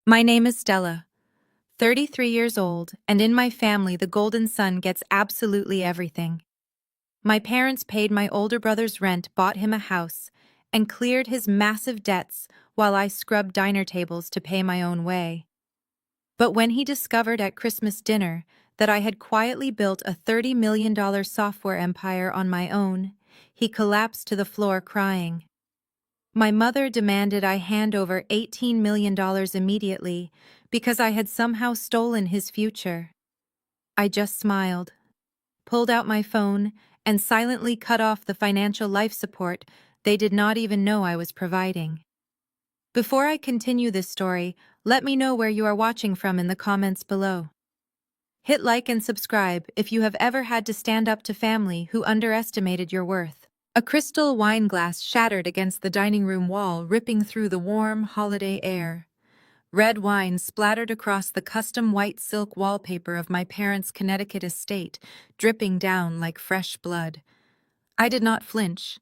My name is Stella, 33 years old, and in my family the golden son gets absolutely everything. My parents paid my older brother's rent, bought him a house, and cleared his massive debts while I scrubbed diner tables to pay my own way. But when he discovered at Christmas dinner that I had quietly built a $30 million software empire on my own, he collapsed to the floor crying. My mother demanded I hand over $18 million immediately because I had somehow stolen his future. I just smiled, pulled out my phone, and silently cut off the financial life support they did not even know I was providing. Before I continue this story, let me know where you are watching from in the comments below. Hit like and subscribe if you have ever had to stand up to family who underestimated your worth. A crystal wine glass shattered against the dining room wall, ripping through the warm holiday air. Red wine splattered across the custom white silk wallpaper of my parents' Connecticut estate, dripping down like fresh blood. I did not flinch.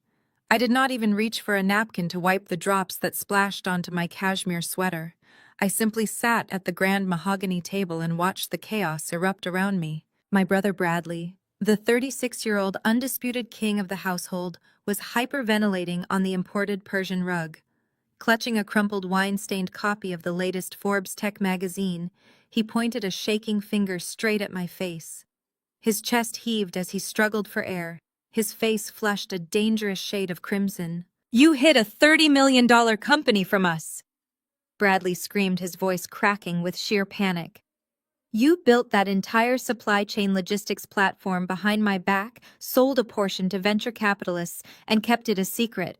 I did not even reach for a napkin to wipe the drops that splashed onto my cashmere sweater. I simply sat at the grand mahogany table and watched the chaos erupt around me. My brother Bradley, the 36-year-old undisputed king of the household, was hyperventilating on the imported Persian rug. Clutching a crumpled wine-stained copy of the latest Forbes tech magazine, he pointed a shaking finger straight at my face. His chest heaved as he struggled for air. His face flushed a dangerous shade of crimson. "You hid a $30 million company from us!" Bradley screamed, his voice cracking with sheer panic. "You built that entire supply chain logistics platform behind my back, sold a portion to venture capitalists, and kept it a secret.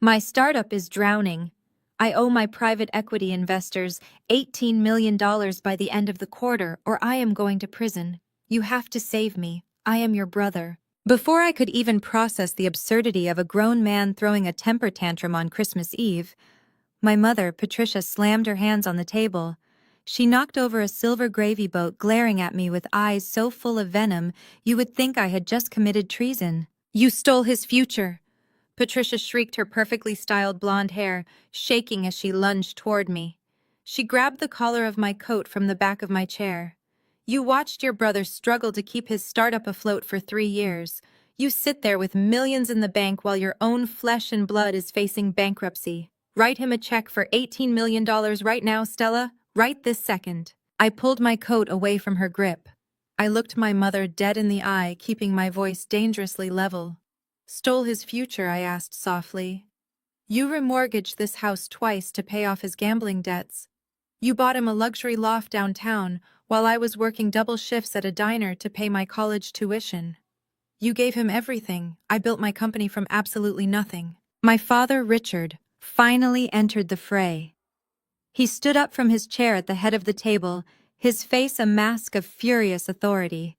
My startup is drowning. I owe my private equity investors $18 million by the end of the quarter, or I am going to prison. You have to save me. I am your brother." Before I could even process the absurdity of a grown man throwing a temper tantrum on Christmas Eve, my mother, Patricia, slammed her hands on the table. She knocked over a silver gravy boat, glaring at me with eyes so full of venom you would think I had just committed treason. "You stole his future!" Patricia shrieked, her perfectly styled blonde hair shaking as she lunged toward me. She grabbed the collar of my coat from the back of my chair. "You watched your brother struggle to keep his startup afloat for 3 years. You sit there with millions in the bank while your own flesh and blood is facing bankruptcy. Write him a check for $18 million right now, Stella. Right this second." I pulled my coat away from her grip. I looked my mother dead in the eye, keeping my voice dangerously level. "Stole his future?" I asked softly. "You remortgaged this house twice to pay off his gambling debts. You bought him a luxury loft downtown while I was working double shifts at a diner to pay my college tuition. You gave him everything. I built my company from absolutely nothing." My father, Richard, finally entered the fray. He stood up from his chair at the head of the table, his face a mask of furious authority.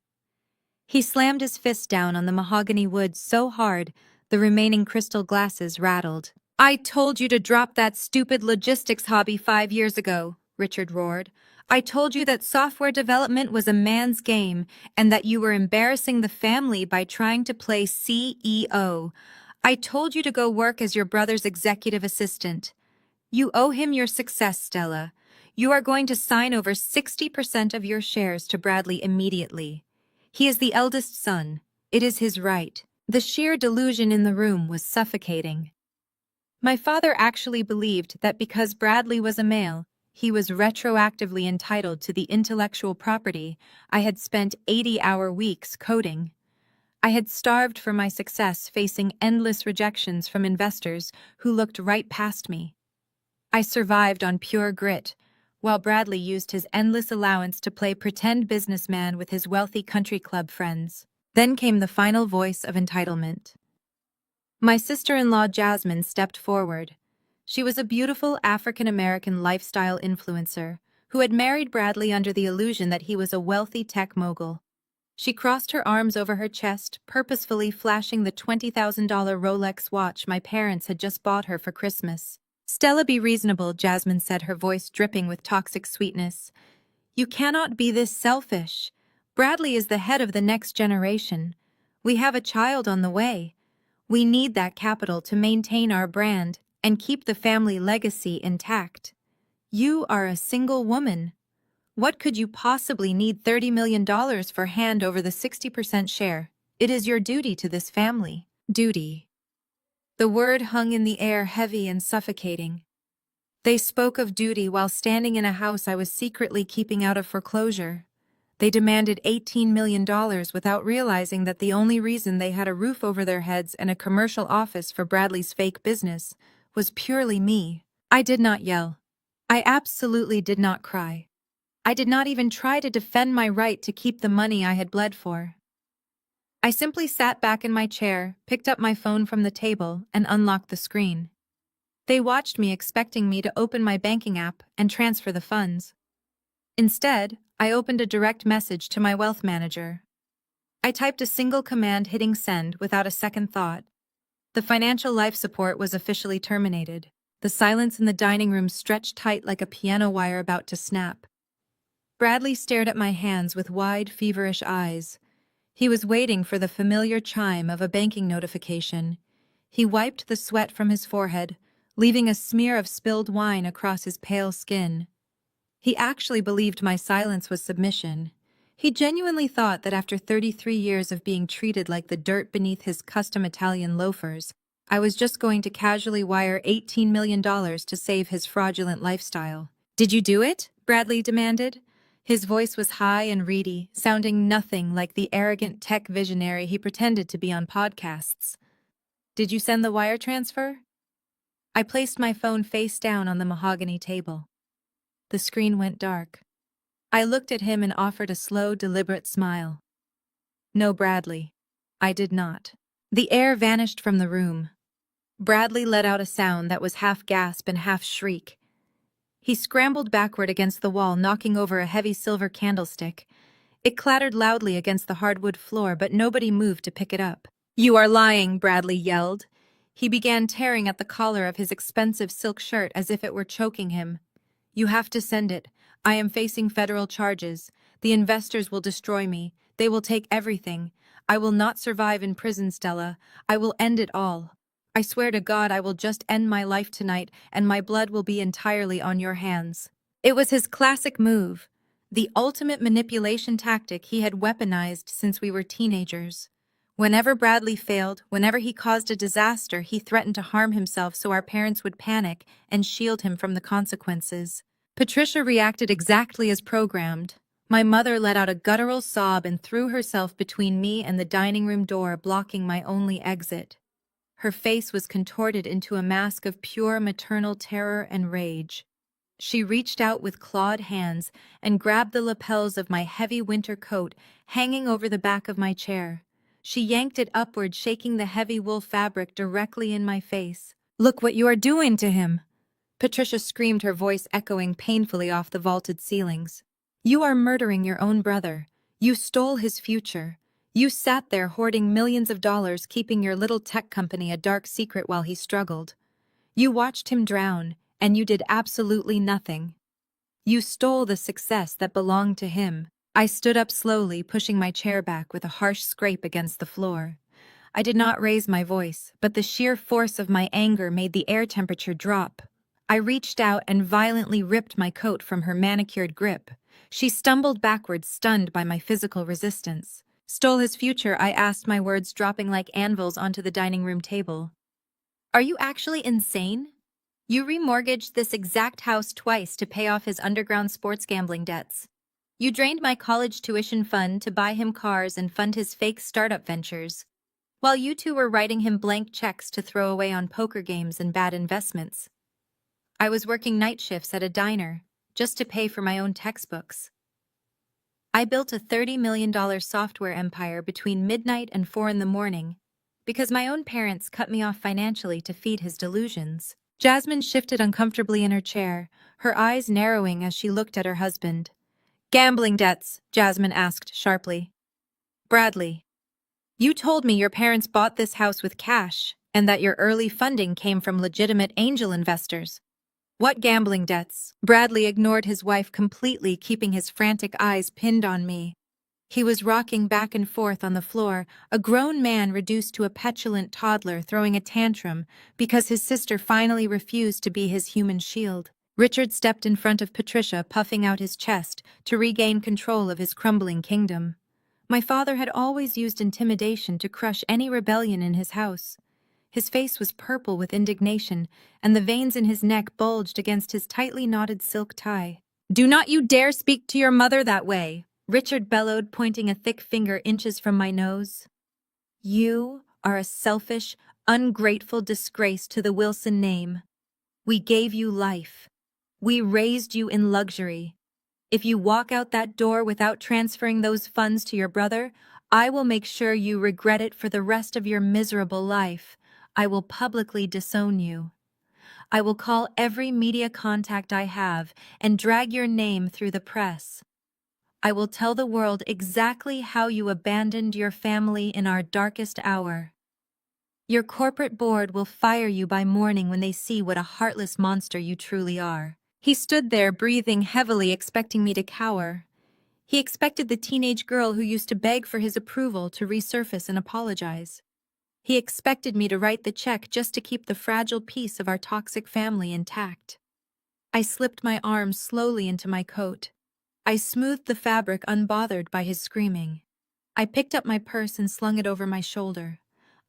He slammed his fist down on the mahogany wood so hard the remaining crystal glasses rattled. "I told you to drop that stupid logistics hobby 5 years ago," Richard roared. "I told you that software development was a man's game and that you were embarrassing the family by trying to play CEO. I told you to go work as your brother's executive assistant. You owe him your success, Stella. You are going to sign over 60% of your shares to Bradley immediately. He is the eldest son. It is his right." The sheer delusion in the room was suffocating. My father actually believed that because Bradley was a male, he was retroactively entitled to the intellectual property I had spent 80-hour weeks coding. I had starved for my success, facing endless rejections from investors who looked right past me. I survived on pure grit, while Bradley used his endless allowance to play pretend businessman with his wealthy country club friends. Then came the final voice of entitlement. My sister-in-law Jasmine stepped forward. She was a beautiful African-American lifestyle influencer who had married Bradley under the illusion that he was a wealthy tech mogul. She crossed her arms over her chest, purposefully flashing the $20,000 Rolex watch my parents had just bought her for Christmas. "Stella, be reasonable," Jasmine said, her voice dripping with toxic sweetness. "You cannot be this selfish. Bradley is the head of the next generation. We have a child on the way. We need that capital to maintain our brand and keep the family legacy intact. You are a single woman. What could you possibly need $30 million for hand over the 60% share? It is your duty to this family. Duty. The word hung in the air heavy and suffocating. They spoke of duty while standing in a house I was secretly keeping out of foreclosure. They demanded $18 million without realizing that the only reason they had a roof over their heads and a commercial office for Bradley's fake business was purely me. I did not yell. I absolutely did not cry. I did not even try to defend my right to keep the money I had bled for. I simply sat back in my chair, picked up my phone from the table, and unlocked the screen. They watched me, expecting me to open my banking app and transfer the funds. Instead, I opened a direct message to my wealth manager. I typed a single command, hitting send without a second thought. The financial life support was officially terminated. The silence in the dining room stretched tight like a piano wire about to snap. Bradley stared at my hands with wide, feverish eyes. He was waiting for the familiar chime of a banking notification. He wiped the sweat from his forehead, leaving a smear of spilled wine across his pale skin. He actually believed my silence was submission. He genuinely thought that after 33 years of being treated like the dirt beneath his custom Italian loafers, I was just going to casually wire $18 million to save his fraudulent lifestyle. "Did you do it?" Bradley demanded. His voice was high and reedy, sounding nothing like the arrogant tech visionary he pretended to be on podcasts. "Did you send the wire transfer?" I placed my phone face down on the mahogany table. The screen went dark. I looked at him and offered a slow, deliberate smile. "No, Bradley. I did not." The air vanished from the room. Bradley let out a sound that was half gasp and half shriek. He scrambled backward against the wall, knocking over a heavy silver candlestick. It clattered loudly against the hardwood floor, but nobody moved to pick it up. "You are lying," Bradley yelled. He began tearing at the collar of his expensive silk shirt as if it were choking him. "You have to send it. I am facing federal charges. The investors will destroy me. They will take everything. I will not survive in prison, Stella. I will end it all. I swear to God I will just end my life tonight, and my blood will be entirely on your hands." It was his classic move, the ultimate manipulation tactic he had weaponized since we were teenagers. Whenever Bradley failed, whenever he caused a disaster, he threatened to harm himself so our parents would panic and shield him from the consequences. Patricia reacted exactly as programmed. My mother let out a guttural sob and threw herself between me and the dining room door, blocking my only exit. Her face was contorted into a mask of pure maternal terror and rage. She reached out with clawed hands and grabbed the lapels of my heavy winter coat hanging over the back of my chair. She yanked it upward, shaking the heavy wool fabric directly in my face. "Look what you are doing to him!" Patricia screamed, her voice echoing painfully off the vaulted ceilings. "You are murdering your own brother. You stole his future. You sat there hoarding millions of dollars, keeping your little tech company a dark secret while he struggled. You watched him drown, and you did absolutely nothing. You stole the success that belonged to him." I stood up slowly, pushing my chair back with a harsh scrape against the floor. I did not raise my voice, but the sheer force of my anger made the air temperature drop. I reached out and violently ripped my coat from her manicured grip. She stumbled backwards, stunned by my physical resistance. "Stole his future?" I asked, my words dropping like anvils onto the dining room table. "Are you actually insane? You remortgaged this exact house twice to pay off his underground sports gambling debts. You drained my college tuition fund to buy him cars and fund his fake startup ventures, while you two were writing him blank checks to throw away on poker games and bad investments. I was working night shifts at a diner just to pay for my own textbooks. I built a $30 million software empire between midnight and 4 in the morning because my own parents cut me off financially to feed his delusions." Jasmine shifted uncomfortably in her chair, her eyes narrowing as she looked at her husband. "Gambling debts?" Jasmine asked sharply. "Bradley, you told me your parents bought this house with cash and that your early funding came from legitimate angel investors. What gambling debts?" Bradley ignored his wife completely, keeping his frantic eyes pinned on me. He was rocking back and forth on the floor, a grown man reduced to a petulant toddler throwing a tantrum because his sister finally refused to be his human shield. Richard stepped in front of Patricia, puffing out his chest to regain control of his crumbling kingdom. My father had always used intimidation to crush any rebellion in his house. His face was purple with indignation, and the veins in his neck bulged against his tightly knotted silk tie. "Do not you dare speak to your mother that way!" Richard bellowed, pointing a thick finger inches from my nose. "You are a selfish, ungrateful disgrace to the Wilson name. We gave you life. We raised you in luxury. If you walk out that door without transferring those funds to your brother, I will make sure you regret it for the rest of your miserable life. I will publicly disown you. I will call every media contact I have and drag your name through the press. I will tell the world exactly how you abandoned your family in our darkest hour. Your corporate board will fire you by morning when they see what a heartless monster you truly are." He stood there, breathing heavily, expecting me to cower. He expected the teenage girl who used to beg for his approval to resurface and apologize. He expected me to write the check just to keep the fragile peace of our toxic family intact. I slipped my arms slowly into my coat. I smoothed the fabric, unbothered by his screaming. I picked up my purse and slung it over my shoulder.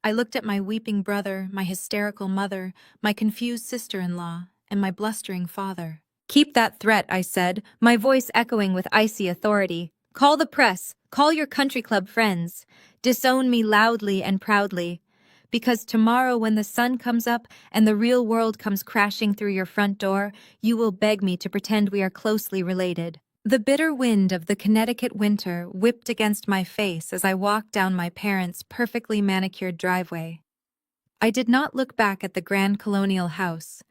I looked at my weeping brother, my hysterical mother, my confused sister-in-law, and my blustering father. "Keep that threat," I said, my voice echoing with icy authority. "Call the press. Call your country club friends. Disown me loudly and proudly. Because tomorrow when the sun comes up and the real world comes crashing through your front door, you will beg me to pretend we are closely related." The bitter wind of the Connecticut winter whipped against my face as I walked down my parents' perfectly manicured driveway. I did not look back at the grand colonial house.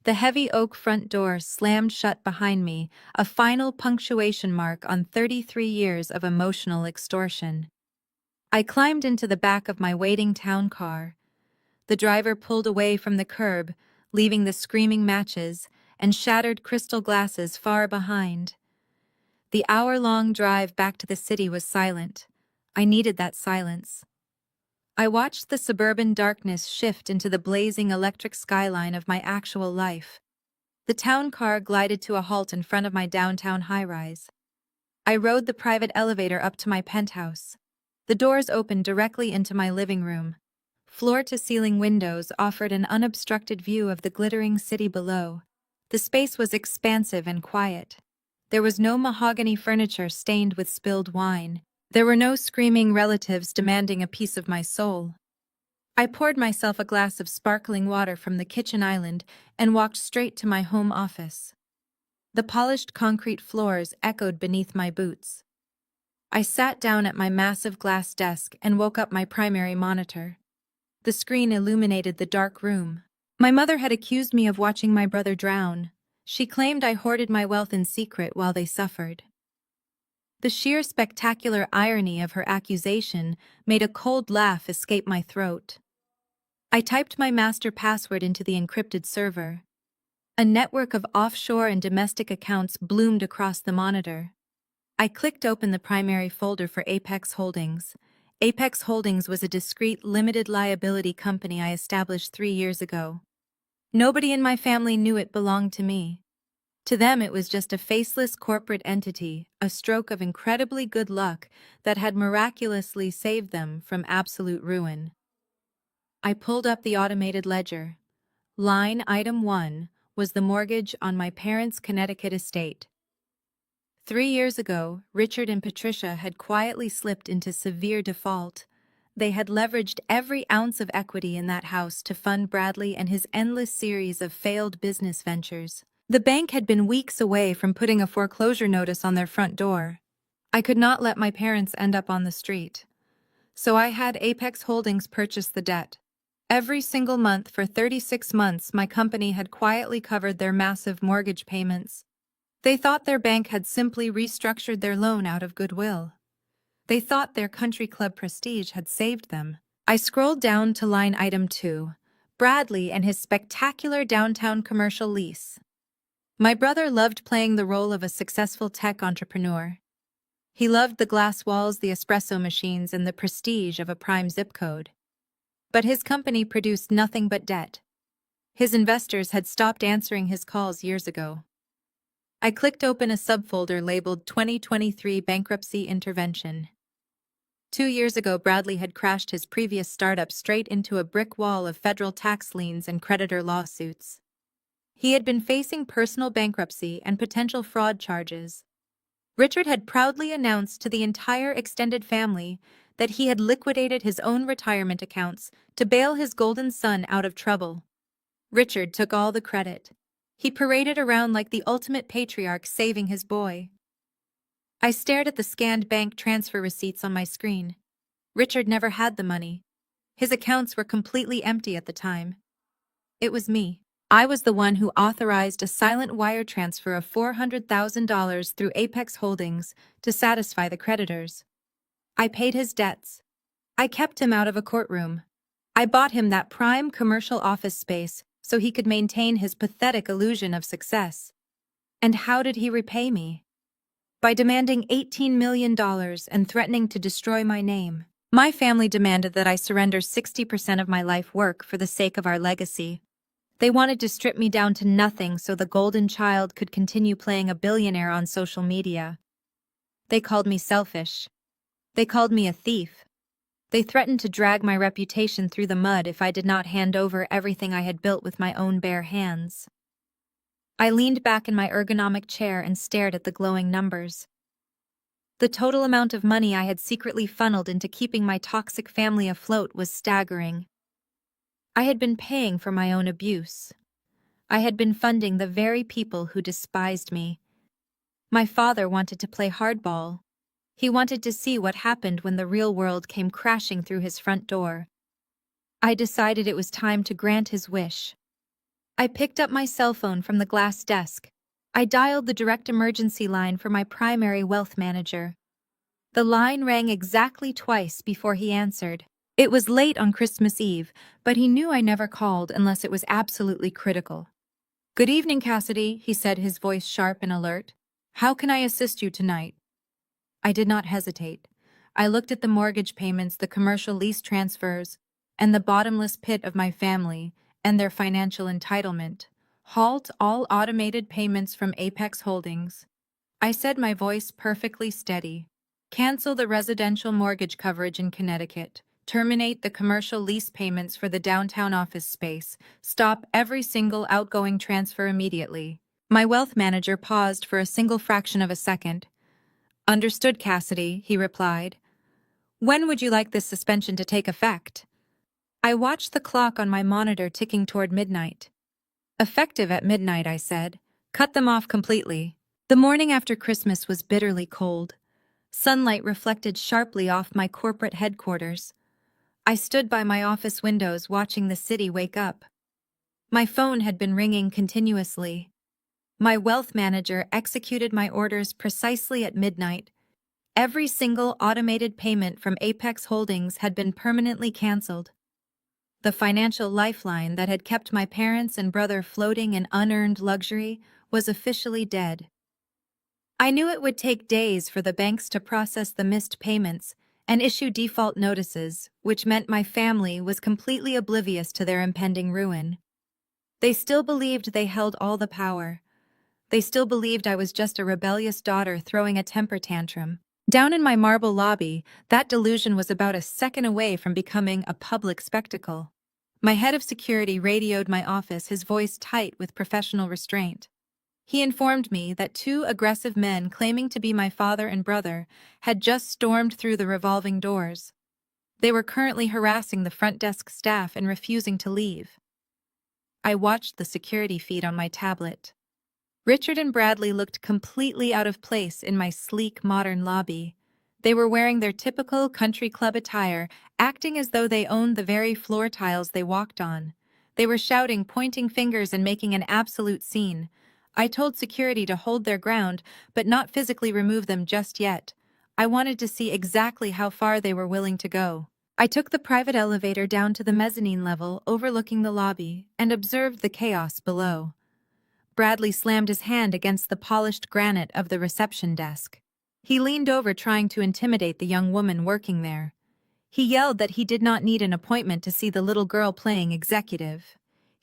The heavy oak front door slammed shut behind me, a final punctuation mark on 33 years of emotional extortion. I climbed into the back of my waiting town car. The driver pulled away from the curb, leaving the screaming matches and shattered crystal glasses far behind. The hour-long drive back to the city was silent. I needed that silence. I watched the suburban darkness shift into the blazing electric skyline of my actual life. The town car glided to a halt in front of my downtown high-rise. I rode the private elevator up to my penthouse. The doors opened directly into my living room. Floor-to-ceiling windows offered an unobstructed view of the glittering city below. The space was expansive and quiet. There was no mahogany furniture stained with spilled wine. There were no screaming relatives demanding a piece of my soul. I poured myself a glass of sparkling water from the kitchen island and walked straight to my home office. The polished concrete floors echoed beneath my boots. I sat down at my massive glass desk and woke up my primary monitor. The screen illuminated the dark room. My mother had accused me of watching my brother drown. She claimed I hoarded my wealth in secret while they suffered. The sheer spectacular irony of her accusation made a cold laugh escape my throat. I typed my master password into the encrypted server. A network of offshore and domestic accounts bloomed across the monitor. I clicked open the primary folder for Apex Holdings. Apex Holdings was a discreet, limited liability company I established 3 years ago. Nobody in my family knew it belonged to me. To them, it was just a faceless corporate entity, a stroke of incredibly good luck that had miraculously saved them from absolute ruin. I pulled up the automated ledger. Line item 1 was the mortgage on my parents' Connecticut estate. 3 years ago, Richard and Patricia had quietly slipped into severe default. They had leveraged every ounce of equity in that house to fund Bradley and his endless series of failed business ventures. The bank had been weeks away from putting a foreclosure notice on their front door. I could not let my parents end up on the street. So I had Apex Holdings purchase the debt. Every single month for 36 months, my company had quietly covered their massive mortgage payments. They thought their bank had simply restructured their loan out of goodwill. They thought their country club prestige had saved them. I scrolled down to line item 2, Bradley and his spectacular downtown commercial lease. My brother loved playing the role of a successful tech entrepreneur. He loved the glass walls, the espresso machines, and the prestige of a prime zip code. But his company produced nothing but debt. His investors had stopped answering his calls years ago. I clicked open a subfolder labeled 2023 Bankruptcy Intervention. 2 years ago, Bradley had crashed his previous startup straight into a brick wall of federal tax liens and creditor lawsuits. He had been facing personal bankruptcy and potential fraud charges. Richard had proudly announced to the entire extended family that he had liquidated his own retirement accounts to bail his golden son out of trouble. Richard took all the credit. He paraded around like the ultimate patriarch saving his boy. I stared at the scanned bank transfer receipts on my screen. Richard never had the money. His accounts were completely empty at the time. It was me. I was the one who authorized a silent wire transfer of $400,000 through Apex Holdings to satisfy the creditors. I paid his debts. I kept him out of a courtroom. I bought him that prime commercial office space so he could maintain his pathetic illusion of success. And how did he repay me? By demanding $18 million and threatening to destroy my name. My family demanded that I surrender 60% of my life work for the sake of our legacy. They wanted to strip me down to nothing so the golden child could continue playing a billionaire on social media. They called me selfish. They called me a thief. They threatened to drag my reputation through the mud if I did not hand over everything I had built with my own bare hands. I leaned back in my ergonomic chair and stared at the glowing numbers. The total amount of money I had secretly funneled into keeping my toxic family afloat was staggering. I had been paying for my own abuse. I had been funding the very people who despised me. My father wanted to play hardball. He wanted to see what happened when the real world came crashing through his front door. I decided it was time to grant his wish. I picked up my cell phone from the glass desk. I dialed the direct emergency line for my primary wealth manager. The line rang exactly twice before he answered. It was late on Christmas Eve, but he knew I never called unless it was absolutely critical. "Good evening, Cassidy," he said, his voice sharp and alert. "How can I assist you tonight?" I did not hesitate. I looked at the mortgage payments, the commercial lease transfers, and the bottomless pit of my family and their financial entitlement. "Halt all automated payments from Apex Holdings," I said, my voice perfectly steady. "Cancel the residential mortgage coverage in Connecticut. Terminate the commercial lease payments for the downtown office space. Stop every single outgoing transfer immediately." My wealth manager paused for a single fraction of a second. "Understood, Cassidy," he replied. "When would you like this suspension to take effect?" I watched the clock on my monitor ticking toward midnight. "Effective at midnight," I said. "Cut them off completely." The morning after Christmas was bitterly cold. Sunlight reflected sharply off my corporate headquarters. I stood by my office windows watching the city wake up. My phone had been ringing continuously. My wealth manager executed my orders precisely at midnight. Every single automated payment from Apex Holdings had been permanently canceled. The financial lifeline that had kept my parents and brother floating in unearned luxury was officially dead. I knew it would take days for the banks to process the missed payments and issue default notices, which meant my family was completely oblivious to their impending ruin. They still believed they held all the power. They still believed I was just a rebellious daughter throwing a temper tantrum. Down in my marble lobby, that delusion was about a second away from becoming a public spectacle. My head of security radioed my office, his voice tight with professional restraint. He informed me that 2 aggressive men claiming to be my father and brother had just stormed through the revolving doors. They were currently harassing the front desk staff and refusing to leave. I watched the security feed on my tablet. Richard and Bradley looked completely out of place in my sleek, modern lobby. They were wearing their typical country club attire, acting as though they owned the very floor tiles they walked on. They were shouting, pointing fingers, and making an absolute scene. I told security to hold their ground, but not physically remove them just yet. I wanted to see exactly how far they were willing to go. I took the private elevator down to the mezzanine level overlooking the lobby and observed the chaos below. Bradley slammed his hand against the polished granite of the reception desk. He leaned over, trying to intimidate the young woman working there. He yelled that he did not need an appointment to see the little girl playing executive.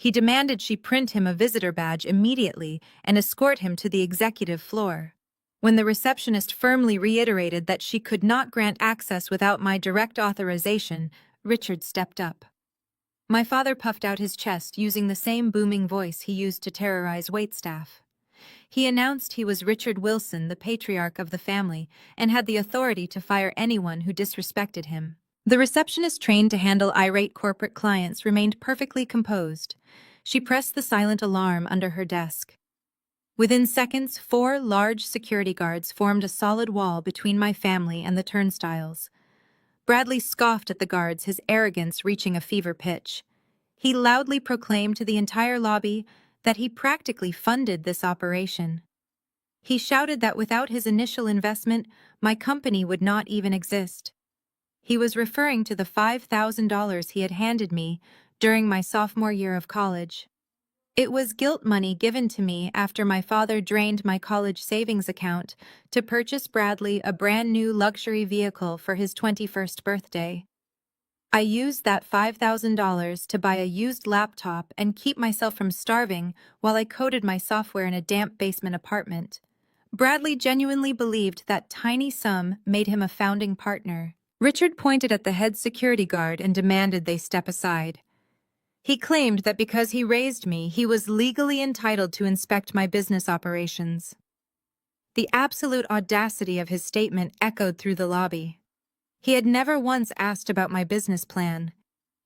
He demanded she print him a visitor badge immediately and escort him to the executive floor. When the receptionist firmly reiterated that she could not grant access without my direct authorization, Richard stepped up. My father puffed out his chest using the same booming voice he used to terrorize waitstaff. He announced he was Richard Wilson, the patriarch of the family, and had the authority to fire anyone who disrespected him. The receptionist trained to handle irate corporate clients remained perfectly composed. She pressed the silent alarm under her desk. Within seconds, 4 large security guards formed a solid wall between my family and the turnstiles. Bradley scoffed at the guards, his arrogance reaching a fever pitch. He loudly proclaimed to the entire lobby that he practically funded this operation. He shouted that without his initial investment, my company would not even exist. He was referring to the $5,000 he had handed me during my sophomore year of college. It was guilt money given to me after my father drained my college savings account to purchase Bradley a brand new luxury vehicle for his 21st birthday. I used that $5,000 to buy a used laptop and keep myself from starving while I coded my software in a damp basement apartment. Bradley genuinely believed that tiny sum made him a founding partner. Richard pointed at the head security guard and demanded they step aside. He claimed that because he raised me, he was legally entitled to inspect my business operations. The absolute audacity of his statement echoed through the lobby. He had never once asked about my business plan.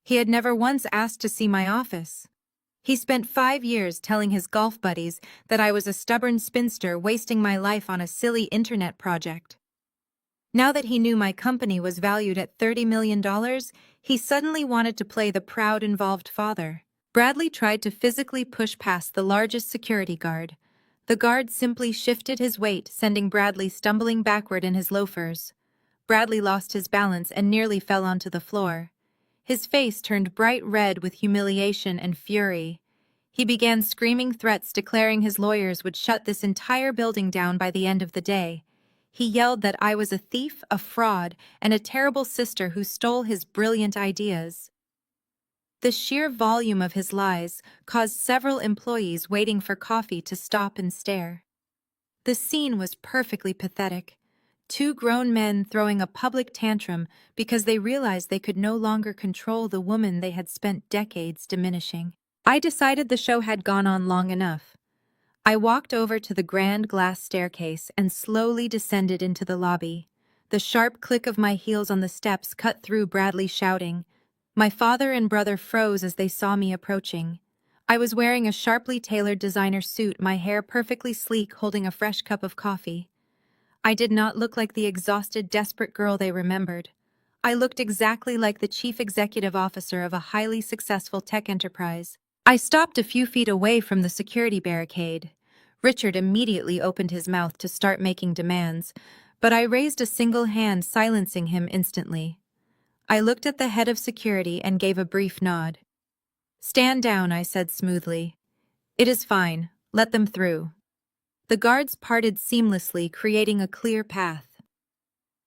He had never once asked to see my office. He spent 5 years telling his golf buddies that I was a stubborn spinster wasting my life on a silly internet project. Now that he knew my company was valued at $30 million, he suddenly wanted to play the proud, involved father. Bradley tried to physically push past the largest security guard. The guard simply shifted his weight, sending Bradley stumbling backward in his loafers. Bradley lost his balance and nearly fell onto the floor. His face turned bright red with humiliation and fury. He began screaming threats, declaring his lawyers would shut this entire building down by the end of the day. He yelled that I was a thief, a fraud, and a terrible sister who stole his brilliant ideas. The sheer volume of his lies caused several employees waiting for coffee to stop and stare. The scene was perfectly pathetic. 2 grown men throwing a public tantrum because they realized they could no longer control the woman they had spent decades diminishing. I decided the show had gone on long enough. I walked over to the grand glass staircase and slowly descended into the lobby. The sharp click of my heels on the steps cut through Bradley's shouting. My father and brother froze as they saw me approaching. I was wearing a sharply tailored designer suit, my hair perfectly sleek, holding a fresh cup of coffee. I did not look like the exhausted, desperate girl they remembered. I looked exactly like the chief executive officer of a highly successful tech enterprise. I stopped a few feet away from the security barricade. Richard immediately opened his mouth to start making demands, but I raised a single hand, silencing him instantly. I looked at the head of security and gave a brief nod. "Stand down," I said smoothly. "It is fine. Let them through." The guards parted seamlessly, creating a clear path.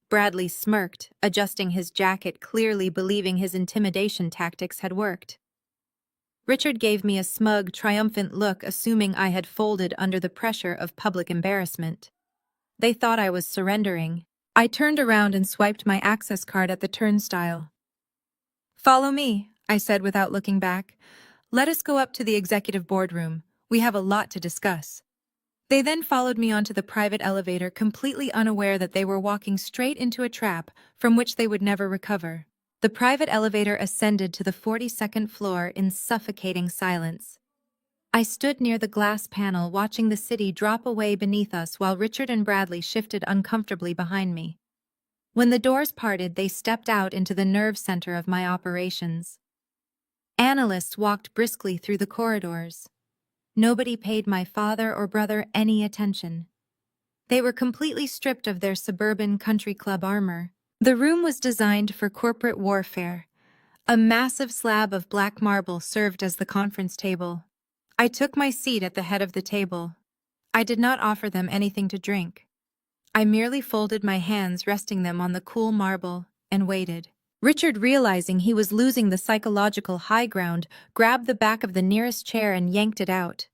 Bradley smirked, adjusting his jacket, clearly believing his intimidation tactics had worked. Richard gave me a smug, triumphant look, assuming I had folded under the pressure of public embarrassment. They thought I was surrendering. I turned around and swiped my access card at the turnstile. "Follow me," I said without looking back. "Let us go up to the executive boardroom. We have a lot to discuss." They then followed me onto the private elevator, completely unaware that they were walking straight into a trap from which they would never recover. The private elevator ascended to the 42nd floor in suffocating silence. I stood near the glass panel, watching the city drop away beneath us while Richard and Bradley shifted uncomfortably behind me. When the doors parted, they stepped out into the nerve center of my operations. Analysts walked briskly through the corridors. Nobody paid my father or brother any attention. They were completely stripped of their suburban country club armor. The room was designed for corporate warfare. A massive slab of black marble served as the conference table. I took my seat at the head of the table. I did not offer them anything to drink. I merely folded my hands, resting them on the cool marble, and waited. Richard, realizing he was losing the psychological high ground, grabbed the back of the nearest chair and yanked it out.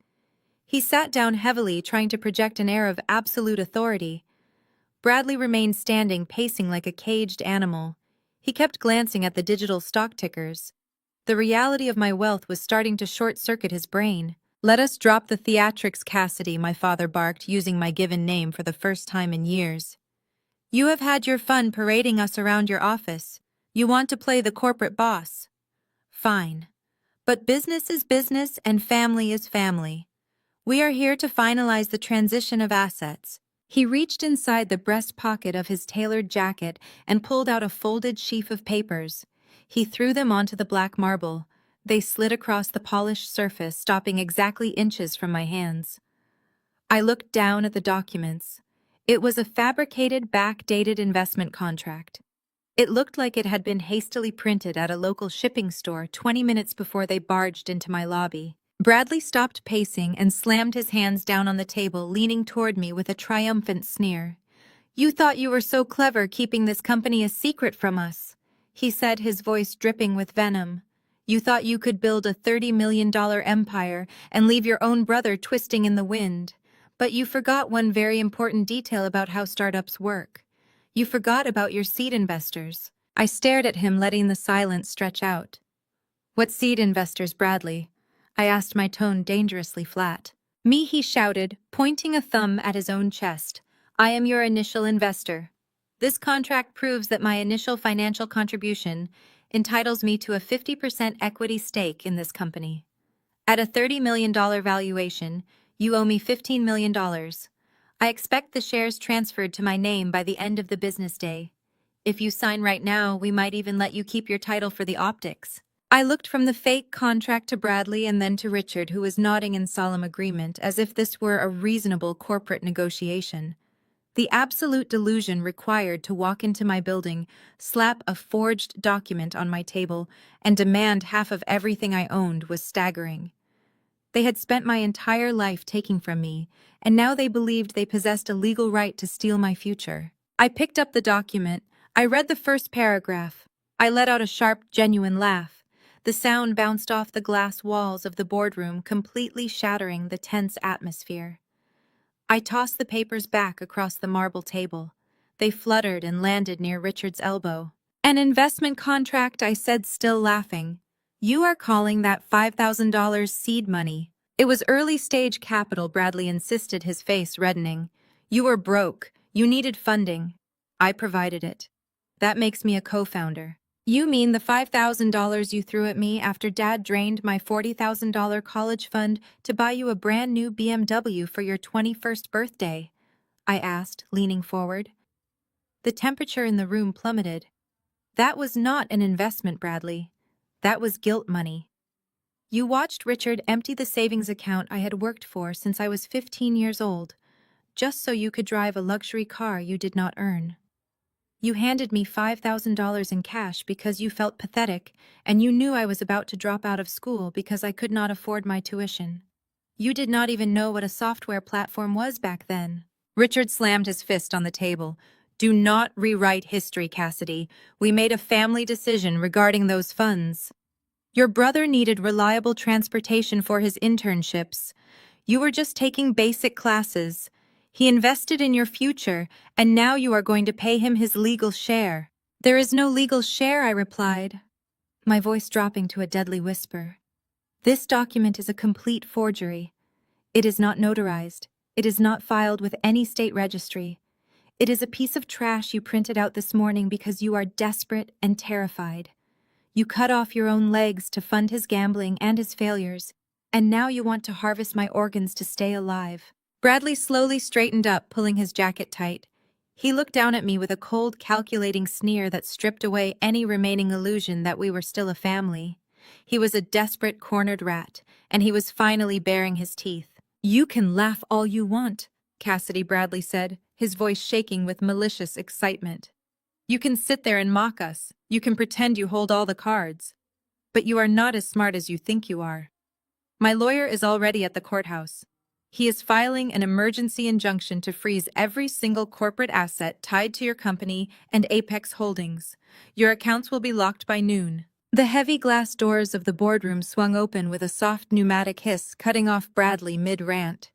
He sat down heavily, trying to project an air of absolute authority. Bradley remained standing, pacing like a caged animal. He kept glancing at the digital stock tickers. The reality of my wealth was starting to short-circuit his brain. "Let us drop the theatrics, Cassidy," my father barked, using my given name for the first time in years. "You have had your fun parading us around your office. You want to play the corporate boss. Fine. But business is business and family is family. We are here to finalize the transition of assets." He reached inside the breast pocket of his tailored jacket and pulled out a folded sheaf of papers. He threw them onto the black marble. They slid across the polished surface, stopping exactly inches from my hands. I looked down at the documents. It was a fabricated, backdated investment contract. It looked like it had been hastily printed at a local shipping store 20 minutes before they barged into my lobby. Bradley stopped pacing and slammed his hands down on the table, leaning toward me with a triumphant sneer. "You thought you were so clever keeping this company a secret from us," he said, his voice dripping with venom. "You thought you could build a $30 million empire and leave your own brother twisting in the wind. But you forgot one very important detail about how startups work. You forgot about your seed investors." I stared at him, letting the silence stretch out. "What seed investors, Bradley?" I asked, my tone dangerously flat. "Me," he shouted, pointing a thumb at his own chest. "I am your initial investor. This contract proves that my initial financial contribution entitles me to a 50% equity stake in this company. At a $30 million valuation, you owe me $15 million. I expect the shares transferred to my name by the end of the business day. If you sign right now, we might even let you keep your title for the optics." I looked from the fake contract to Bradley and then to Richard, who was nodding in solemn agreement, as if this were a reasonable corporate negotiation. The absolute delusion required to walk into my building, slap a forged document on my table, and demand half of everything I owned was staggering. They had spent my entire life taking from me, and now they believed they possessed a legal right to steal my future. I picked up the document. I read the first paragraph. I let out a sharp, genuine laugh. The sound bounced off the glass walls of the boardroom, completely shattering the tense atmosphere. I tossed the papers back across the marble table. They fluttered and landed near Richard's elbow. "An investment contract," I said, still laughing. "You are calling that $5,000 seed money?" "It was early-stage capital," Bradley insisted, his face reddening. "You were broke. You needed funding. I provided it. That makes me a co-founder." "You mean the $5,000 you threw at me after Dad drained my $40,000 college fund to buy you a brand new BMW for your 21st birthday?" I asked, leaning forward. The temperature in the room plummeted. "That was not an investment, Bradley. That was guilt money. You watched Richard empty the savings account I had worked for since I was 15 years old, just so you could drive a luxury car you did not earn. You handed me $5,000 in cash because you felt pathetic, and you knew I was about to drop out of school because I could not afford my tuition. You did not even know what a software platform was back then." Richard slammed his fist on the table. "Do not rewrite history, Cassidy. We made a family decision regarding those funds. Your brother needed reliable transportation for his internships. You were just taking basic classes. He invested in your future, and now you are going to pay him his legal share." "There is no legal share," I replied, my voice dropping to a deadly whisper. "This document is a complete forgery. It is not notarized. It is not filed with any state registry. It is a piece of trash you printed out this morning because you are desperate and terrified. You cut off your own legs to fund his gambling and his failures, and now you want to harvest my organs to stay alive." Bradley slowly straightened up, pulling his jacket tight. He looked down at me with a cold, calculating sneer that stripped away any remaining illusion that we were still a family. He was a desperate, cornered rat, and he was finally baring his teeth. "You can laugh all you want," Cassidy, Bradley said, his voice shaking with malicious excitement. "You can sit there and mock us. You can pretend you hold all the cards. But you are not as smart as you think you are. My lawyer is already at the courthouse. He is filing an emergency injunction to freeze every single corporate asset tied to your company and Apex Holdings. Your accounts will be locked by noon. The heavy glass doors of the boardroom swung open with a soft pneumatic hiss, cutting off Bradley mid-rant.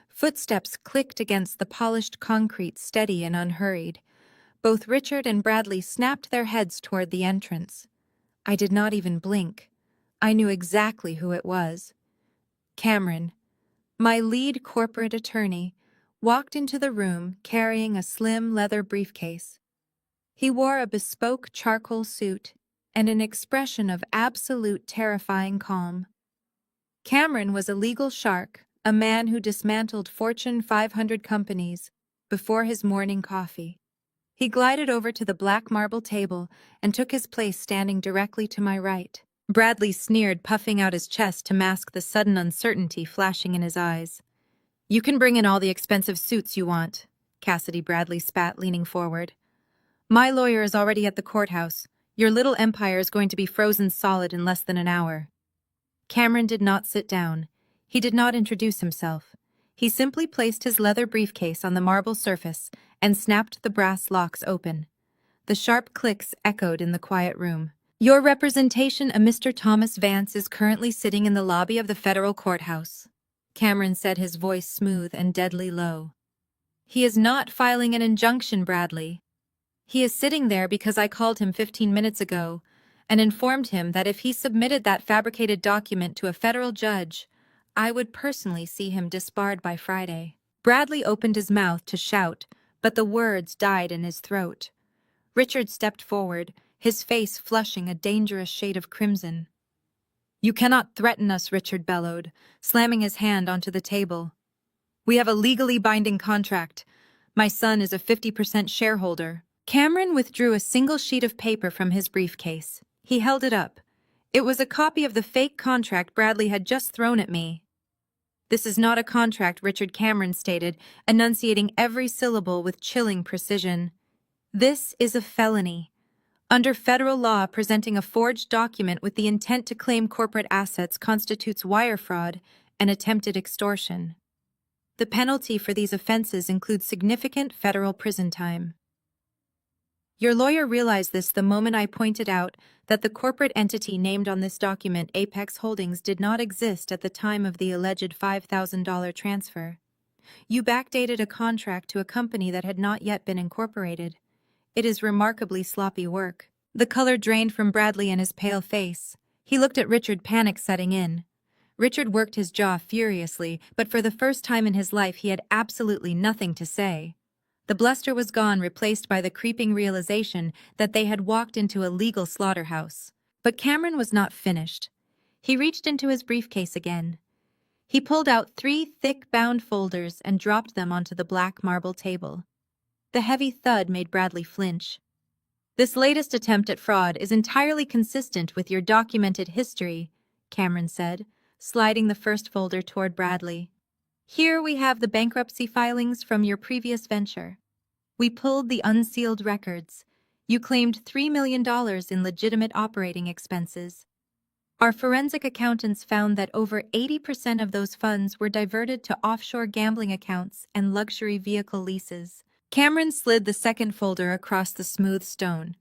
Footsteps clicked against the polished concrete, steady and unhurried. Both Richard and Bradley snapped their heads toward the entrance. I did not even blink. I knew exactly who it was. Cameron, my lead corporate attorney, walked into the room carrying a slim leather briefcase. He wore a bespoke charcoal suit and an expression of absolute terrifying calm. Cameron was a legal shark, a man who dismantled Fortune 500 companies before his morning coffee. He glided over to the black marble table and took his place standing directly to my right. Bradley sneered, puffing out his chest to mask the sudden uncertainty flashing in his eyes. "You can bring in all the expensive suits you want," Cassidy Bradley spat, leaning forward. "My lawyer is already at the courthouse. Your little empire is going to be frozen solid in less than an hour." Cameron did not sit down. He did not introduce himself. He simply placed his leather briefcase on the marble surface and snapped the brass locks open. The sharp clicks echoed in the quiet room. "Your representation, a Mr. Thomas Vance, is currently sitting in the lobby of the federal courthouse," Cameron said, his voice smooth and deadly low. "He is not filing an injunction, Bradley. He is sitting there because I called him 15 minutes ago and informed him that if he submitted that fabricated document to a federal judge, I would personally see him disbarred by Friday." Bradley opened his mouth to shout, but the words died in his throat. Richard stepped forward, his face flushing a dangerous shade of crimson. "You cannot threaten us," Richard bellowed, slamming his hand onto the table. "We have a legally binding contract. My son is a 50% shareholder." Cameron withdrew a single sheet of paper from his briefcase. He held it up. It was a copy of the fake contract Bradley had just thrown at me. "This is not a contract," Richard Cameron stated, enunciating every syllable with chilling precision. "This is a felony. Under federal law, presenting a forged document with the intent to claim corporate assets constitutes wire fraud and attempted extortion. The penalty for these offenses includes significant federal prison time." Your lawyer realized this the moment I pointed out that the corporate entity named on this document, Apex Holdings, did not exist at the time of the alleged $5,000 transfer. You backdated a contract to a company that had not yet been incorporated. It is remarkably sloppy work. The color drained from Bradley and his pale face. He looked at Richard, panic setting in. Richard worked his jaw furiously, but for the first time in his life he had absolutely nothing to say. The bluster was gone, replaced by the creeping realization that they had walked into a legal slaughterhouse. But Cameron was not finished. He reached into his briefcase again. He pulled out 3 thick bound folders and dropped them onto the black marble table. The heavy thud made Bradley flinch. "This latest attempt at fraud is entirely consistent with your documented history," Cameron said, sliding the first folder toward Bradley. "Here we have the bankruptcy filings from your previous venture. We pulled the unsealed records. You claimed $3 million in legitimate operating expenses. Our forensic accountants found that over 80% of those funds were diverted to offshore gambling accounts and luxury vehicle leases." Cameron slid the second folder across the smooth stone.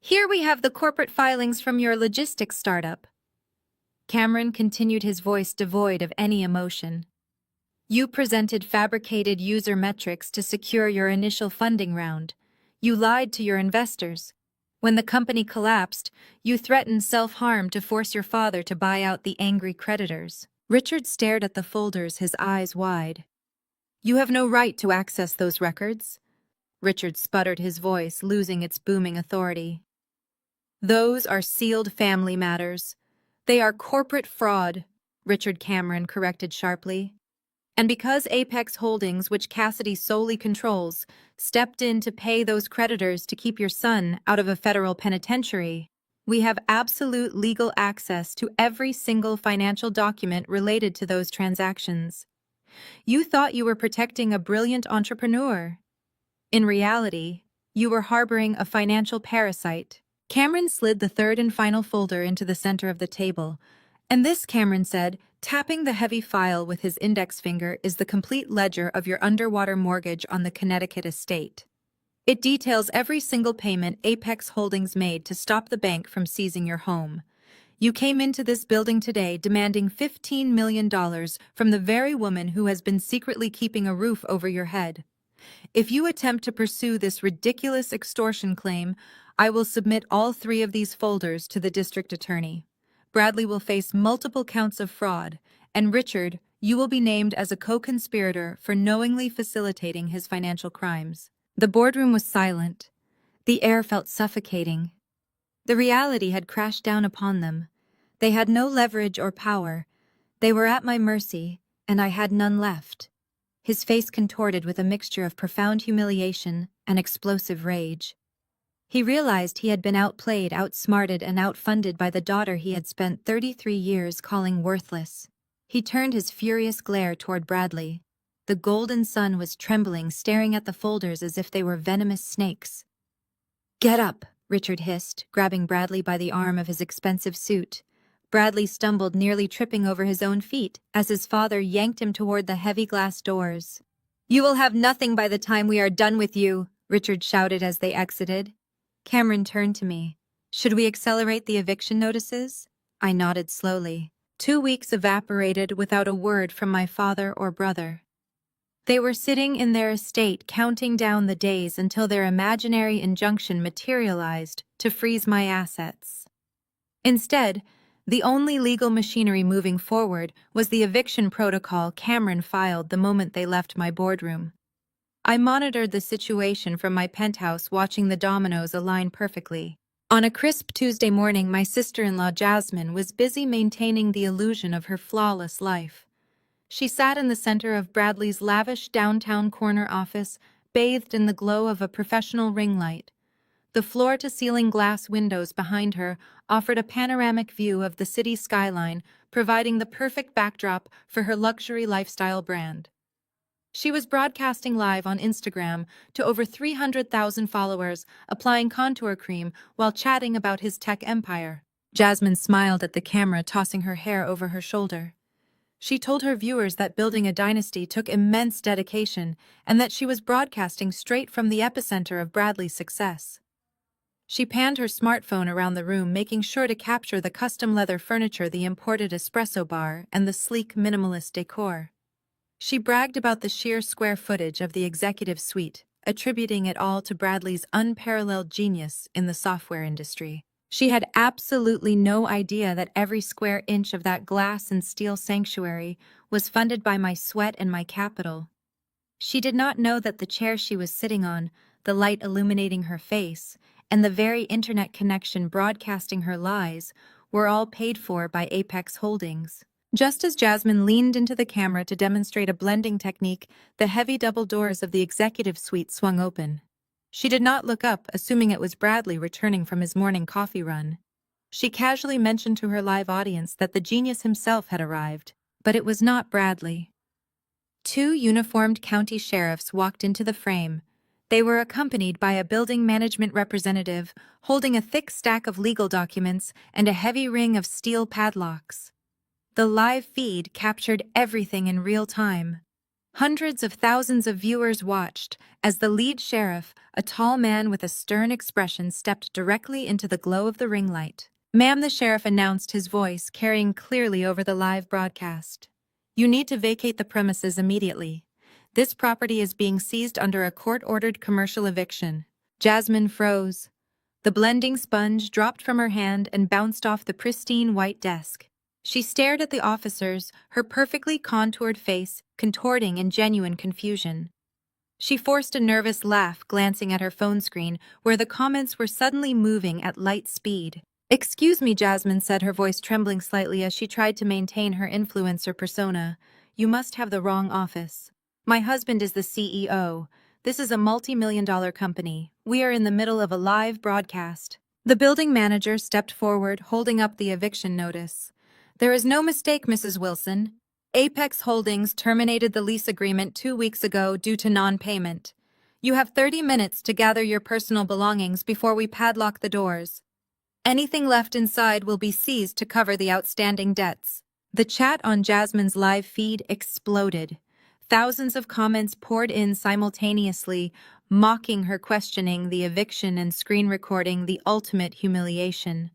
"Here we have the corporate filings from your logistics startup." Cameron continued, his voice devoid of any emotion. "You presented fabricated user metrics to secure your initial funding round. You lied to your investors. When the company collapsed, you threatened self-harm to force your father to buy out the angry creditors." Richard stared at the folders, his eyes wide. "You have no right to access those records," Richard sputtered, his voice losing its booming authority. "Those are sealed family matters. They are corporate fraud," Richard Cameron corrected sharply. "And because Apex Holdings, which Cassidy solely controls, stepped in to pay those creditors to keep your son out of a federal penitentiary, we have absolute legal access to every single financial document related to those transactions. You thought you were protecting a brilliant entrepreneur. In reality, you were harboring a financial parasite." Cameron slid the third and final folder into the center of the table, And this, Cameron said, tapping the heavy file with his index finger, is the complete ledger of your underwater mortgage on the Connecticut estate. It details every single payment Apex Holdings made to stop the bank from seizing your home. You came into this building today demanding $15 million from the very woman who has been secretly keeping a roof over your head. If you attempt to pursue this ridiculous extortion claim, I will submit all 3 of these folders to the district attorney. Bradley will face multiple counts of fraud, and Richard, you will be named as a co-conspirator for knowingly facilitating his financial crimes. The boardroom was silent. The air felt suffocating. The reality had crashed down upon them. They had no leverage or power. They were at my mercy, and I had none left. His face contorted with a mixture of profound humiliation and explosive rage. He realized he had been outplayed, outsmarted, and outfunded by the daughter he had spent 33 years calling worthless. He turned his furious glare toward Bradley. The golden sun was trembling, staring at the folders as if they were venomous snakes. "Get up," Richard hissed, grabbing Bradley by the arm of his expensive suit. Bradley stumbled, nearly tripping over his own feet, as his father yanked him toward the heavy glass doors. "You will have nothing by the time we are done with you," Richard shouted as they exited. Cameron turned to me. "Should we accelerate the eviction notices?" I nodded slowly. 2 weeks evaporated without a word from my father or brother. They were sitting in their estate, counting down the days until their imaginary injunction materialized to freeze my assets. Instead, the only legal machinery moving forward was the eviction protocol Cameron filed the moment they left my boardroom. I monitored the situation from my penthouse, watching the dominoes align perfectly. On a crisp Tuesday morning, my sister-in-law Jasmine was busy maintaining the illusion of her flawless life. She sat in the center of Bradley's lavish downtown corner office, bathed in the glow of a professional ring light. The floor-to-ceiling glass windows behind her offered a panoramic view of the city skyline, providing the perfect backdrop for her luxury lifestyle brand. She was broadcasting live on Instagram to over 300,000 followers, applying contour cream while chatting about his tech empire. Jasmine smiled at the camera, tossing her hair over her shoulder. She told her viewers that building a dynasty took immense dedication and that she was broadcasting straight from the epicenter of Bradley's success. She panned her smartphone around the room, making sure to capture the custom leather furniture, the imported espresso bar, and the sleek minimalist decor. She bragged about the sheer square footage of the executive suite, attributing it all to Bradley's unparalleled genius in the software industry. She had absolutely no idea that every square inch of that glass and steel sanctuary was funded by my sweat and my capital. She did not know that the chair she was sitting on, the light illuminating her face, and the very internet connection broadcasting her lies were all paid for by Apex Holdings. Just as Jasmine leaned into the camera to demonstrate a blending technique, the heavy double doors of the executive suite swung open. She did not look up, assuming it was Bradley returning from his morning coffee run. She casually mentioned to her live audience that the genius himself had arrived, but it was not Bradley. 2 uniformed county sheriffs walked into the frame. They were accompanied by a building management representative holding a thick stack of legal documents and a heavy ring of steel padlocks. The live feed captured everything in real time. Hundreds of thousands of viewers watched as the lead sheriff, a tall man with a stern expression, stepped directly into the glow of the ring light. "Ma'am," the sheriff announced, his voice carrying clearly over the live broadcast. "You need to vacate the premises immediately. This property is being seized under a court-ordered commercial eviction." Jasmine froze. The blending sponge dropped from her hand and bounced off the pristine white desk. She stared at the officers, her perfectly contoured face contorting in genuine confusion. She forced a nervous laugh, glancing at her phone screen, where the comments were suddenly moving at light speed. "Excuse me," Jasmine said, her voice trembling slightly as she tried to maintain her influencer persona. "You must have the wrong office. My husband is the CEO. This is a multi-million-dollar company. We are in the middle of a live broadcast." The building manager stepped forward, holding up the eviction notice. "There is no mistake, Mrs. Wilson. Apex Holdings terminated the lease agreement 2 weeks ago due to non-payment. You have 30 minutes to gather your personal belongings before we padlock the doors." Anything left inside will be seized to cover the outstanding debts. The chat on Jasmine's live feed exploded. Thousands of comments poured in simultaneously, mocking her, questioning the eviction and screen recording the ultimate humiliation.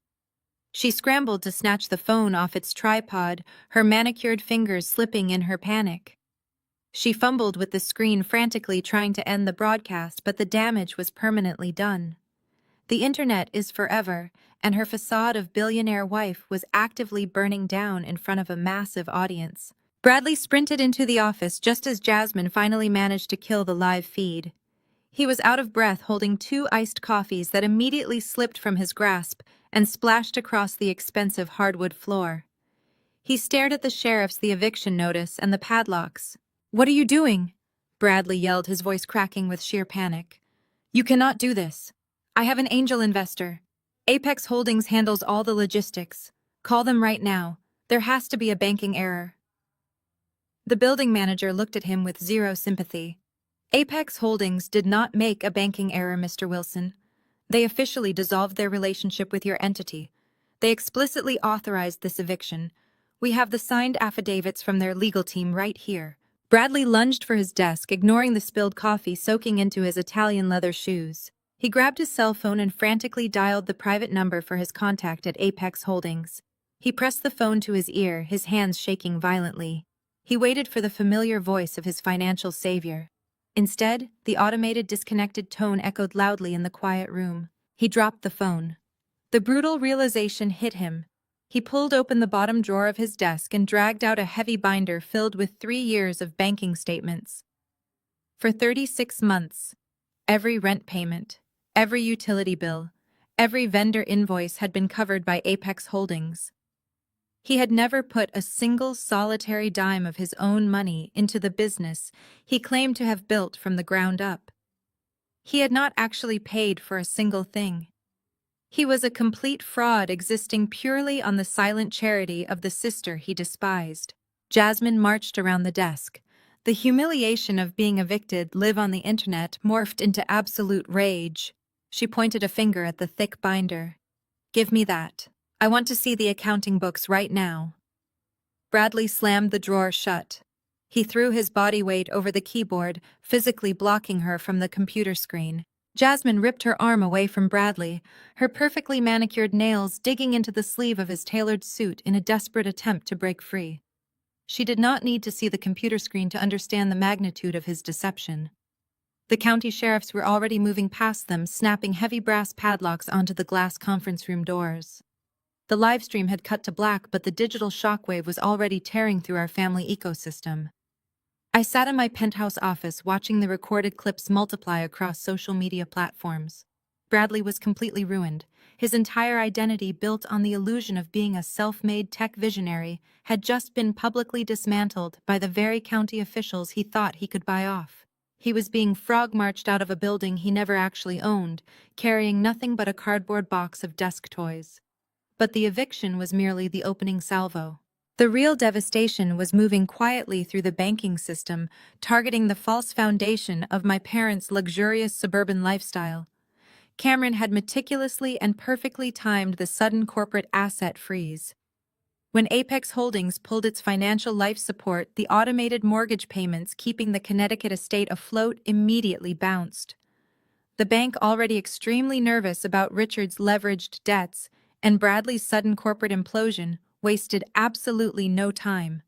She scrambled to snatch the phone off its tripod, her manicured fingers slipping in her panic. She fumbled with the screen, frantically trying to end the broadcast, but the damage was permanently done. The internet is forever, and her facade of billionaire wife was actively burning down in front of a massive audience. Bradley sprinted into the office just as Jasmine finally managed to kill the live feed. He was out of breath, holding 2 iced coffees that immediately slipped from his grasp and splashed across the expensive hardwood floor. He stared at the sheriff's, the eviction notice, and the padlocks. "What are you doing?" Bradley yelled, his voice cracking with sheer panic. "You cannot do this. I have an angel investor. Apex Holdings handles all the logistics. Call them right now. There has to be a banking error." The building manager looked at him with zero sympathy. "Apex Holdings did not make a banking error, Mr. Wilson. They officially dissolved their relationship with your entity. They explicitly authorized this eviction. We have the signed affidavits from their legal team right here." Bradley lunged for his desk, ignoring the spilled coffee soaking into his Italian leather shoes. He grabbed his cell phone and frantically dialed the private number for his contact at Apex Holdings. He pressed the phone to his ear, his hands shaking violently. He waited for the familiar voice of his financial savior. Instead, the automated, disconnected tone echoed loudly in the quiet room. He dropped the phone. The brutal realization hit him. He pulled open the bottom drawer of his desk and dragged out a heavy binder filled with 3 years of banking statements. For 36 months, every rent payment, every utility bill, every vendor invoice had been covered by Apex Holdings. He had never put a single solitary dime of his own money into the business he claimed to have built from the ground up. He had not actually paid for a single thing. He was a complete fraud, existing purely on the silent charity of the sister he despised. Jasmine marched around the desk. The humiliation of being evicted, live on the internet, morphed into absolute rage. She pointed a finger at the thick binder. "Give me that. I want to see the accounting books right now." Bradley slammed the drawer shut. He threw his body weight over the keyboard, physically blocking her from the computer screen. Jasmine ripped her arm away from Bradley, her perfectly manicured nails digging into the sleeve of his tailored suit in a desperate attempt to break free. She did not need to see the computer screen to understand the magnitude of his deception. The county sheriffs were already moving past them, snapping heavy brass padlocks onto the glass conference room doors. The livestream had cut to black, but the digital shockwave was already tearing through our family ecosystem. I sat in my penthouse office watching the recorded clips multiply across social media platforms. Bradley was completely ruined. His entire identity, built on the illusion of being a self-made tech visionary, had just been publicly dismantled by the very county officials he thought he could buy off. He was being frog-marched out of a building he never actually owned, carrying nothing but a cardboard box of desk toys. But the eviction was merely the opening salvo. The real devastation was moving quietly through the banking system, targeting the false foundation of my parents' luxurious suburban lifestyle. Cameron had meticulously and perfectly timed the sudden corporate asset freeze. When Apex Holdings pulled its financial life support, the automated mortgage payments keeping the Connecticut estate afloat immediately bounced. The bank, already extremely nervous about Richard's leveraged debts and Bradley's sudden corporate implosion, wasted absolutely no time.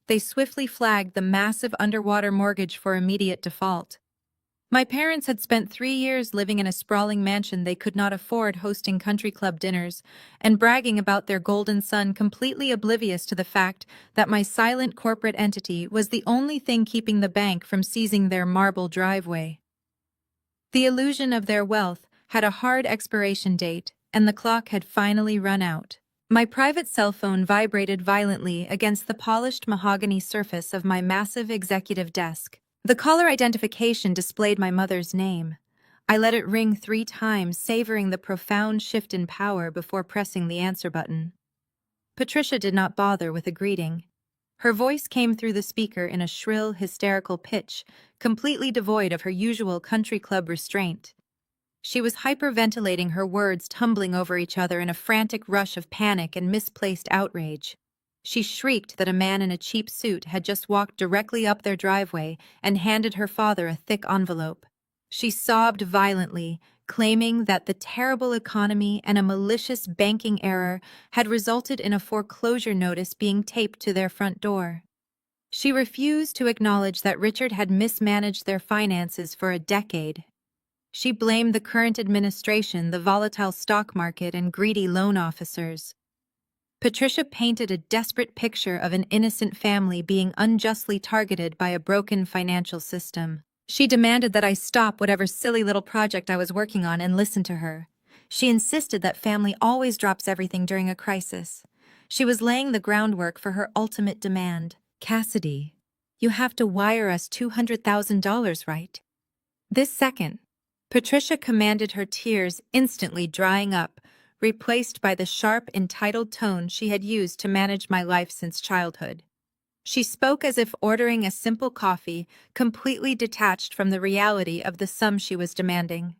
They swiftly flagged the massive underwater mortgage for immediate default. My parents had spent 3 years living in a sprawling mansion they could not afford, hosting country club dinners and bragging about their golden son, completely oblivious to the fact that my silent corporate entity was the only thing keeping the bank from seizing their marble driveway. The illusion of their wealth had a hard expiration date, and the clock had finally run out. My private cell phone vibrated violently against the polished mahogany surface of my massive executive desk. The caller identification displayed my mother's name. I let it ring 3 times, savoring the profound shift in power before pressing the answer button. Patricia did not bother with a greeting. Her voice came through the speaker in a shrill, hysterical pitch, completely devoid of her usual country club restraint. She was hyperventilating, her words tumbling over each other in a frantic rush of panic and misplaced outrage. She shrieked that a man in a cheap suit had just walked directly up their driveway and handed her father a thick envelope. She sobbed violently, claiming that the terrible economy and a malicious banking error had resulted in a foreclosure notice being taped to their front door. She refused to acknowledge that Richard had mismanaged their finances for a decade. She blamed the current administration, the volatile stock market, and greedy loan officers. Patricia painted a desperate picture of an innocent family being unjustly targeted by a broken financial system. She demanded that I stop whatever silly little project I was working on and listen to her. She insisted that family always drops everything during a crisis. She was laying the groundwork for her ultimate demand. Cassidy, you have to wire us $200,000, right? This second. Patricia commanded, her tears instantly drying up, replaced by the sharp, entitled tone she had used to manage my life since childhood. She spoke as if ordering a simple coffee, completely detached from the reality of the sum she was demanding.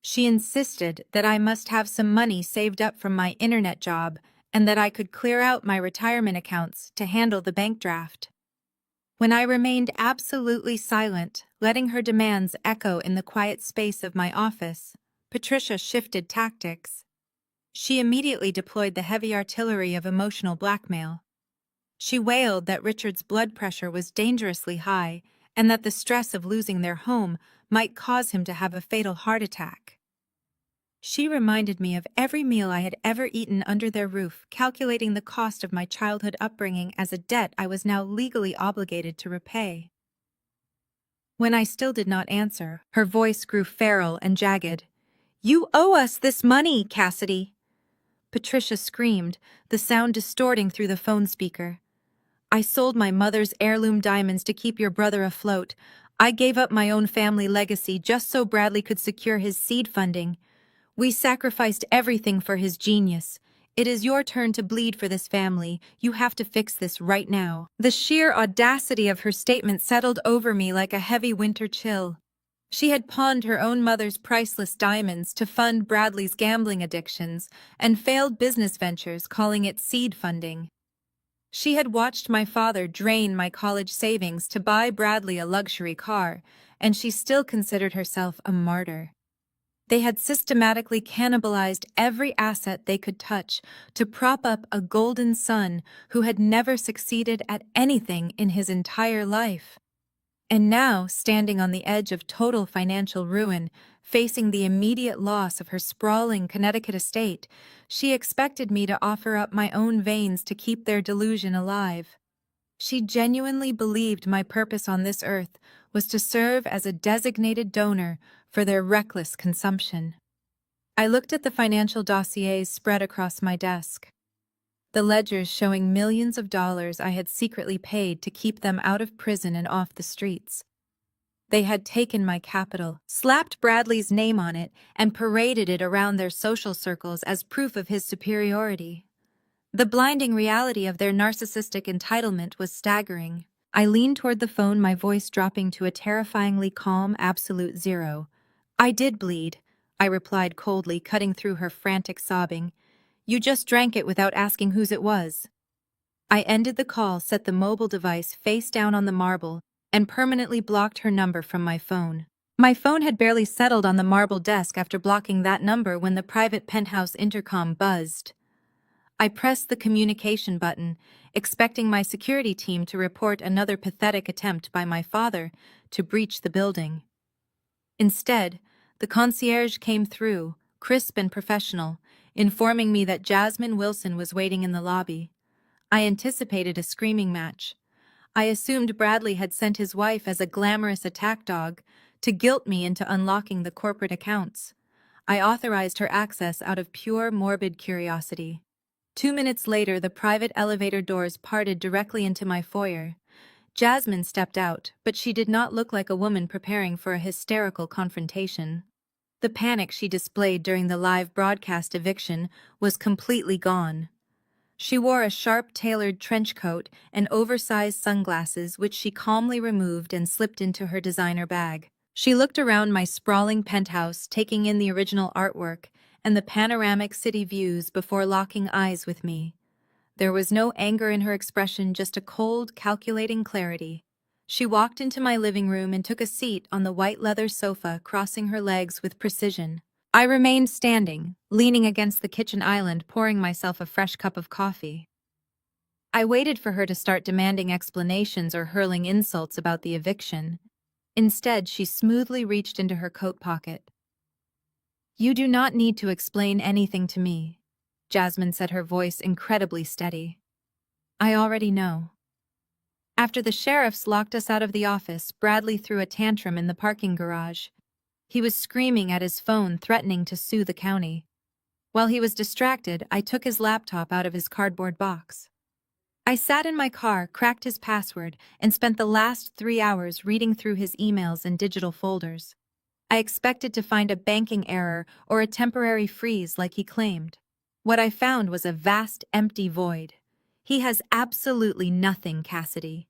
She insisted that I must have some money saved up from my internet job and that I could clear out my retirement accounts to handle the bank draft. When I remained absolutely silent, letting her demands echo in the quiet space of my office, Patricia shifted tactics. She immediately deployed the heavy artillery of emotional blackmail. She wailed that Richard's blood pressure was dangerously high and that the stress of losing their home might cause him to have a fatal heart attack. She reminded me of every meal I had ever eaten under their roof, calculating the cost of my childhood upbringing as a debt I was now legally obligated to repay. When I still did not answer, her voice grew feral and jagged. "You owe us this money, Cassidy!" Patricia screamed, the sound distorting through the phone speaker. "I sold my mother's heirloom diamonds to keep your brother afloat. I gave up my own family legacy just so Bradley could secure his seed funding. We sacrificed everything for his genius. It is your turn to bleed for this family. You have to fix this right now." The sheer audacity of her statement settled over me like a heavy winter chill. She had pawned her own mother's priceless diamonds to fund Bradley's gambling addictions and failed business ventures, calling it seed funding. She had watched my father drain my college savings to buy Bradley a luxury car, and she still considered herself a martyr. They had systematically cannibalized every asset they could touch to prop up a golden son who had never succeeded at anything in his entire life. And now, standing on the edge of total financial ruin, facing the immediate loss of her sprawling Connecticut estate, she expected me to offer up my own veins to keep their delusion alive. She genuinely believed my purpose on this earth was to serve as a designated donor for their reckless consumption. I looked at the financial dossiers spread across my desk, the ledgers showing millions of dollars I had secretly paid to keep them out of prison and off the streets. They had taken my capital, slapped Bradley's name on it, and paraded it around their social circles as proof of his superiority. The blinding reality of their narcissistic entitlement was staggering. I leaned toward the phone, my voice dropping to a terrifyingly calm, absolute zero. "I did bleed," I replied coldly, cutting through her frantic sobbing. "You just drank it without asking whose it was." I ended the call, set the mobile device face down on the marble, and permanently blocked her number from my phone. My phone had barely settled on the marble desk after blocking that number when the private penthouse intercom buzzed. I pressed the communication button, expecting my security team to report another pathetic attempt by my father to breach the building. Instead, the concierge came through, crisp and professional, informing me that Jasmine Wilson was waiting in the lobby. I anticipated a screaming match. I assumed Bradley had sent his wife as a glamorous attack dog to guilt me into unlocking the corporate accounts. I authorized her access out of pure morbid curiosity. 2 minutes later, the private elevator doors parted directly into my foyer. Jasmine stepped out, but she did not look like a woman preparing for a hysterical confrontation. The panic she displayed during the live broadcast eviction was completely gone. She wore a sharp tailored trench coat and oversized sunglasses, which she calmly removed and slipped into her designer bag. She looked around my sprawling penthouse, taking in the original artwork and the panoramic city views before locking eyes with me. There was no anger in her expression, just a cold, calculating clarity. She walked into my living room and took a seat on the white leather sofa, crossing her legs with precision. I remained standing, leaning against the kitchen island, pouring myself a fresh cup of coffee. I waited for her to start demanding explanations or hurling insults about the eviction. Instead, she smoothly reached into her coat pocket. "You do not need to explain anything to me," Jasmine said, her voice incredibly steady. "I already know." After the sheriffs locked us out of the office, Bradley threw a tantrum in the parking garage. He was screaming at his phone, threatening to sue the county. While he was distracted, I took his laptop out of his cardboard box. I sat in my car, cracked his password, and spent the last 3 hours reading through his emails and digital folders. I expected to find a banking error or a temporary freeze like he claimed. What I found was a vast, empty void. "He has absolutely nothing, Cassidy.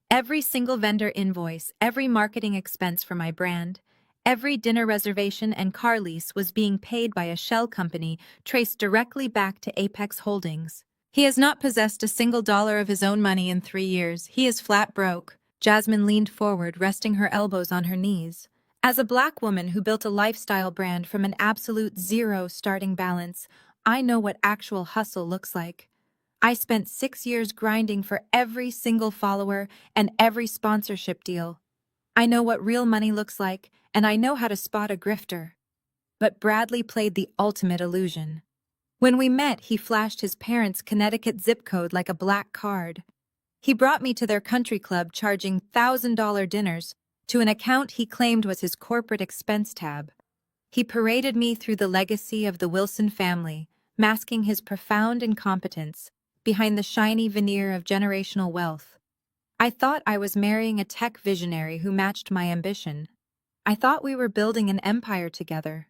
Every single vendor invoice, every marketing expense for my brand, every dinner reservation and car lease was being paid by a shell company traced directly back to Apex Holdings. He has not possessed a single dollar of his own money in 3 years. He is flat broke." Jasmine leaned forward, resting her elbows on her knees. As a Black woman who built a lifestyle brand from an absolute zero starting balance, I know what actual hustle looks like. I spent 6 years grinding for every single follower and every sponsorship deal. I know what real money looks like, and I know how to spot a grifter. But Bradley played the ultimate illusion. When we met, he flashed his parents' Connecticut zip code like a black card. He brought me to their country club, charging $1,000 dinners to an account he claimed was his corporate expense tab. He paraded me through the legacy of the Wilson family, masking his profound incompetence behind the shiny veneer of generational wealth. I thought I was marrying a tech visionary who matched my ambition. I thought we were building an empire together.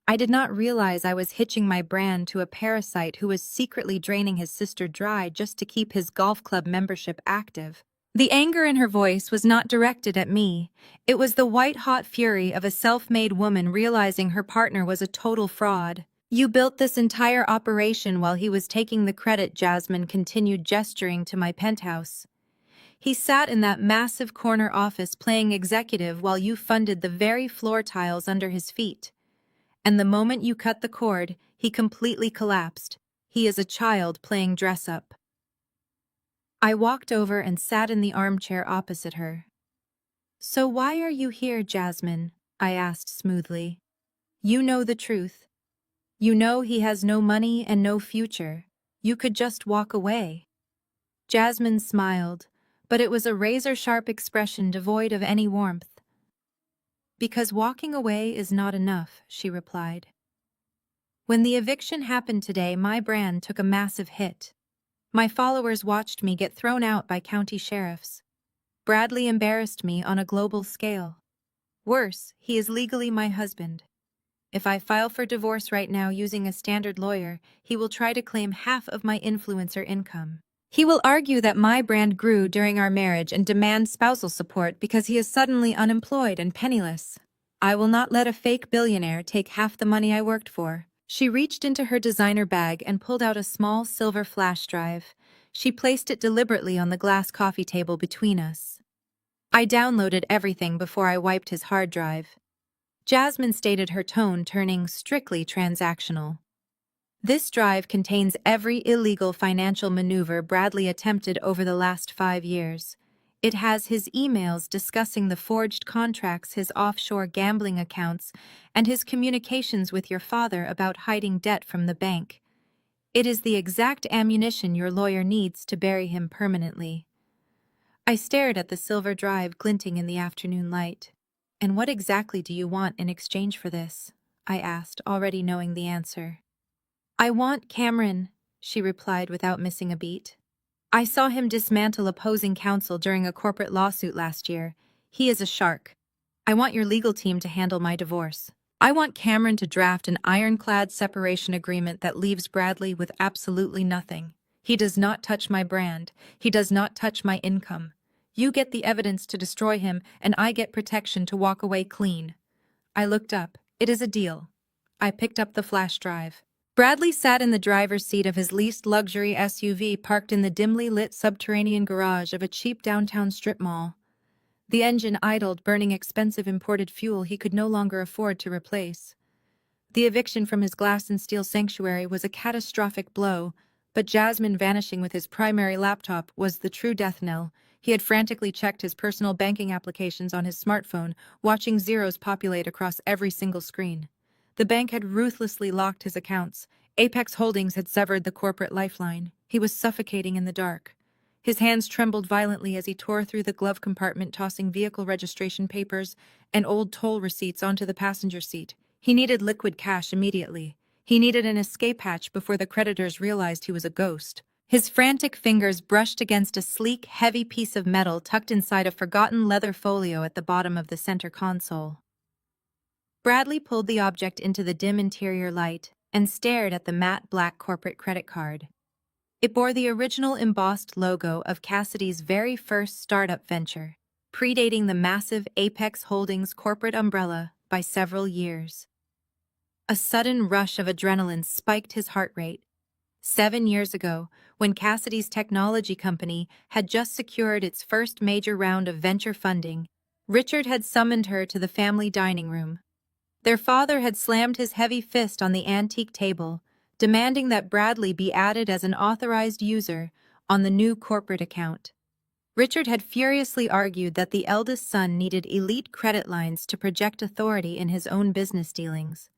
I did not realize I was hitching my brand to a parasite who was secretly draining his sister dry just to keep his golf club membership active. The anger in her voice was not directed at me. It was the white-hot fury of a self-made woman realizing her partner was a total fraud. "You built this entire operation while he was taking the credit," Jasmine continued, gesturing to my penthouse. "He sat in that massive corner office playing executive while you funded the very floor tiles under his feet. And the moment you cut the cord, he completely collapsed. He is a child playing dress-up." I walked over and sat in the armchair opposite her. "So why are you here, Jasmine?" I asked smoothly. "You know the truth. You know he has no money and no future. You could just walk away." Jasmine smiled, but it was a razor-sharp expression devoid of any warmth. "Because walking away is not enough," she replied. "When the eviction happened today, my brand took a massive hit. My followers watched me get thrown out by county sheriffs. Bradley embarrassed me on a global scale. Worse, he is legally my husband. If I file for divorce right now using a standard lawyer, he will try to claim half of my influencer income. He will argue that my brand grew during our marriage and demand spousal support because he is suddenly unemployed and penniless. I will not let a fake billionaire take half the money I worked for." She reached into her designer bag and pulled out a small silver flash drive. She placed it deliberately on the glass coffee table between us. "I downloaded everything before I wiped his hard drive." Jasmine stated, her tone turning strictly transactional. "This drive contains every illegal financial maneuver Bradley attempted over the last 5 years. It has his emails discussing the forged contracts, his offshore gambling accounts, and his communications with your father about hiding debt from the bank. It is the exact ammunition your lawyer needs to bury him permanently." I stared at the silver drive glinting in the afternoon light. "And what exactly do you want in exchange for this?" I asked, already knowing the answer. "I want Cameron," she replied without missing a beat. "I saw him dismantle opposing counsel during a corporate lawsuit last year. He is a shark. I want your legal team to handle my divorce. I want Cameron to draft an ironclad separation agreement that leaves Bradley with absolutely nothing. He does not touch my brand. He does not touch my income. You get the evidence to destroy him, and I get protection to walk away clean. I looked up. It is a deal. I picked up the flash drive. Bradley sat in the driver's seat of his leased luxury SUV parked in the dimly lit subterranean garage of a cheap downtown strip mall. The engine idled, burning expensive imported fuel he could no longer afford to replace. The eviction from his glass and steel sanctuary was a catastrophic blow, but Jasmine vanishing with his primary laptop was the true death knell. He had frantically checked his personal banking applications on his smartphone, watching zeros populate across every single screen. The bank had ruthlessly locked his accounts. Apex Holdings had severed the corporate lifeline. He was suffocating in the dark. His hands trembled violently as he tore through the glove compartment, tossing vehicle registration papers and old toll receipts onto the passenger seat. He needed liquid cash immediately. He needed an escape hatch before the creditors realized he was a ghost. His frantic fingers brushed against a sleek, heavy piece of metal tucked inside a forgotten leather folio at the bottom of the center console. Bradley pulled the object into the dim interior light and stared at the matte black corporate credit card. It bore the original embossed logo of Cassidy's very first startup venture, predating the massive Apex Holdings corporate umbrella by several years. A sudden rush of adrenaline spiked his heart rate. 7 years ago, when Cassidy's technology company had just secured its first major round of venture funding, Richard had summoned her to the family dining room. Their father had slammed his heavy fist on the antique table, demanding that Bradley be added as an authorized user on the new corporate account. Richard had furiously argued that the eldest son needed elite credit lines to project authority in his own business dealings.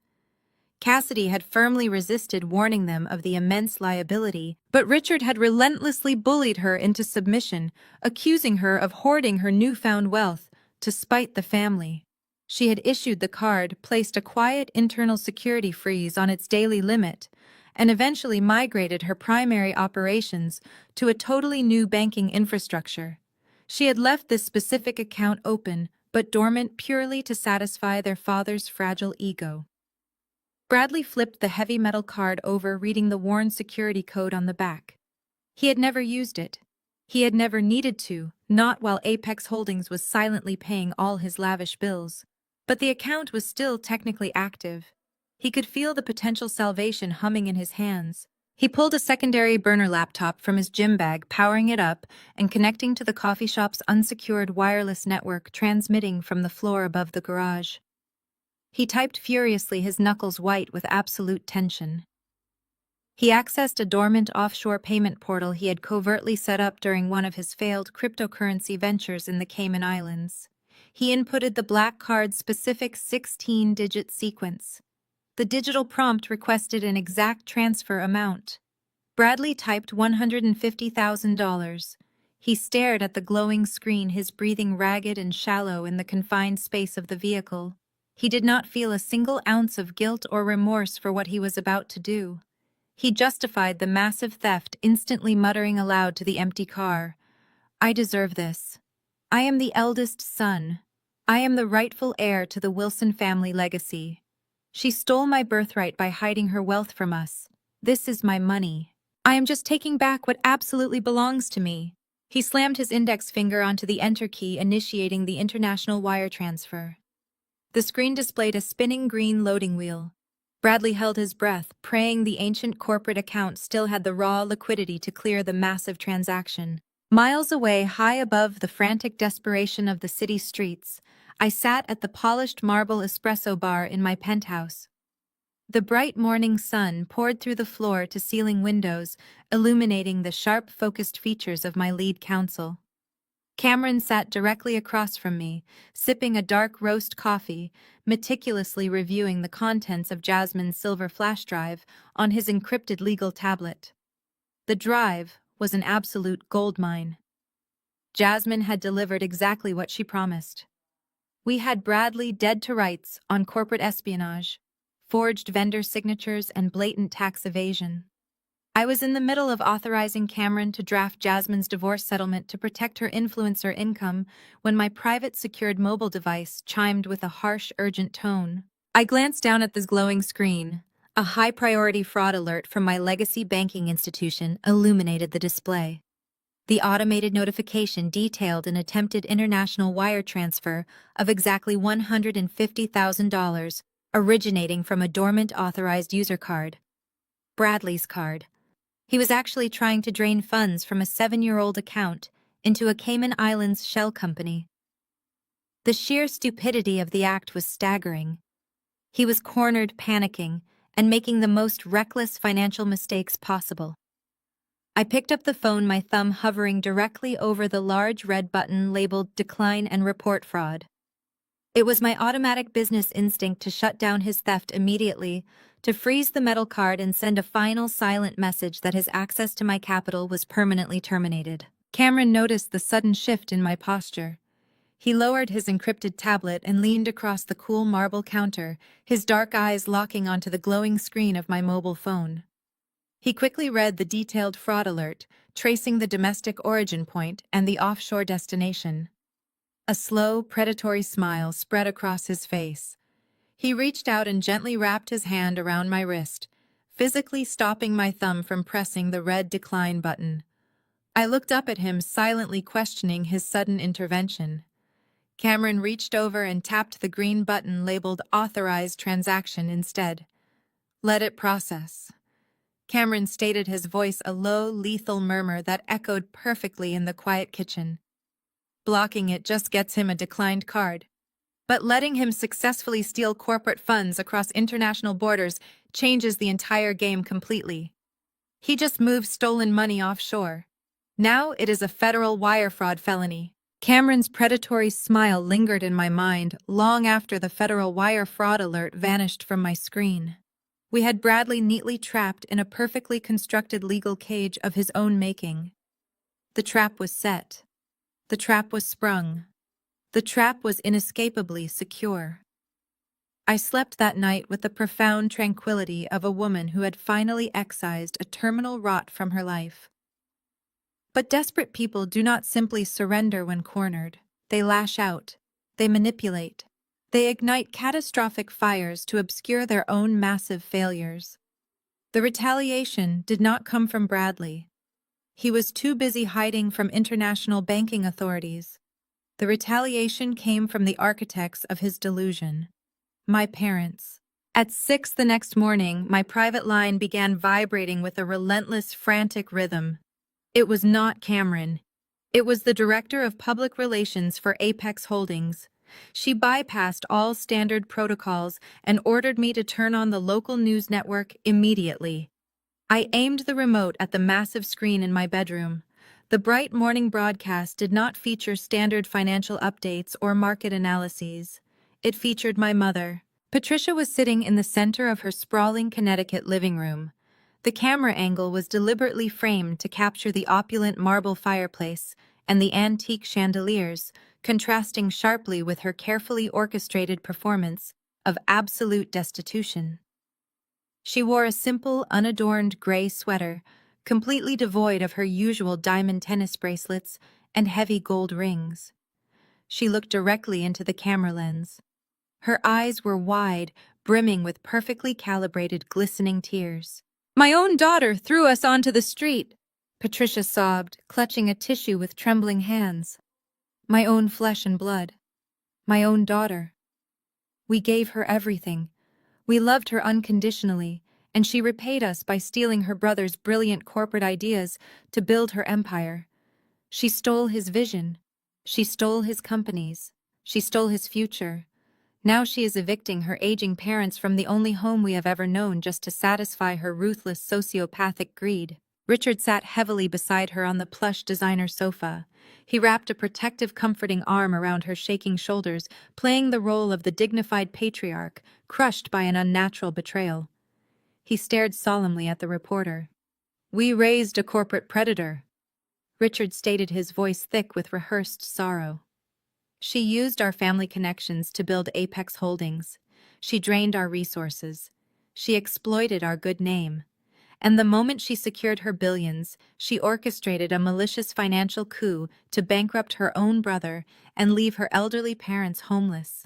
Cassidy had firmly resisted warning them of the immense liability, but Richard had relentlessly bullied her into submission, accusing her of hoarding her newfound wealth to spite the family. She had issued the card, placed a quiet internal security freeze on its daily limit, and eventually migrated her primary operations to a totally new banking infrastructure. She had left this specific account open, but dormant purely to satisfy their father's fragile ego. Bradley flipped the heavy metal card over, reading the worn security code on the back. He had never used it. He had never needed to, not while Apex Holdings was silently paying all his lavish bills. But the account was still technically active. He could feel the potential salvation humming in his hands. He pulled a secondary burner laptop from his gym bag, powering it up and connecting to the coffee shop's unsecured wireless network transmitting from the floor above the garage. He typed furiously, his knuckles white with absolute tension. He accessed a dormant offshore payment portal he had covertly set up during one of his failed cryptocurrency ventures in the Cayman Islands. He inputted the black card's specific 16-digit sequence. The digital prompt requested an exact transfer amount. Bradley typed $150,000. He stared at the glowing screen, his breathing ragged and shallow in the confined space of the vehicle. He did not feel a single ounce of guilt or remorse for what he was about to do. He justified the massive theft, instantly muttering aloud to the empty car, "I deserve this. I am the eldest son. I am the rightful heir to the Wilson family legacy. She stole my birthright by hiding her wealth from us. This is my money. I am just taking back what absolutely belongs to me." He slammed his index finger onto the enter key, initiating the international wire transfer. The screen displayed a spinning green loading wheel. Bradley held his breath, praying the ancient corporate account still had the raw liquidity to clear the massive transaction. Miles away, high above the frantic desperation of the city streets, I sat at the polished marble espresso bar in my penthouse. The bright morning sun poured through the floor-to-ceiling windows, illuminating the sharp-focused features of my lead counsel. Cameron sat directly across from me, sipping a dark roast coffee, meticulously reviewing the contents of Jasmine's silver flash drive on his encrypted legal tablet. The drive was an absolute goldmine. Jasmine had delivered exactly what she promised. We had Bradley dead to rights on corporate espionage, forged vendor signatures, and blatant tax evasion. I was in the middle of authorizing Cameron to draft Jasmine's divorce settlement to protect her influencer income when my private secured mobile device chimed with a harsh, urgent tone. I glanced down at this glowing screen. A high-priority fraud alert from my legacy banking institution illuminated the display. The automated notification detailed an attempted international wire transfer of exactly $150,000 originating from a dormant authorized user card, Bradley's card. He was actually trying to drain funds from a 7-year-old account into a Cayman Islands shell company. The sheer stupidity of the act was staggering. He was cornered, panicking, and making the most reckless financial mistakes possible. I picked up the phone, my thumb hovering directly over the large red button labeled Decline and Report Fraud. It was my automatic business instinct to shut down his theft immediately, to freeze the metal card and send a final silent message that his access to my capital was permanently terminated. Cameron noticed the sudden shift in my posture. He lowered his encrypted tablet and leaned across the cool marble counter, his dark eyes locking onto the glowing screen of my mobile phone. He quickly read the detailed fraud alert, tracing the domestic origin point and the offshore destination. A slow, predatory smile spread across his face. He reached out and gently wrapped his hand around my wrist, physically stopping my thumb from pressing the red decline button. I looked up at him, silently questioning his sudden intervention. Cameron reached over and tapped the green button labeled Authorized Transaction instead. Let it process. Cameron stated, his voice a low, lethal murmur that echoed perfectly in the quiet kitchen. Blocking it just gets him a declined card. But letting him successfully steal corporate funds across international borders changes the entire game completely. He just moved stolen money offshore. Now it is a federal wire fraud felony. Cameron's predatory smile lingered in my mind long after the federal wire fraud alert vanished from my screen. We had Bradley neatly trapped in a perfectly constructed legal cage of his own making. The trap was set. The trap was sprung. The trap was inescapably secure. I slept that night with the profound tranquility of a woman who had finally excised a terminal rot from her life. But desperate people do not simply surrender when cornered. They lash out. They manipulate. They ignite catastrophic fires to obscure their own massive failures. The retaliation did not come from Bradley. He was too busy hiding from international banking authorities. The retaliation came from the architects of his delusion, my parents. At 6 the next morning, my private line began vibrating with a relentless, frantic rhythm. It was not Cameron. It was the director of public relations for Apex Holdings. She bypassed all standard protocols and ordered me to turn on the local news network immediately. I aimed the remote at the massive screen in my bedroom. The bright morning broadcast did not feature standard financial updates or market analyses. It featured my mother. Patricia was sitting in the center of her sprawling Connecticut living room. The camera angle was deliberately framed to capture the opulent marble fireplace and the antique chandeliers, contrasting sharply with her carefully orchestrated performance of absolute destitution. She wore a simple, unadorned gray sweater, completely devoid of her usual diamond tennis bracelets and heavy gold rings. She looked directly into the camera lens. Her eyes were wide, brimming with perfectly calibrated, glistening tears. "My own daughter threw us onto the street," Patricia sobbed, clutching a tissue with trembling hands. "My own flesh and blood. My own daughter. We gave her everything. We loved her unconditionally, and she repaid us by stealing her brother's brilliant corporate ideas to build her empire. She stole his vision. She stole his companies. She stole his future. Now she is evicting her aging parents from the only home we have ever known just to satisfy her ruthless sociopathic greed." Richard sat heavily beside her on the plush designer sofa. He wrapped a protective, comforting arm around her shaking shoulders, playing the role of the dignified patriarch, crushed by an unnatural betrayal. He stared solemnly at the reporter. "We raised a corporate predator," Richard stated, his voice thick with rehearsed sorrow. "She used our family connections to build Apex Holdings. She drained our resources. She exploited our good name. And the moment she secured her billions, she orchestrated a malicious financial coup to bankrupt her own brother and leave her elderly parents homeless.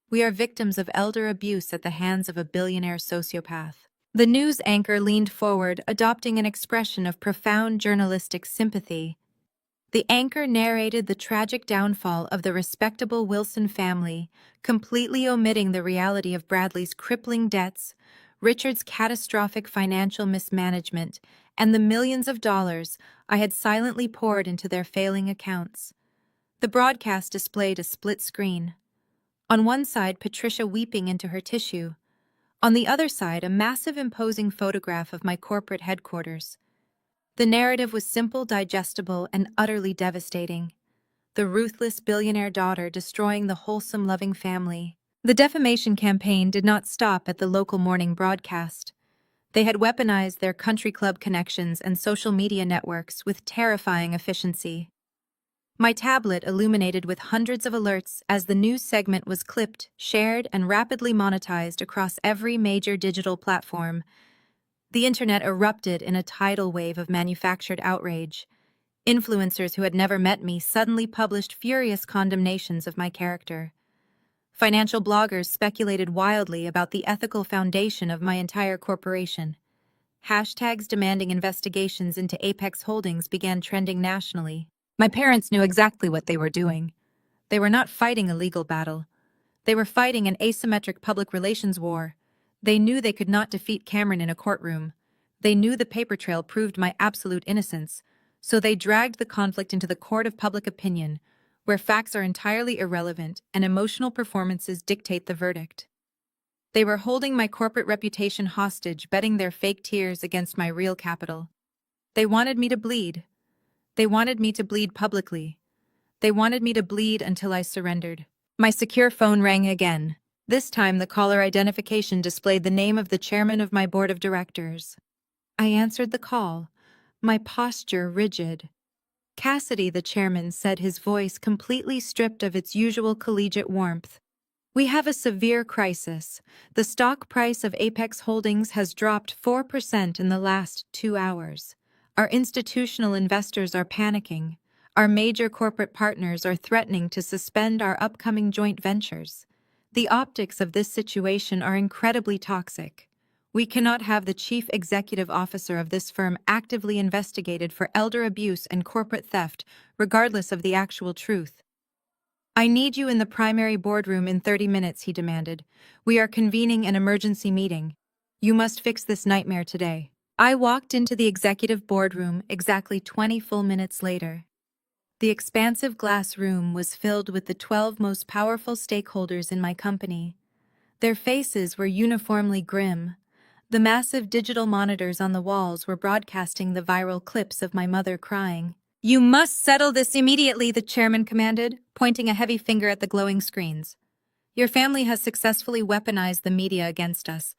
We are victims of elder abuse at the hands of a billionaire sociopath." The news anchor leaned forward, adopting an expression of profound journalistic sympathy. The anchor narrated the tragic downfall of the respectable Wilson family, completely omitting the reality of Bradley's crippling debts, Richard's catastrophic financial mismanagement, and the millions of dollars I had silently poured into their failing accounts. The broadcast displayed a split screen. On one side, Patricia weeping into her tissue. On the other side, a massive imposing photograph of my corporate headquarters. The narrative was simple, digestible, and utterly devastating. The ruthless billionaire daughter destroying the wholesome, loving family. The defamation campaign did not stop at the local morning broadcast. They had weaponized their country club connections and social media networks with terrifying efficiency. My tablet illuminated with hundreds of alerts as the news segment was clipped, shared, and rapidly monetized across every major digital platform. The internet erupted in a tidal wave of manufactured outrage. Influencers who had never met me suddenly published furious condemnations of my character. Financial bloggers speculated wildly about the ethical foundation of my entire corporation. Hashtags demanding investigations into Apex Holdings began trending nationally. My parents knew exactly what they were doing. They were not fighting a legal battle. They were fighting an asymmetric public relations war. They knew they could not defeat Cameron in a courtroom. They knew the paper trail proved my absolute innocence. So they dragged the conflict into the court of public opinion, where facts are entirely irrelevant and emotional performances dictate the verdict. They were holding my corporate reputation hostage, betting their fake tears against my real capital. They wanted me to bleed. They wanted me to bleed publicly. They wanted me to bleed until I surrendered. My secure phone rang again. This time the caller identification displayed the name of the chairman of my board of directors. I answered the call, my posture rigid. Cassidy, the chairman, said, his voice completely stripped of its usual collegiate warmth. We have a severe crisis. The stock price of Apex Holdings has dropped 4% in the last 2 hours. Our institutional investors are panicking. Our major corporate partners are threatening to suspend our upcoming joint ventures. The optics of this situation are incredibly toxic. We cannot have the chief executive officer of this firm actively investigated for elder abuse and corporate theft, regardless of the actual truth. I need you in the primary boardroom in 30 minutes, he demanded. We are convening an emergency meeting. You must fix this nightmare today. I walked into the executive boardroom exactly 20 full minutes later. The expansive glass room was filled with the 12 most powerful stakeholders in my company. Their faces were uniformly grim. The massive digital monitors on the walls were broadcasting the viral clips of my mother crying. You must settle this immediately, the chairman commanded, pointing a heavy finger at the glowing screens. Your family has successfully weaponized the media against us.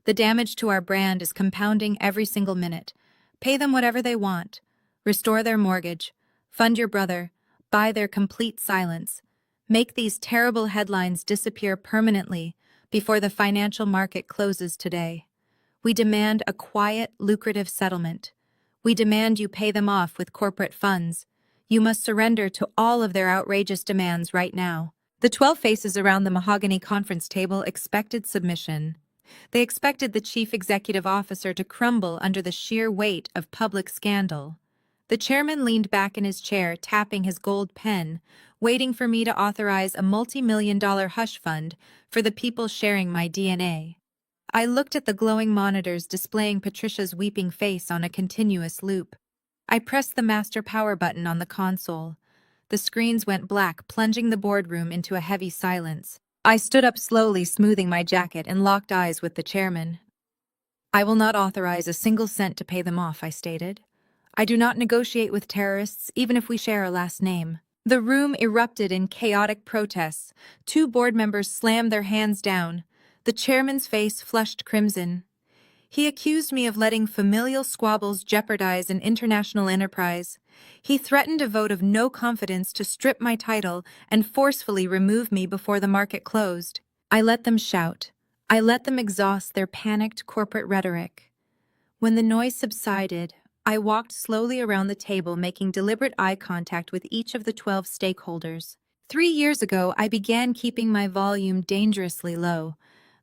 The damage to our brand is compounding every single minute. Pay them whatever they want. Restore their mortgage. Fund your brother. Buy their complete silence. Make these terrible headlines disappear permanently before the financial market closes today. We demand a quiet, lucrative settlement. We demand you pay them off with corporate funds. You must surrender to all of their outrageous demands right now. The 12 faces around the mahogany conference table expected submission. They expected the chief executive officer to crumble under the sheer weight of public scandal. The chairman leaned back in his chair, tapping his gold pen, waiting for me to authorize a multi-million-dollar hush fund for the people sharing my DNA. I looked at the glowing monitors displaying Patricia's weeping face on a continuous loop. I pressed the master power button on the console. The screens went black, plunging the boardroom into a heavy silence. I stood up slowly, smoothing my jacket, and locked eyes with the chairman. I will not authorize a single cent to pay them off, I stated. I do not negotiate with terrorists, even if we share a last name. The room erupted in chaotic protests. 2 board members slammed their hands down. The chairman's face flushed crimson. He accused me of letting familial squabbles jeopardize an international enterprise. He threatened a vote of no confidence to strip my title and forcefully remove me before the market closed. I let them shout. I let them exhaust their panicked corporate rhetoric. When the noise subsided, I walked slowly around the table, making deliberate eye contact with each of the 12 stakeholders. 3 years ago, I began keeping my volume dangerously low.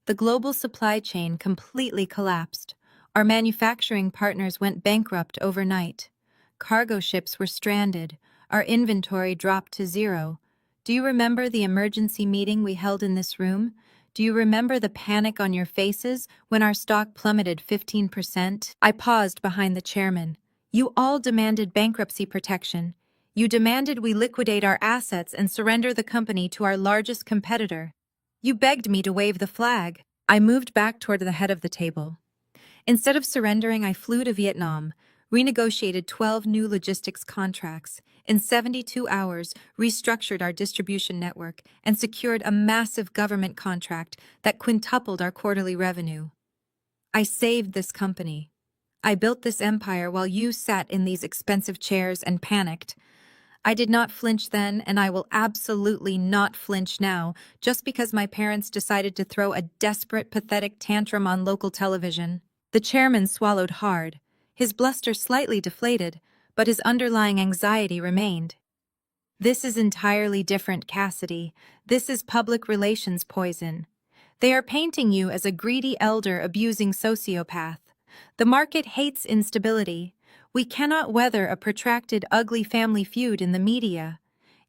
The global supply chain completely collapsed. Our manufacturing partners went bankrupt overnight. Cargo ships were stranded. Our inventory dropped to zero. Do you remember the emergency meeting we held in this room? Do you remember the panic on your faces when our stock plummeted 15%? I paused behind the chairman. You all demanded bankruptcy protection. You demanded we liquidate our assets and surrender the company to our largest competitor. You begged me to wave the flag. I moved back toward the head of the table. Instead of surrendering, I flew to Vietnam, renegotiated 12 new logistics contracts, in 72 hours restructured our distribution network, and secured a massive government contract that quintupled our quarterly revenue. I saved this company. I built this empire while you sat in these expensive chairs and panicked. I did not flinch then, and I will absolutely not flinch now, just because my parents decided to throw a desperate, pathetic tantrum on local television. The chairman swallowed hard, his bluster slightly deflated, but his underlying anxiety remained. This is entirely different, Cassidy. This is public relations poison. They are painting you as a greedy elder abusing sociopath. The market hates instability. We cannot weather a protracted, ugly family feud in the media.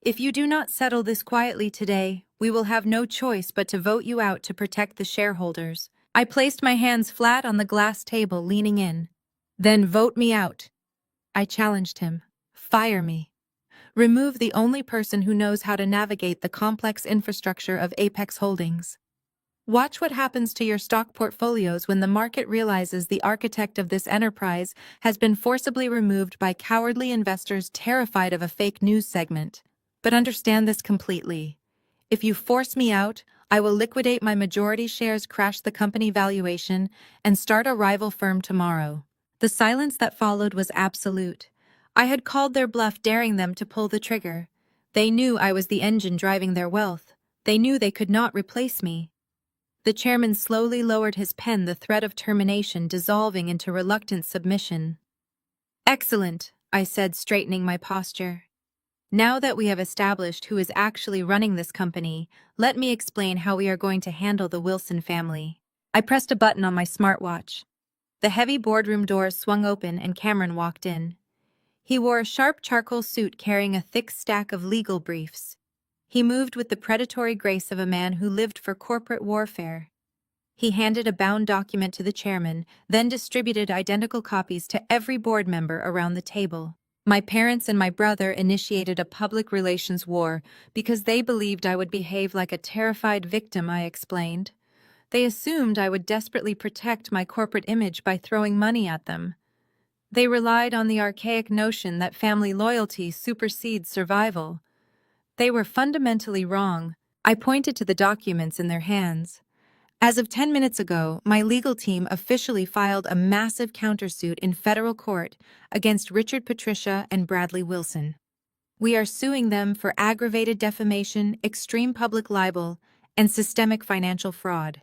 If you do not settle this quietly today, we will have no choice but to vote you out to protect the shareholders. I placed my hands flat on the glass table, leaning in. Then vote me out. I challenged him. Fire me. Remove the only person who knows how to navigate the complex infrastructure of Apex Holdings. Watch what happens to your stock portfolios when the market realizes the architect of this enterprise has been forcibly removed by cowardly investors terrified of a fake news segment. But understand this completely. If you force me out, I will liquidate my majority shares, crash the company valuation, and start a rival firm tomorrow. The silence that followed was absolute. I had called their bluff, daring them to pull the trigger. They knew I was the engine driving their wealth. They knew they could not replace me. The chairman slowly lowered his pen, the threat of termination dissolving into reluctant submission. Excellent, I said, straightening my posture. Now that we have established who is actually running this company, let me explain how we are going to handle the Wilson family. I pressed a button on my smartwatch. The heavy boardroom doors swung open and Cameron walked in. He wore a sharp charcoal suit carrying a thick stack of legal briefs. He moved with the predatory grace of a man who lived for corporate warfare. He handed a bound document to the chairman, then distributed identical copies to every board member around the table. My parents and my brother initiated a public relations war because they believed I would behave like a terrified victim, I explained. They assumed I would desperately protect my corporate image by throwing money at them. They relied on the archaic notion that family loyalty supersedes survival. They were fundamentally wrong. I pointed to the documents in their hands. As of 10 minutes ago, my legal team officially filed a massive countersuit in federal court against Richard Patricia and Bradley Wilson. We are suing them for aggravated defamation, extreme public libel, and systemic financial fraud.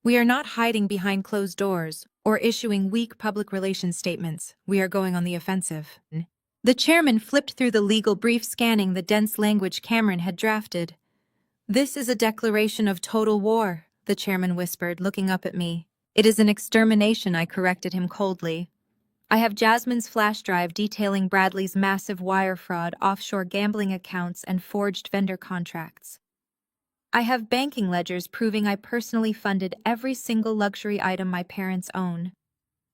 We are not hiding behind closed doors or issuing weak public relations statements. We are going on the offensive. The chairman flipped through the legal brief, scanning the dense language Cameron had drafted. This is a declaration of total war, the chairman whispered, looking up at me. It is an extermination, I corrected him coldly. I have Jasmine's flash drive detailing Bradley's massive wire fraud, offshore gambling accounts, and forged vendor contracts. I have banking ledgers proving I personally funded every single luxury item my parents own.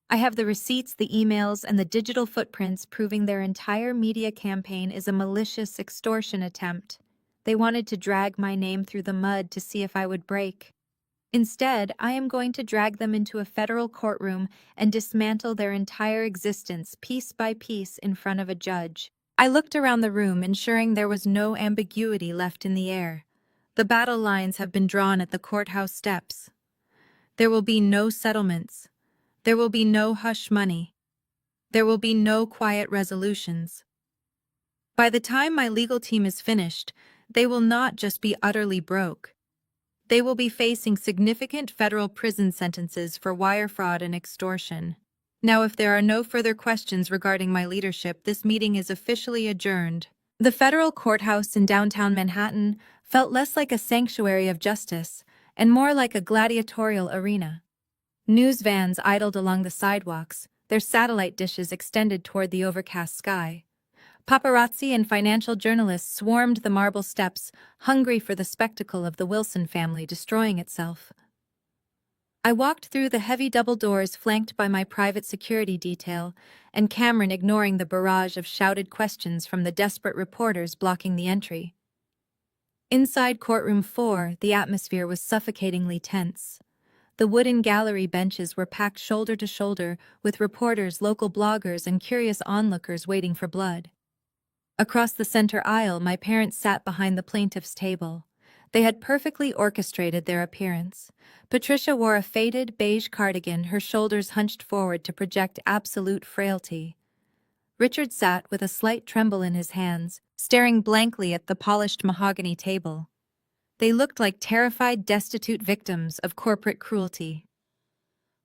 I have the receipts, the emails, and the digital footprints proving their entire media campaign is a malicious extortion attempt. They wanted to drag my name through the mud to see if I would break. Instead, I am going to drag them into a federal courtroom and dismantle their entire existence piece by piece in front of a judge. I looked around the room, ensuring there was no ambiguity left in the air. The battle lines have been drawn at the courthouse steps. There will be no settlements. There will be no hush money. There will be no quiet resolutions. By the time my legal team is finished, they will not just be utterly broke. They will be facing significant federal prison sentences for wire fraud and extortion. Now, if there are no further questions regarding my leadership, this meeting is officially adjourned. The federal courthouse in downtown Manhattan felt less like a sanctuary of justice and more like a gladiatorial arena. News vans idled along the sidewalks, their satellite dishes extended toward the overcast sky. Paparazzi and financial journalists swarmed the marble steps, hungry for the spectacle of the Wilson family destroying itself. I walked through the heavy double doors flanked by my private security detail, and Cameron ignoring the barrage of shouted questions from the desperate reporters blocking the entry. Inside courtroom 4, the atmosphere was suffocatingly tense. The wooden gallery benches were packed shoulder to shoulder, with reporters, local bloggers, and curious onlookers waiting for blood. Across the center aisle, my parents sat behind the plaintiff's table. They had perfectly orchestrated their appearance. Patricia wore a faded, beige cardigan, her shoulders hunched forward to project absolute frailty. Richard sat with a slight tremble in his hands, staring blankly at the polished mahogany table. They looked like terrified, destitute victims of corporate cruelty.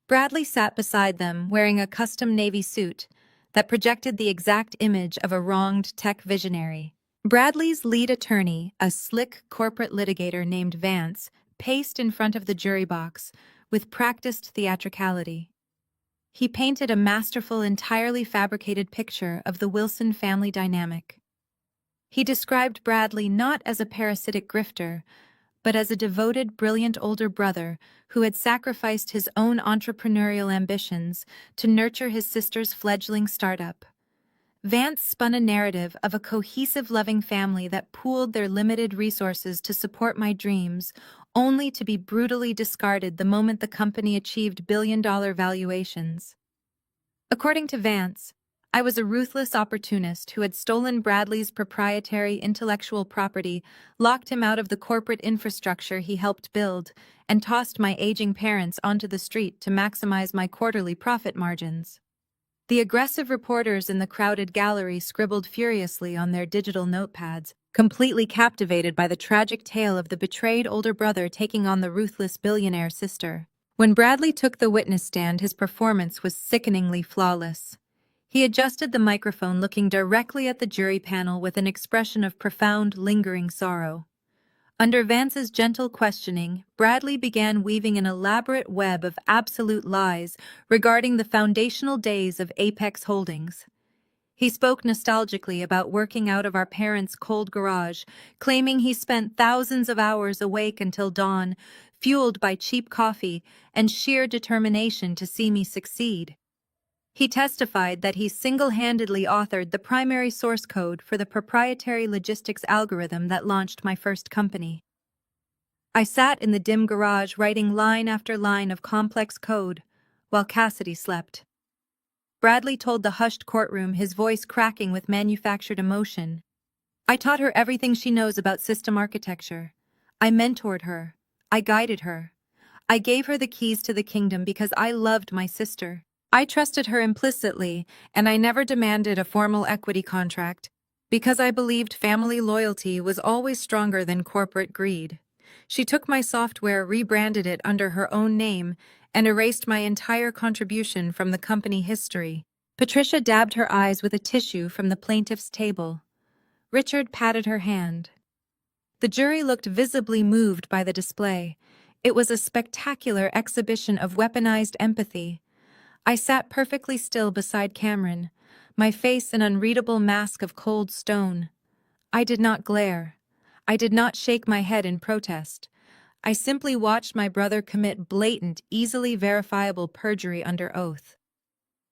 Bradley sat beside them, wearing a custom navy suit that projected the exact image of a wronged tech visionary. Bradley's lead attorney, a slick corporate litigator named Vance, paced in front of the jury box with practiced theatricality. He painted a masterful, entirely fabricated picture of the Wilson family dynamic. He described Bradley not as a parasitic grifter, but as a devoted, brilliant older brother who had sacrificed his own entrepreneurial ambitions to nurture his sister's fledgling startup. Vance spun a narrative of a cohesive, loving family that pooled their limited resources to support my dreams, only to be brutally discarded the moment the company achieved billion-dollar valuations. According to Vance, I was a ruthless opportunist who had stolen Bradley's proprietary intellectual property, locked him out of the corporate infrastructure he helped build, and tossed my aging parents onto the street to maximize my quarterly profit margins. The aggressive reporters in the crowded gallery scribbled furiously on their digital notepads, completely captivated by the tragic tale of the betrayed older brother taking on the ruthless billionaire sister. When Bradley took the witness stand, his performance was sickeningly flawless. He adjusted the microphone, looking directly at the jury panel with an expression of profound, lingering sorrow. Under Vance's gentle questioning, Bradley began weaving an elaborate web of absolute lies regarding the foundational days of Apex Holdings. He spoke nostalgically about working out of our parents' cold garage, claiming he spent thousands of hours awake until dawn, fueled by cheap coffee and sheer determination to see me succeed. He testified that he single-handedly authored the primary source code for the proprietary logistics algorithm that launched my first company. I sat in the dim garage writing line after line of complex code while Cassidy slept. Bradley told the hushed courtroom, his voice cracking with manufactured emotion. I taught her everything she knows about system architecture. I mentored her. I guided her. I gave her the keys to the kingdom because I loved my sister. I trusted her implicitly, and I never demanded a formal equity contract because I believed family loyalty was always stronger than corporate greed. She took my software, rebranded it under her own name, and erased my entire contribution from the company history. Patricia dabbed her eyes with a tissue from the plaintiff's table. Richard patted her hand. The jury looked visibly moved by the display. It was a spectacular exhibition of weaponized empathy. I sat perfectly still beside Cameron, my face an unreadable mask of cold stone. I did not glare. I did not shake my head in protest. I simply watched my brother commit blatant, easily verifiable perjury under oath.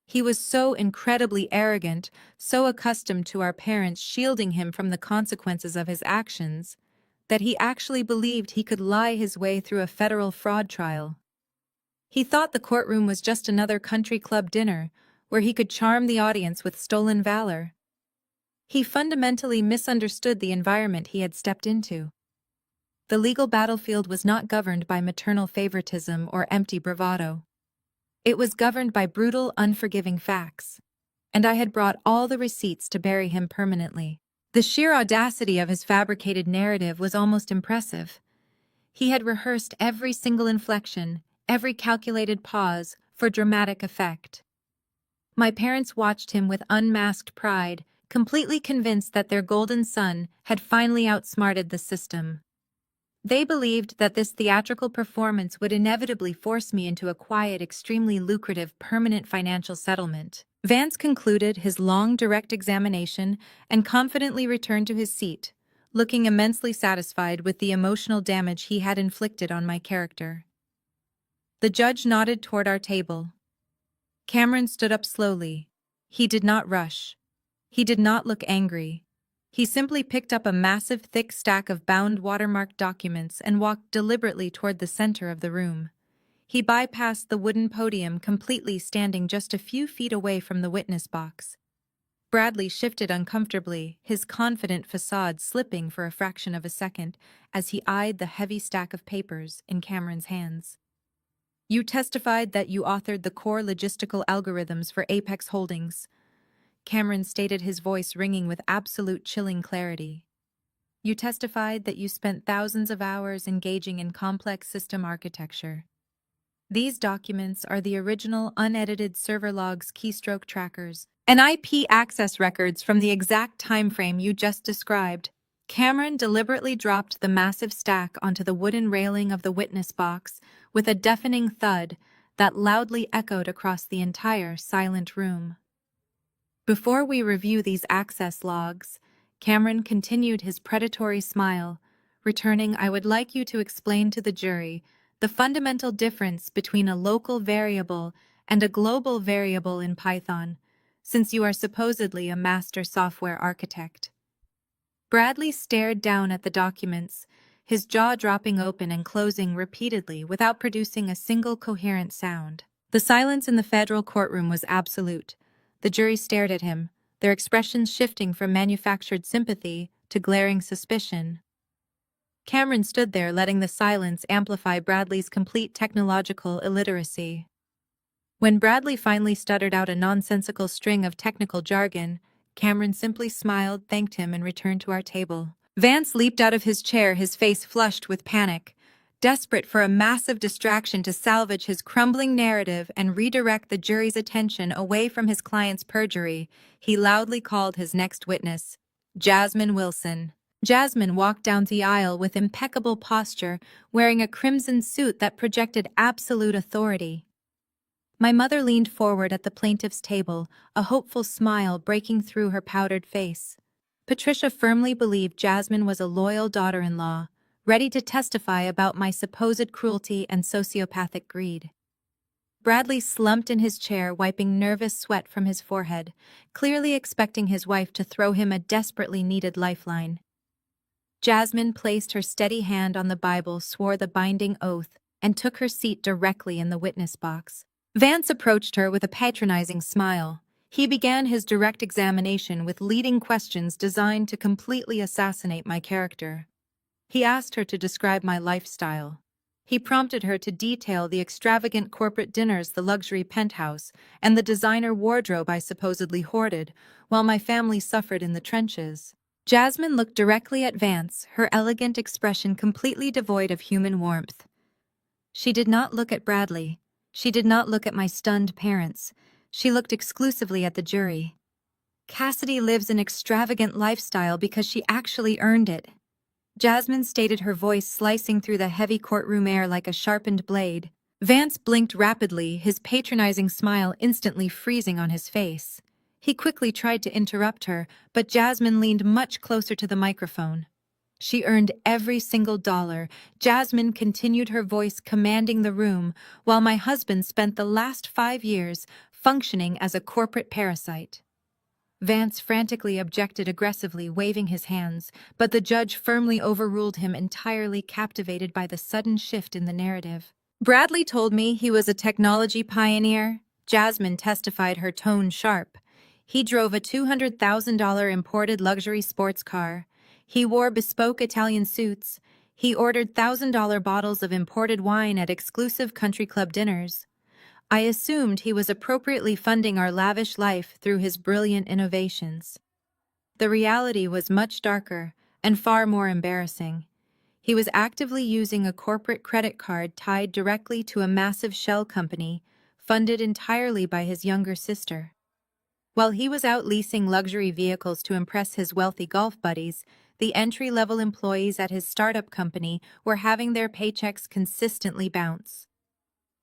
He was so incredibly arrogant, so accustomed to our parents shielding him from the consequences of his actions, that he actually believed he could lie his way through a federal fraud trial. He thought the courtroom was just another country club dinner, where he could charm the audience with stolen valor. He fundamentally misunderstood the environment he had stepped into. The legal battlefield was not governed by maternal favoritism or empty bravado. It was governed by brutal, unforgiving facts. And I had brought all the receipts to bury him permanently. The sheer audacity of his fabricated narrative was almost impressive. He had rehearsed every single inflection, every calculated pause, for dramatic effect. My parents watched him with unmasked pride, completely convinced that their golden son had finally outsmarted the system. They believed that this theatrical performance would inevitably force me into a quiet, extremely lucrative, permanent financial settlement. Vance concluded his long, direct examination and confidently returned to his seat, looking immensely satisfied with the emotional damage he had inflicted on my character. The judge nodded toward our table. Cameron stood up slowly. He did not rush. He did not look angry. He simply picked up a massive, thick stack of bound watermarked documents and walked deliberately toward the center of the room. He bypassed the wooden podium, completely standing just a few feet away from the witness box. Bradley shifted uncomfortably, his confident facade slipping for a fraction of a second as he eyed the heavy stack of papers in Cameron's hands. You testified that you authored the core logistical algorithms for Apex Holdings. Cameron stated, his voice ringing with absolute chilling clarity. You testified that you spent thousands of hours engaging in complex system architecture. These documents are the original unedited server logs, keystroke trackers, and IP access records from the exact time frame you just described. Cameron deliberately dropped the massive stack onto the wooden railing of the witness box with a deafening thud that loudly echoed across the entire silent room. Before we review these access logs, Cameron continued his predatory smile, returning, I would like you to explain to the jury the fundamental difference between a local variable and a global variable in Python, since you are supposedly a master software architect. Bradley stared down at the documents, his jaw dropping open and closing repeatedly without producing a single coherent sound. The silence in the federal courtroom was absolute. The jury stared at him, their expressions shifting from manufactured sympathy to glaring suspicion. Cameron stood there, letting the silence amplify Bradley's complete technological illiteracy. When Bradley finally stuttered out a nonsensical string of technical jargon, Cameron simply smiled, thanked him, and returned to our table. Vance leaped out of his chair, his face flushed with panic. Desperate for a massive distraction to salvage his crumbling narrative and redirect the jury's attention away from his client's perjury, he loudly called his next witness, Jasmine Wilson. Jasmine walked down the aisle with impeccable posture, wearing a crimson suit that projected absolute authority. My mother leaned forward at the plaintiff's table, a hopeful smile breaking through her powdered face. Patricia firmly believed Jasmine was a loyal daughter-in-law, ready to testify about my supposed cruelty and sociopathic greed. Bradley slumped in his chair, wiping nervous sweat from his forehead, clearly expecting his wife to throw him a desperately needed lifeline. Jasmine placed her steady hand on the Bible, swore the binding oath, and took her seat directly in the witness box. Vance approached her with a patronizing smile. He began his direct examination with leading questions designed to completely assassinate my character. He asked her to describe my lifestyle. He prompted her to detail the extravagant corporate dinners, the luxury penthouse, and the designer wardrobe I supposedly hoarded, while my family suffered in the trenches. Jasmine looked directly at Vance, her elegant expression completely devoid of human warmth. She did not look at Bradley. She did not look at my stunned parents. She looked exclusively at the jury. Cassidy lives an extravagant lifestyle because she actually earned it. Jasmine stated, her voice slicing through the heavy courtroom air like a sharpened blade. Vance blinked rapidly, his patronizing smile instantly freezing on his face. He quickly tried to interrupt her, but Jasmine leaned much closer to the microphone. She earned every single dollar. Jasmine continued, her voice commanding the room, while my husband spent the last 5 years functioning as a corporate parasite. Vance frantically objected, aggressively waving his hands, but the judge firmly overruled him, entirely captivated by the sudden shift in the narrative. Bradley told me he was a technology pioneer. Jasmine testified, her tone sharp. He drove a $200,000 imported luxury sports car. He wore bespoke Italian suits. He ordered $1,000 bottles of imported wine at exclusive country club dinners. I assumed he was appropriately funding our lavish life through his brilliant innovations. The reality was much darker and far more embarrassing. He was actively using a corporate credit card tied directly to a massive shell company, funded entirely by his younger sister. While he was out leasing luxury vehicles to impress his wealthy golf buddies, the entry-level employees at his startup company were having their paychecks consistently bounce.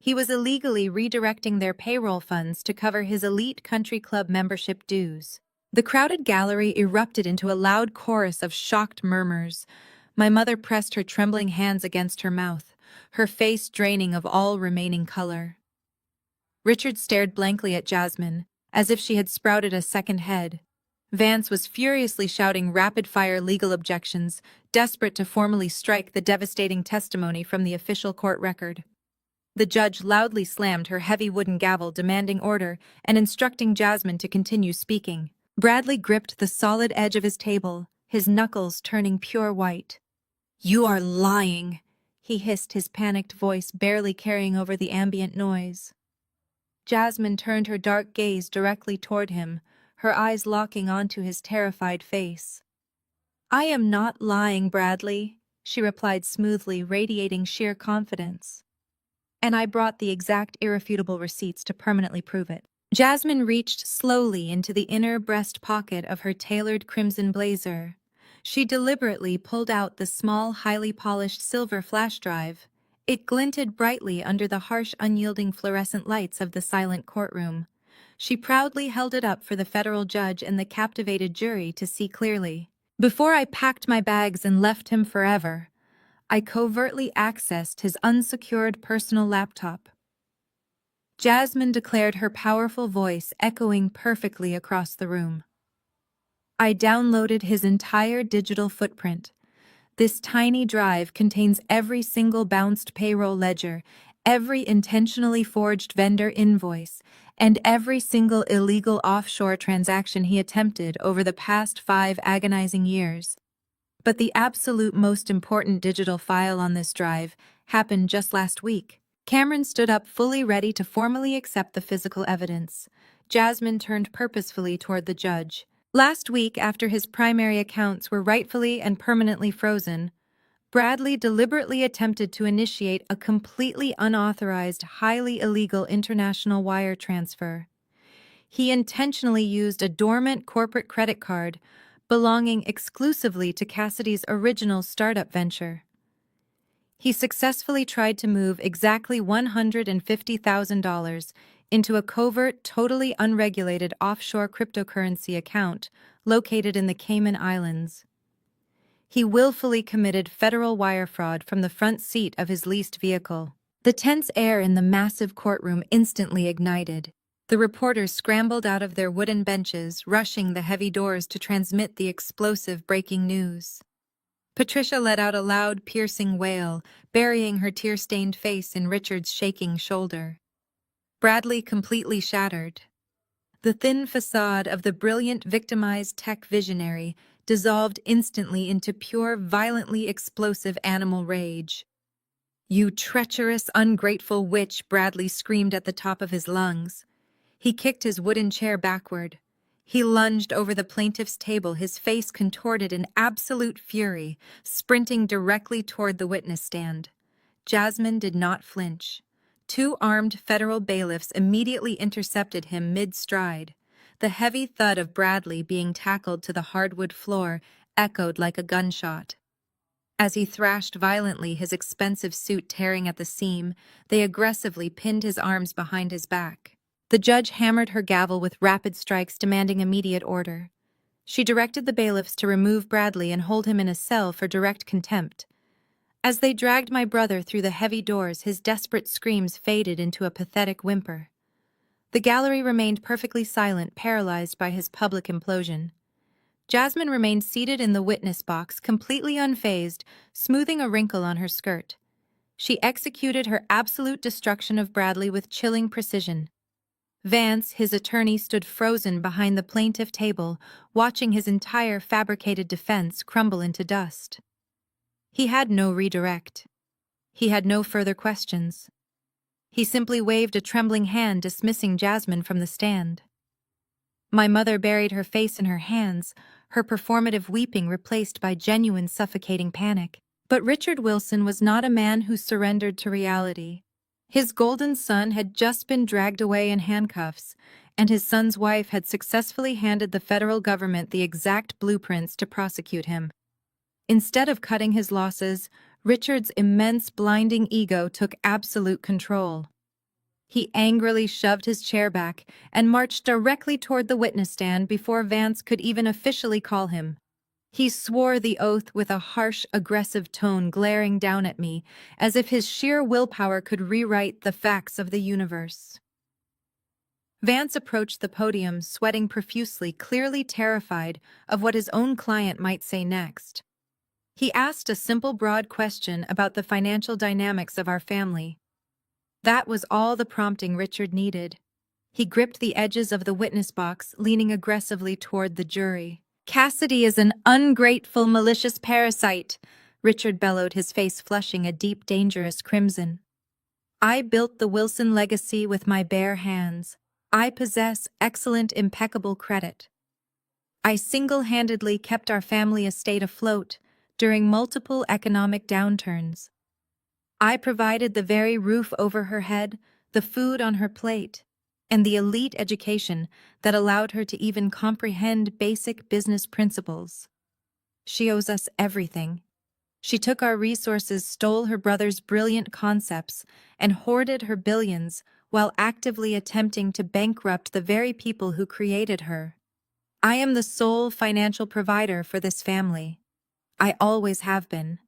He was illegally redirecting their payroll funds to cover his elite country club membership dues. The crowded gallery erupted into a loud chorus of shocked murmurs. My mother pressed her trembling hands against her mouth, her face draining of all remaining color. Richard stared blankly at Jasmine, as if she had sprouted a second head. Vance was furiously shouting rapid-fire legal objections, desperate to formally strike the devastating testimony from the official court record. The judge loudly slammed her heavy wooden gavel, demanding order and instructing Jasmine to continue speaking. Bradley gripped the solid edge of his table, his knuckles turning pure white. "You are lying," he hissed, his panicked voice barely carrying over the ambient noise. Jasmine turned her dark gaze directly toward him, her eyes locking onto his terrified face. "I am not lying, Bradley," she replied smoothly, radiating sheer confidence. "And I brought the exact irrefutable receipts to permanently prove it." Jasmine reached slowly into the inner breast pocket of her tailored crimson blazer. She deliberately pulled out the small, highly polished silver flash drive. It glinted brightly under the harsh, unyielding fluorescent lights of the silent courtroom. She proudly held it up for the federal judge and the captivated jury to see clearly. "Before I packed my bags and left him forever, I covertly accessed his unsecured personal laptop." Jasmine declared, her powerful voice echoing perfectly across the room. "I downloaded his entire digital footprint. This tiny drive contains every single bounced payroll ledger, every intentionally forged vendor invoice, and every single illegal offshore transaction he attempted over the past 5 agonizing years. But the absolute most important digital file on this drive happened just last week." Cameron stood up, fully ready to formally accept the physical evidence. Jasmine turned purposefully toward the judge. "Last week, after his primary accounts were rightfully and permanently frozen, Bradley deliberately attempted to initiate a completely unauthorized, highly illegal international wire transfer. He intentionally used a dormant corporate credit card belonging exclusively to Cassidy's original startup venture. He successfully tried to move exactly $150,000 into a covert, totally unregulated offshore cryptocurrency account located in the Cayman Islands. He willfully committed federal wire fraud from the front seat of his leased vehicle. The tense air in the massive courtroom instantly ignited. The reporters scrambled out of their wooden benches, rushing the heavy doors to transmit the explosive breaking news. Patricia let out a loud, piercing wail, burying her tear-stained face in Richard's shaking shoulder. Bradley completely shattered. The thin facade of the brilliant, victimized tech visionary dissolved instantly into pure, violently explosive animal rage. "You treacherous, ungrateful witch!" Bradley screamed at the top of his lungs. He kicked his wooden chair backward. He lunged over the plaintiff's table, his face contorted in absolute fury, sprinting directly toward the witness stand. Jasmine did not flinch. 2 armed federal bailiffs immediately intercepted him mid-stride. The heavy thud of Bradley being tackled to the hardwood floor echoed like a gunshot. As he thrashed violently, his expensive suit tearing at the seam, they aggressively pinned his arms behind his back. The judge hammered her gavel with rapid strikes, demanding immediate order. She directed the bailiffs to remove Bradley and hold him in a cell for direct contempt. As they dragged my brother through the heavy doors, his desperate screams faded into a pathetic whimper. The gallery remained perfectly silent, paralyzed by his public implosion. Jasmine remained seated in the witness box, completely unfazed, smoothing a wrinkle on her skirt. She executed her absolute destruction of Bradley with chilling precision. Vance, his attorney, stood frozen behind the plaintiff table, watching his entire fabricated defense crumble into dust. He had no redirect. He had no further questions. He simply waved a trembling hand, dismissing Jasmine from the stand. My mother buried her face in her hands, her performative weeping replaced by genuine suffocating panic. But Richard Wilson was not a man who surrendered to reality. His golden son had just been dragged away in handcuffs, and his son's wife had successfully handed the federal government the exact blueprints to prosecute him. Instead of cutting his losses, Richard's immense, blinding ego took absolute control. He angrily shoved his chair back and marched directly toward the witness stand before Vance could even officially call him. He swore the oath with a harsh, aggressive tone, glaring down at me, as if his sheer willpower could rewrite the facts of the universe. Vance approached the podium, sweating profusely, clearly terrified of what his own client might say next. He asked a simple, broad question about the financial dynamics of our family. That was all the prompting Richard needed. He gripped the edges of the witness box, leaning aggressively toward the jury. "Cassidy is an ungrateful, malicious parasite," Richard bellowed, his face flushing a deep, dangerous crimson. "I built the Wilson legacy with my bare hands. I possess excellent, impeccable credit. I single-handedly kept our family estate afloat during multiple economic downturns. I provided the very roof over her head, the food on her plate, and the elite education that allowed her to even comprehend basic business principles. She owes us everything. She took our resources, stole her brother's brilliant concepts, and hoarded her billions while actively attempting to bankrupt the very people who created her. I am the sole financial provider for this family. I always have been.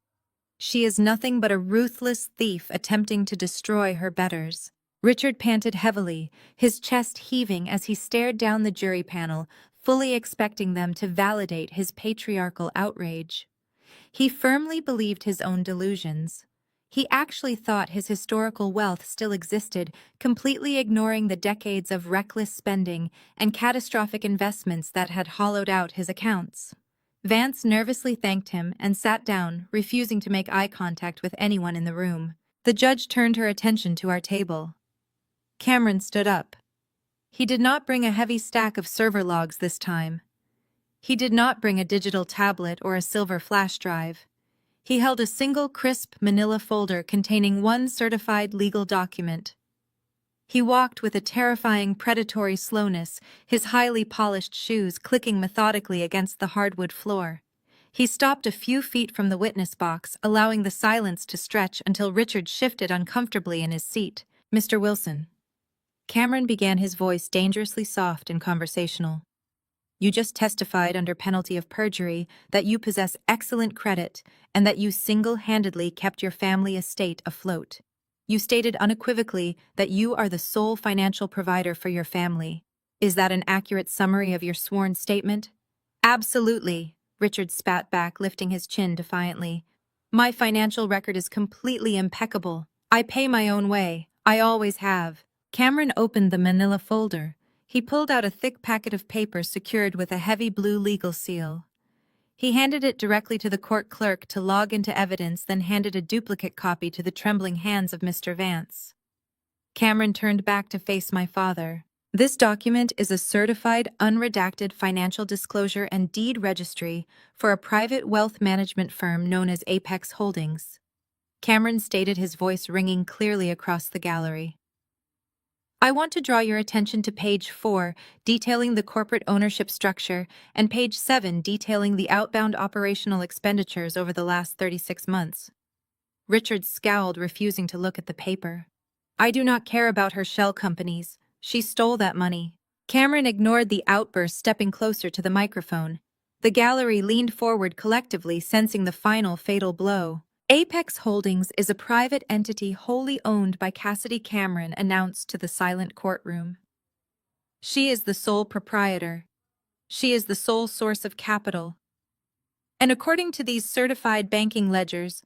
She is nothing but a ruthless thief attempting to destroy her betters." Richard panted heavily, his chest heaving as he stared down the jury panel, fully expecting them to validate his patriarchal outrage. He firmly believed his own delusions. He actually thought his historical wealth still existed, completely ignoring the decades of reckless spending and catastrophic investments that had hollowed out his accounts. Vance nervously thanked him and sat down, refusing to make eye contact with anyone in the room. The judge turned her attention to our table. Cameron stood up. He did not bring a heavy stack of server logs this time. He did not bring a digital tablet or a silver flash drive. He held a single crisp manila folder containing one certified legal document. He walked with a terrifying predatory slowness, his highly polished shoes clicking methodically against the hardwood floor. He stopped a few feet from the witness box, allowing the silence to stretch until Richard shifted uncomfortably in his seat. "Mr. Wilson." Cameron began, his voice dangerously soft and conversational. "You just testified under penalty of perjury that you possess excellent credit and that you single-handedly kept your family estate afloat. You stated unequivocally that you are the sole financial provider for your family. Is that an accurate summary of your sworn statement?" "Absolutely," Richard spat back, lifting his chin defiantly. "My financial record is completely impeccable. I pay my own way. I always have." Cameron opened the manila folder. He pulled out a thick packet of papers secured with a heavy blue legal seal. He handed it directly to the court clerk to log into evidence, then handed a duplicate copy to the trembling hands of Mr. Vance. Cameron turned back to face my father. "This document is a certified, unredacted financial disclosure and deed registry for a private wealth management firm known as Apex Holdings," Cameron stated, his voice ringing clearly across the gallery. "I want to draw your attention to page 4, detailing the corporate ownership structure, and page 7, detailing the outbound operational expenditures over the last 36 months. Richard scowled, refusing to look at the paper. "I do not care about her shell companies. She stole that money." Cameron ignored the outburst, stepping closer to the microphone. The gallery leaned forward collectively, sensing the final fatal blow. "Apex Holdings is a private entity wholly owned by Cassidy Cameron," announced to the silent courtroom. "She is the sole proprietor. She is the sole source of capital. And according to these certified banking ledgers,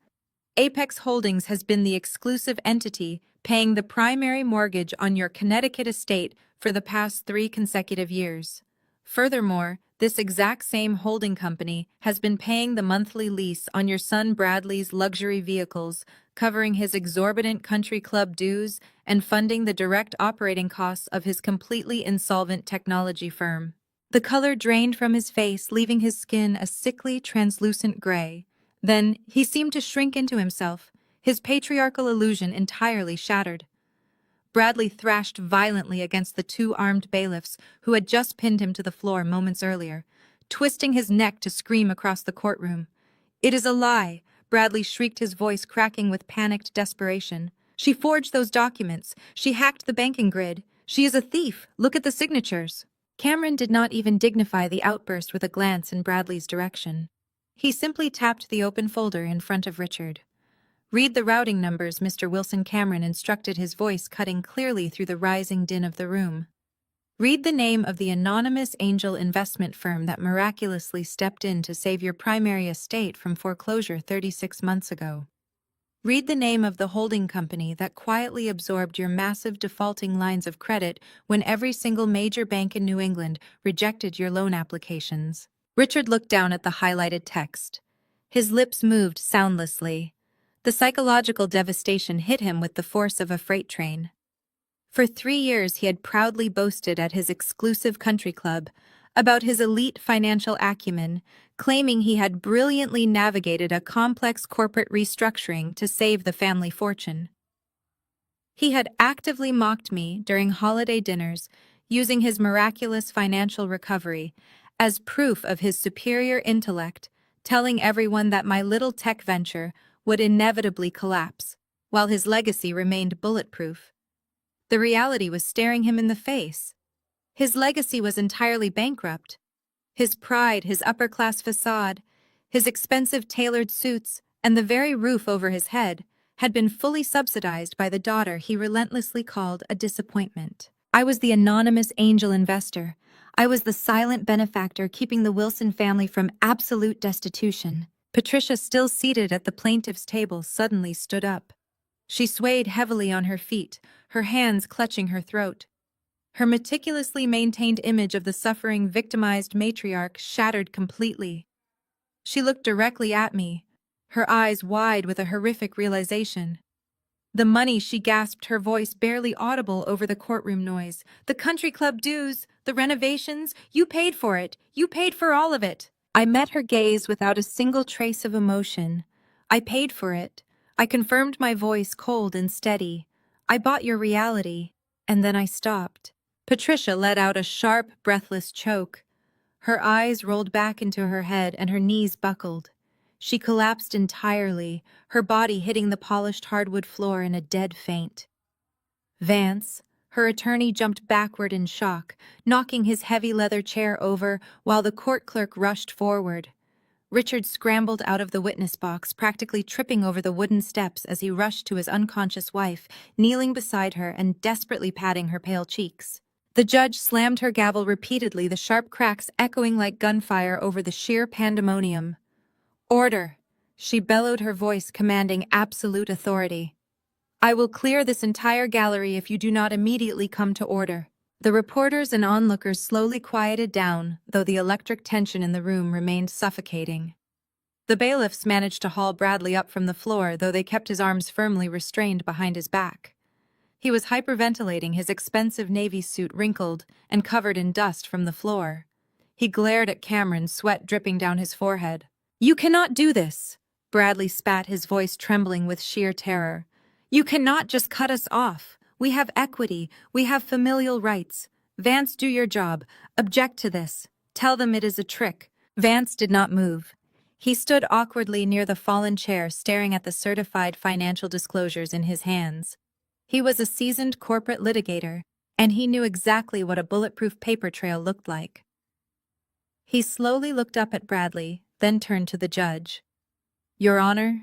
Apex Holdings has been the exclusive entity paying the primary mortgage on your Connecticut estate for the past 3 consecutive years. Furthermore, this exact same holding company has been paying the monthly lease on your son Bradley's luxury vehicles, covering his exorbitant country club dues and funding the direct operating costs of his completely insolvent technology firm." The color drained from his face, leaving his skin a sickly, translucent gray. Then he seemed to shrink into himself, his patriarchal illusion entirely shattered. Bradley thrashed violently against the 2 armed bailiffs who had just pinned him to the floor moments earlier, twisting his neck to scream across the courtroom. "It is a lie!" Bradley shrieked, his voice cracking with panicked desperation. She forged those documents. She hacked the banking grid. She is a thief. Look at the signatures. Cameron did not even dignify the outburst with a glance in Bradley's direction. He simply tapped the open folder in front of Richard. "Read the routing numbers," Mr. Wilson Cameron instructed, his voice cutting clearly through the rising din of the room. "Read the name of the anonymous angel investment firm that miraculously stepped in to save your primary estate from foreclosure 36 months ago. Read the name of the holding company that quietly absorbed your massive defaulting lines of credit when every single major bank in New England rejected your loan applications." Richard looked down at the highlighted text. His lips moved soundlessly. The psychological devastation hit him with the force of a freight train. For 3 years he had proudly boasted at his exclusive country club about his elite financial acumen, claiming he had brilliantly navigated a complex corporate restructuring to save the family fortune. He had actively mocked me during holiday dinners, using his miraculous financial recovery as proof of his superior intellect, telling everyone that my little tech venture would inevitably collapse, while his legacy remained bulletproof. The reality was staring him in the face. His legacy was entirely bankrupt. His pride, his upper-class facade, his expensive tailored suits, and the very roof over his head had been fully subsidized by the daughter he relentlessly called a disappointment. I was the anonymous angel investor. I was the silent benefactor keeping the Wilson family from absolute destitution. Patricia, still seated at the plaintiff's table, suddenly stood up. She swayed heavily on her feet, her hands clutching her throat. Her meticulously maintained image of the suffering, victimized matriarch shattered completely. She looked directly at me, her eyes wide with a horrific realization. "The money," she gasped, her voice barely audible over the courtroom noise. "The country club dues, the renovations, you paid for it. You paid for all of it." I met her gaze without a single trace of emotion. "I paid for it." I confirmed, my voice cold and steady. "I bought your reality." And then I stopped. Patricia let out a sharp, breathless choke. Her eyes rolled back into her head and her knees buckled. She collapsed entirely, her body hitting the polished hardwood floor in a dead faint. Vance, her attorney, jumped backward in shock, knocking his heavy leather chair over while the court clerk rushed forward. Richard scrambled out of the witness box, practically tripping over the wooden steps as he rushed to his unconscious wife, kneeling beside her and desperately patting her pale cheeks. The judge slammed her gavel repeatedly, the sharp cracks echoing like gunfire over the sheer pandemonium. "Order!" She bellowed, her voice commanding absolute authority. "I will clear this entire gallery if you do not immediately come to order." The reporters and onlookers slowly quieted down, though the electric tension in the room remained suffocating. The bailiffs managed to haul Bradley up from the floor, though they kept his arms firmly restrained behind his back. He was hyperventilating, his expensive navy suit wrinkled and covered in dust from the floor. He glared at Cameron, sweat dripping down his forehead. "You cannot do this," Bradley spat, his voice trembling with sheer terror. "You cannot just cut us off. We have equity. We have familial rights. Vance, do your job. Object to this. Tell them it is a trick." Vance did not move. He stood awkwardly near the fallen chair, staring at the certified financial disclosures in his hands. He was a seasoned corporate litigator, and he knew exactly what a bulletproof paper trail looked like. He slowly looked up at Bradley, then turned to the judge. "Your Honor?"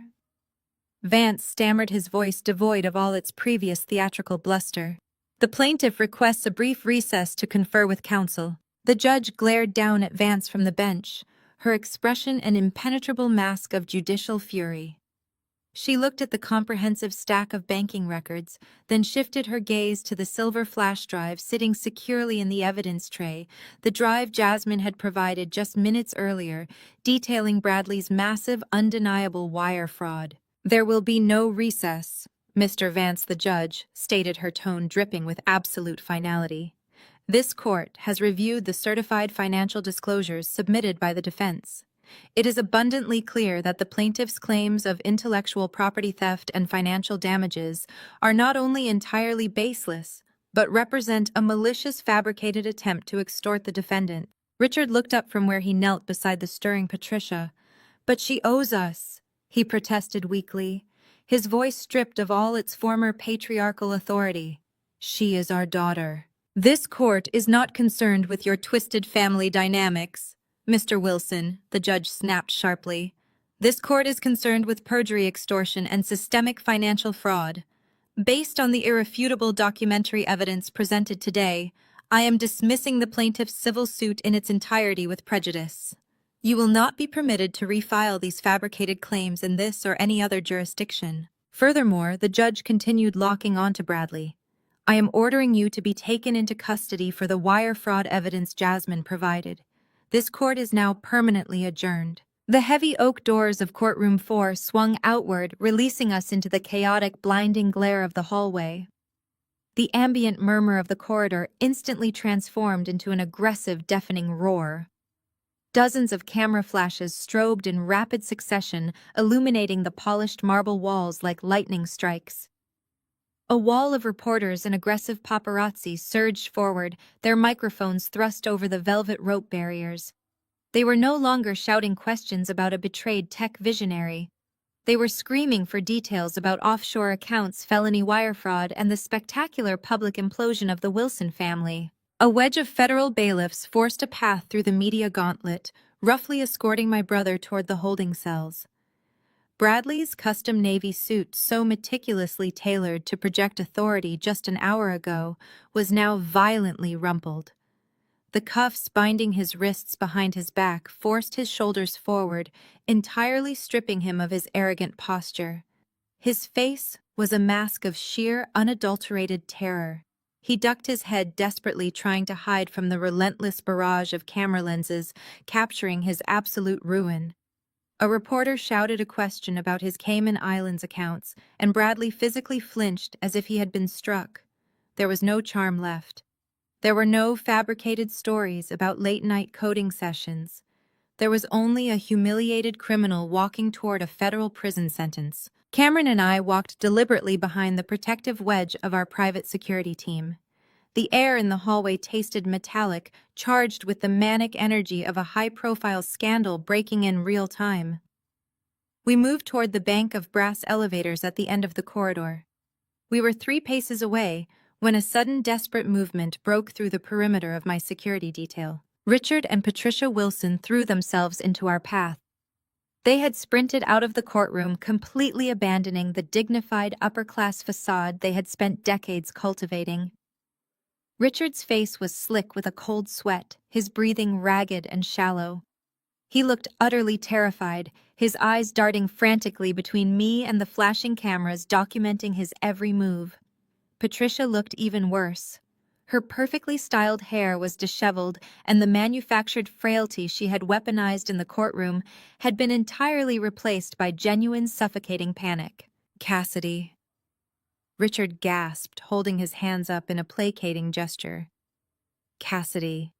Vance stammered, his voice devoid of all its previous theatrical bluster. "The plaintiff requests a brief recess to confer with counsel." The judge glared down at Vance from the bench, her expression an impenetrable mask of judicial fury. She looked at the comprehensive stack of banking records, then shifted her gaze to the silver flash drive sitting securely in the evidence tray, the drive Jasmine had provided just minutes earlier, detailing Bradley's massive, undeniable wire fraud. "There will be no recess," Mr. Vance, the judge, stated, her tone dripping with absolute finality. "This court has reviewed the certified financial disclosures submitted by the defense. It is abundantly clear that the plaintiff's claims of intellectual property theft and financial damages are not only entirely baseless, but represent a malicious, fabricated attempt to extort the defendant." Richard looked up from where he knelt beside the stirring Patricia. "But she owes us," he protested weakly. his voice stripped of all its former patriarchal authority. "She is our daughter. This court is not concerned with your twisted family dynamics, Mr. Wilson," the judge snapped sharply. "This court is concerned with perjury, extortion, and systemic financial fraud. Based on the irrefutable documentary evidence presented today, I am dismissing the plaintiff's civil suit in its entirety with prejudice. You will not be permitted to refile these fabricated claims in this or any other jurisdiction." Furthermore, the judge continued, locking on to Bradley. "I am ordering you to be taken into custody for the wire fraud evidence Jasmine provided. This court is now permanently adjourned." The heavy oak doors of courtroom 4 swung outward, releasing us into the chaotic, blinding glare of the hallway. The ambient murmur of the corridor instantly transformed into an aggressive, deafening roar. Dozens of camera flashes strobed in rapid succession, illuminating the polished marble walls like lightning strikes. A wall of reporters and aggressive paparazzi surged forward, their microphones thrust over the velvet rope barriers. They were no longer shouting questions about a betrayed tech visionary. They were screaming for details about offshore accounts, felony wire fraud, and the spectacular public implosion of the Wilson family. A wedge of federal bailiffs forced a path through the media gauntlet, roughly escorting my brother toward the holding cells. Bradley's custom Navy suit, so meticulously tailored to project authority just an hour ago, was now violently rumpled. The cuffs binding his wrists behind his back forced his shoulders forward, entirely stripping him of his arrogant posture. His face was a mask of sheer, unadulterated terror. He ducked his head, desperately trying to hide from the relentless barrage of camera lenses, capturing his absolute ruin. A reporter shouted a question about his Cayman Islands accounts, and Bradley physically flinched as if he had been struck. There was no charm left. There were no fabricated stories about late-night coding sessions. There was only a humiliated criminal walking toward a federal prison sentence. Cameron and I walked deliberately behind the protective wedge of our private security team. The air in the hallway tasted metallic, charged with the manic energy of a high-profile scandal breaking in real time. We moved toward the bank of brass elevators at the end of the corridor. We were 3 paces away when a sudden, desperate movement broke through the perimeter of my security detail. Richard and Patricia Wilson threw themselves into our path. They had sprinted out of the courtroom, completely abandoning the dignified upper-class facade they had spent decades cultivating. Richard's face was slick with a cold sweat, his breathing ragged and shallow. He looked utterly terrified, his eyes darting frantically between me and the flashing cameras documenting his every move. Patricia looked even worse. Her perfectly styled hair was disheveled, and the manufactured frailty she had weaponized in the courtroom had been entirely replaced by genuine suffocating panic. "Cassidy," Richard gasped, holding his hands up in a placating gesture. "Cassidy,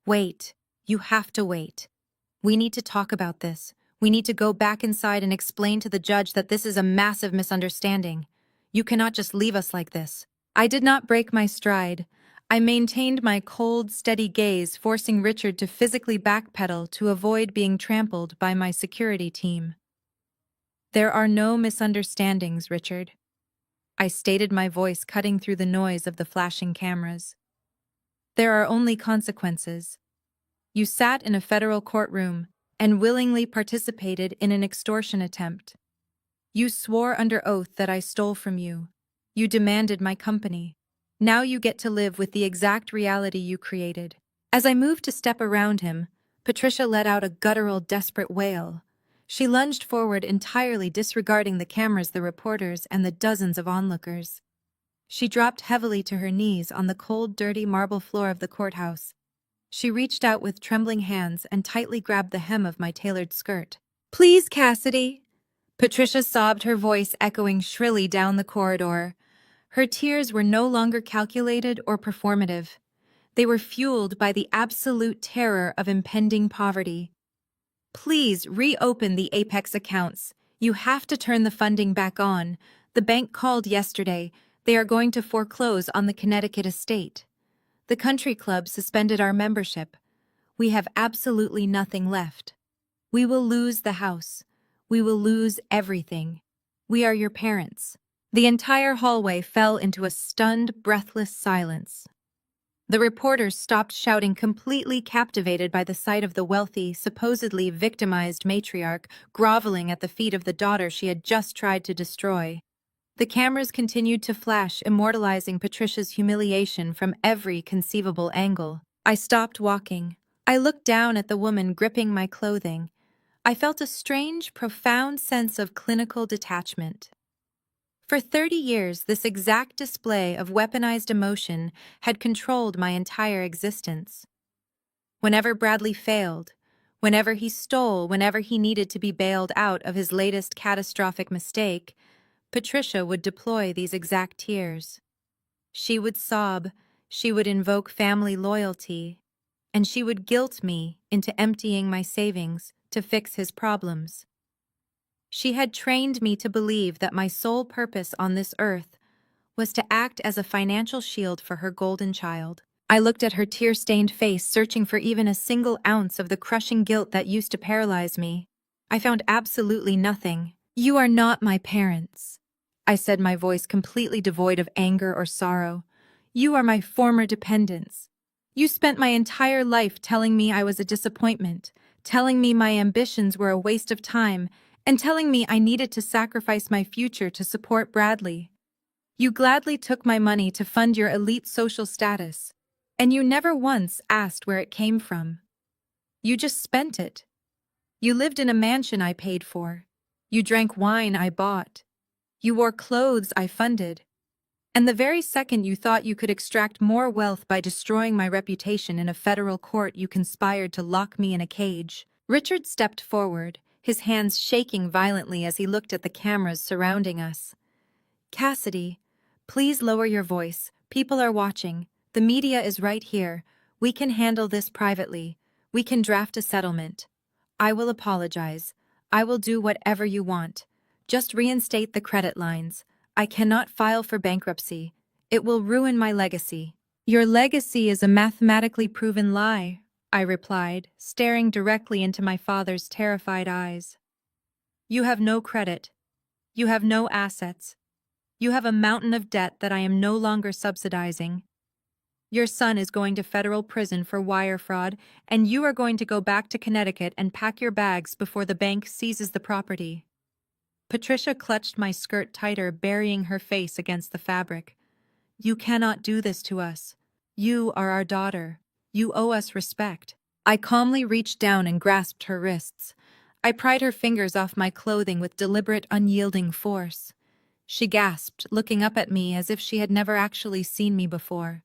wait. You have to wait. We need to talk about this. We need to go back inside and explain to the judge that this is a massive misunderstanding. You cannot just leave us like this." I did not break my stride. I maintained my cold, steady gaze, forcing Richard to physically backpedal to avoid being trampled by my security team. "There are no misunderstandings, Richard," I stated, my voice cutting through the noise of the flashing cameras. "There are only consequences. You sat in a federal courtroom and willingly participated in an extortion attempt. You swore under oath that I stole from you. You demanded my company. Now you get to live with the exact reality you created." As I moved to step around him, Patricia let out a guttural, desperate wail. She lunged forward, entirely disregarding the cameras, the reporters, and the dozens of onlookers. She dropped heavily to her knees on the cold, dirty marble floor of the courthouse. She reached out with trembling hands and tightly grabbed the hem of my tailored skirt. "Please, Cassidy," Patricia sobbed, her voice echoing shrilly down the corridor. Her tears were no longer calculated or performative. They were fueled by the absolute terror of impending poverty. "Please reopen the Apex accounts. You have to turn the funding back on. The bank called yesterday. They are going to foreclose on the Connecticut estate. The country club suspended our membership. We have absolutely nothing left. We will lose the house. We will lose everything. We are your parents." The entire hallway fell into a stunned, breathless silence. The reporters stopped shouting, completely captivated by the sight of the wealthy, supposedly victimized matriarch groveling at the feet of the daughter she had just tried to destroy. The cameras continued to flash, immortalizing Patricia's humiliation from every conceivable angle. I stopped walking. I looked down at the woman gripping my clothing. I felt a strange, profound sense of clinical detachment. For 30 years, this exact display of weaponized emotion had controlled my entire existence. Whenever Bradley failed, whenever he stole, whenever he needed to be bailed out of his latest catastrophic mistake, Patricia would deploy these exact tears. She would sob, she would invoke family loyalty, and she would guilt me into emptying my savings to fix his problems. She had trained me to believe that my sole purpose on this earth was to act as a financial shield for her golden child. I looked at her tear-stained face, searching for even a single ounce of the crushing guilt that used to paralyze me. I found absolutely nothing. "You are not my parents," I said, my voice completely devoid of anger or sorrow. "You are my former dependents. You spent my entire life telling me I was a disappointment, telling me my ambitions were a waste of time, and telling me I needed to sacrifice my future to support Bradley. You gladly took my money to fund your elite social status, and you never once asked where it came from. You just spent it. You lived in a mansion I paid for. You drank wine I bought. You wore clothes I funded. And the very second you thought you could extract more wealth by destroying my reputation in a federal court, you conspired to lock me in a cage." Richard stepped forward, his hands shaking violently as he looked at the cameras surrounding us. "Cassidy, please lower your voice. People are watching. The media is right here. We can handle this privately. We can draft a settlement. I will apologize. I will do whatever you want. Just reinstate the credit lines. I cannot file for bankruptcy. It will ruin my legacy." "Your legacy is a mathematically proven lie," I replied, staring directly into my father's terrified eyes. "You have no credit. You have no assets. You have a mountain of debt that I am no longer subsidizing. Your son is going to federal prison for wire fraud, and you are going to go back to Connecticut and pack your bags before the bank seizes the property." Patricia clutched my skirt tighter, burying her face against the fabric. "You cannot do this to us. You are our daughter. You owe us respect." I calmly reached down and grasped her wrists. I pried her fingers off my clothing with deliberate, unyielding force. She gasped, looking up at me as if she had never actually seen me before.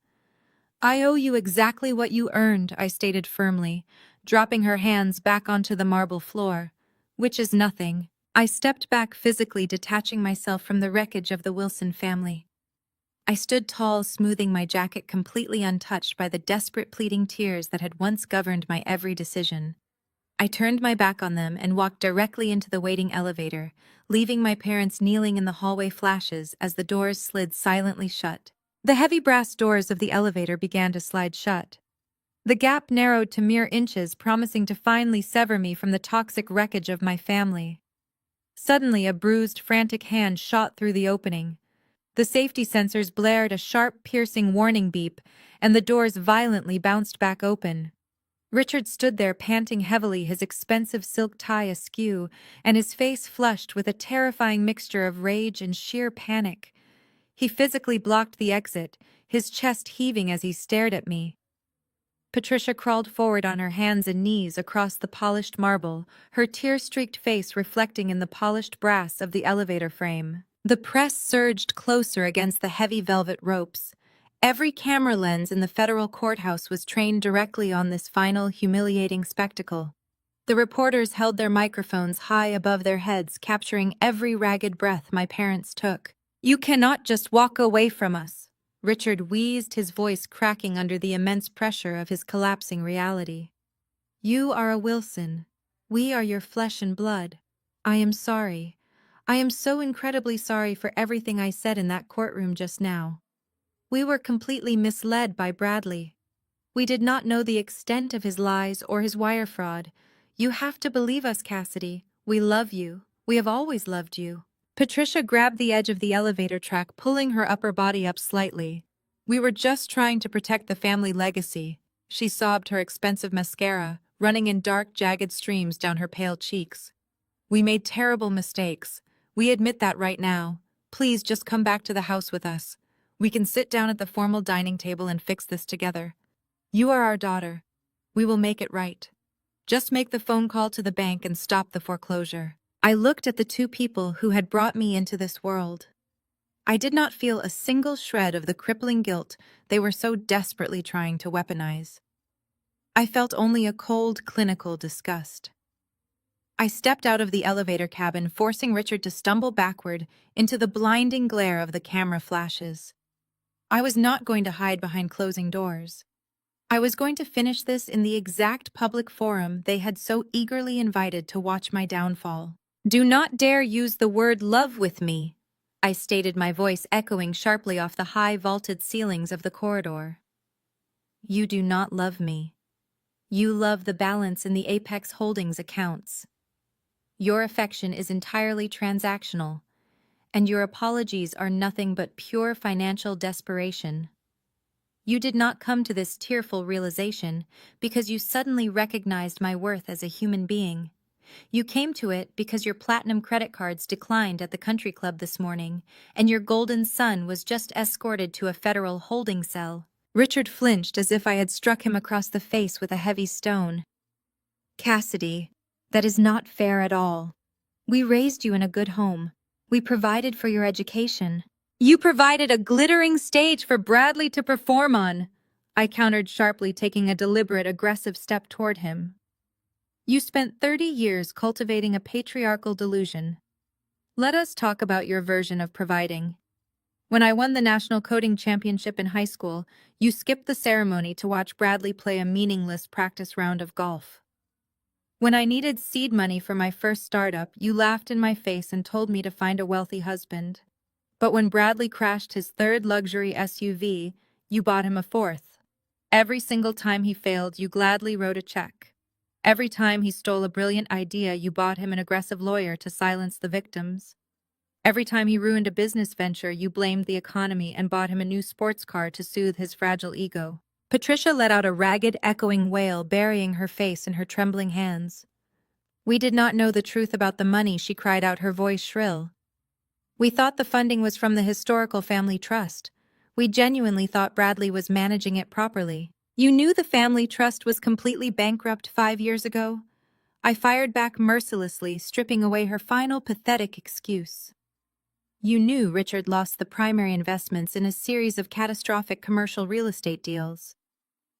"I owe you exactly what you earned," I stated firmly, dropping her hands back onto the marble floor. "Which is nothing." I stepped back, physically detaching myself from the wreckage of the Wilson family. I stood tall, smoothing my jacket, completely untouched by the desperate pleading tears that had once governed my every decision. I turned my back on them and walked directly into the waiting elevator, leaving my parents kneeling in the hallway flashes as the doors slid silently shut. The heavy brass doors of the elevator began to slide shut. The gap narrowed to mere inches, promising to finally sever me from the toxic wreckage of my family. Suddenly, a bruised, frantic hand shot through the opening. The safety sensors blared a sharp, piercing warning beep, and the doors violently bounced back open. Richard stood there, panting heavily, his expensive silk tie askew, and his face flushed with a terrifying mixture of rage and sheer panic. He physically blocked the exit, his chest heaving as he stared at me. Patricia crawled forward on her hands and knees across the polished marble, her tear-streaked face reflecting in the polished brass of the elevator frame. The press surged closer against the heavy velvet ropes. Every camera lens in the federal courthouse was trained directly on this final, humiliating spectacle. The reporters held their microphones high above their heads, capturing every ragged breath my parents took. "You cannot just walk away from us," Richard wheezed, his voice cracking under the immense pressure of his collapsing reality. "You are a Wilson. We are your flesh and blood. I am sorry. I am so incredibly sorry for everything I said in that courtroom just now. We were completely misled by Bradley. We did not know the extent of his lies or his wire fraud. You have to believe us, Cassidy. We love you. We have always loved you." Patricia grabbed the edge of the elevator track, pulling her upper body up slightly. We were just trying to protect the family legacy. She sobbed, her expensive mascara running in dark, jagged streams down her pale cheeks. We made terrible mistakes. We admit that right now. Please just come back to the house with us. We can sit down at the formal dining table and fix this together. You are our daughter. We will make it right. Just make the phone call to the bank and stop the foreclosure. I looked at the two people who had brought me into this world. I did not feel a single shred of the crippling guilt they were so desperately trying to weaponize. I felt only a cold, clinical disgust. I stepped out of the elevator cabin, forcing Richard to stumble backward into the blinding glare of the camera flashes. I was not going to hide behind closing doors. I was going to finish this in the exact public forum they had so eagerly invited to watch my downfall. Do not dare use the word love with me, I stated, my voice echoing sharply off the high vaulted ceilings of the corridor. You do not love me. You love the balance in the Apex Holdings accounts. Your affection is entirely transactional, and your apologies are nothing but pure financial desperation. You did not come to this tearful realization because you suddenly recognized my worth as a human being. You came to it because your platinum credit cards declined at the country club this morning, and your golden son was just escorted to a federal holding cell. Richard flinched as if I had struck him across the face with a heavy stone. Cassidy, that is not fair at all. We raised you in a good home. We provided for your education. You provided a glittering stage for Bradley to perform on, I countered sharply, taking a deliberate, aggressive step toward him. You spent 30 years cultivating a patriarchal delusion. Let us talk about your version of providing. When I won the National Coding Championship in high school, you skipped the ceremony to watch Bradley play a meaningless practice round of golf. When I needed seed money for my first startup, you laughed in my face and told me to find a wealthy husband. But when Bradley crashed his third luxury SUV, you bought him a fourth. Every single time he failed, you gladly wrote a check. Every time he stole a brilliant idea, you bought him an aggressive lawyer to silence the victims. Every time he ruined a business venture, you blamed the economy and bought him a new sports car to soothe his fragile ego. Patricia let out a ragged, echoing wail, burying her face in her trembling hands. We did not know the truth about the money, she cried out, her voice shrill. We thought the funding was from the Historical Family Trust. We genuinely thought Bradley was managing it properly. You knew the family trust was completely bankrupt 5 years ago? I fired back mercilessly, stripping away her final pathetic excuse. You knew Richard lost the primary investments in a series of catastrophic commercial real estate deals.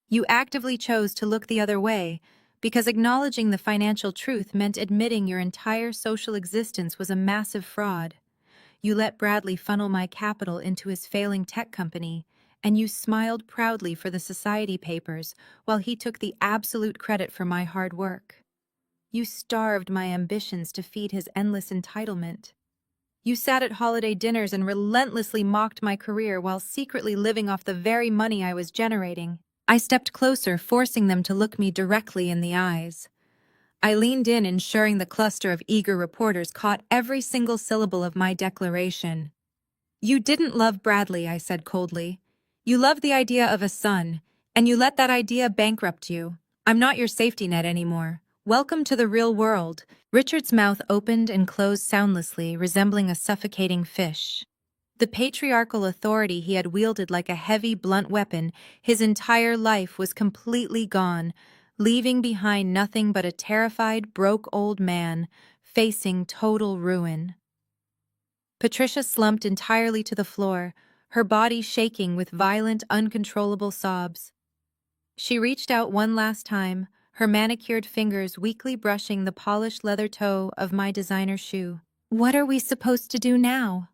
You actively chose to look the other way because acknowledging the financial truth meant admitting your entire social existence was a massive fraud. You let Bradley funnel my capital into his failing tech company, and you smiled proudly for the society papers while he took the absolute credit for my hard work. You starved my ambitions to feed his endless entitlement. You sat at holiday dinners and relentlessly mocked my career while secretly living off the very money I was generating. I stepped closer, forcing them to look me directly in the eyes. I leaned in, ensuring the cluster of eager reporters caught every single syllable of my declaration. You didn't love Bradley, I said coldly. You loved the idea of a son, and you let that idea bankrupt you. I'm not your safety net anymore. Welcome to the real world. Richard's mouth opened and closed soundlessly, resembling a suffocating fish. The patriarchal authority he had wielded like a heavy, blunt weapon, his entire life was completely gone, leaving behind nothing but a terrified, broke old man facing total ruin. Patricia slumped entirely to the floor, her body shaking with violent, uncontrollable sobs. She reached out one last time, her manicured fingers weakly brushing the polished leather toe of my designer shoe. What are we supposed to do now?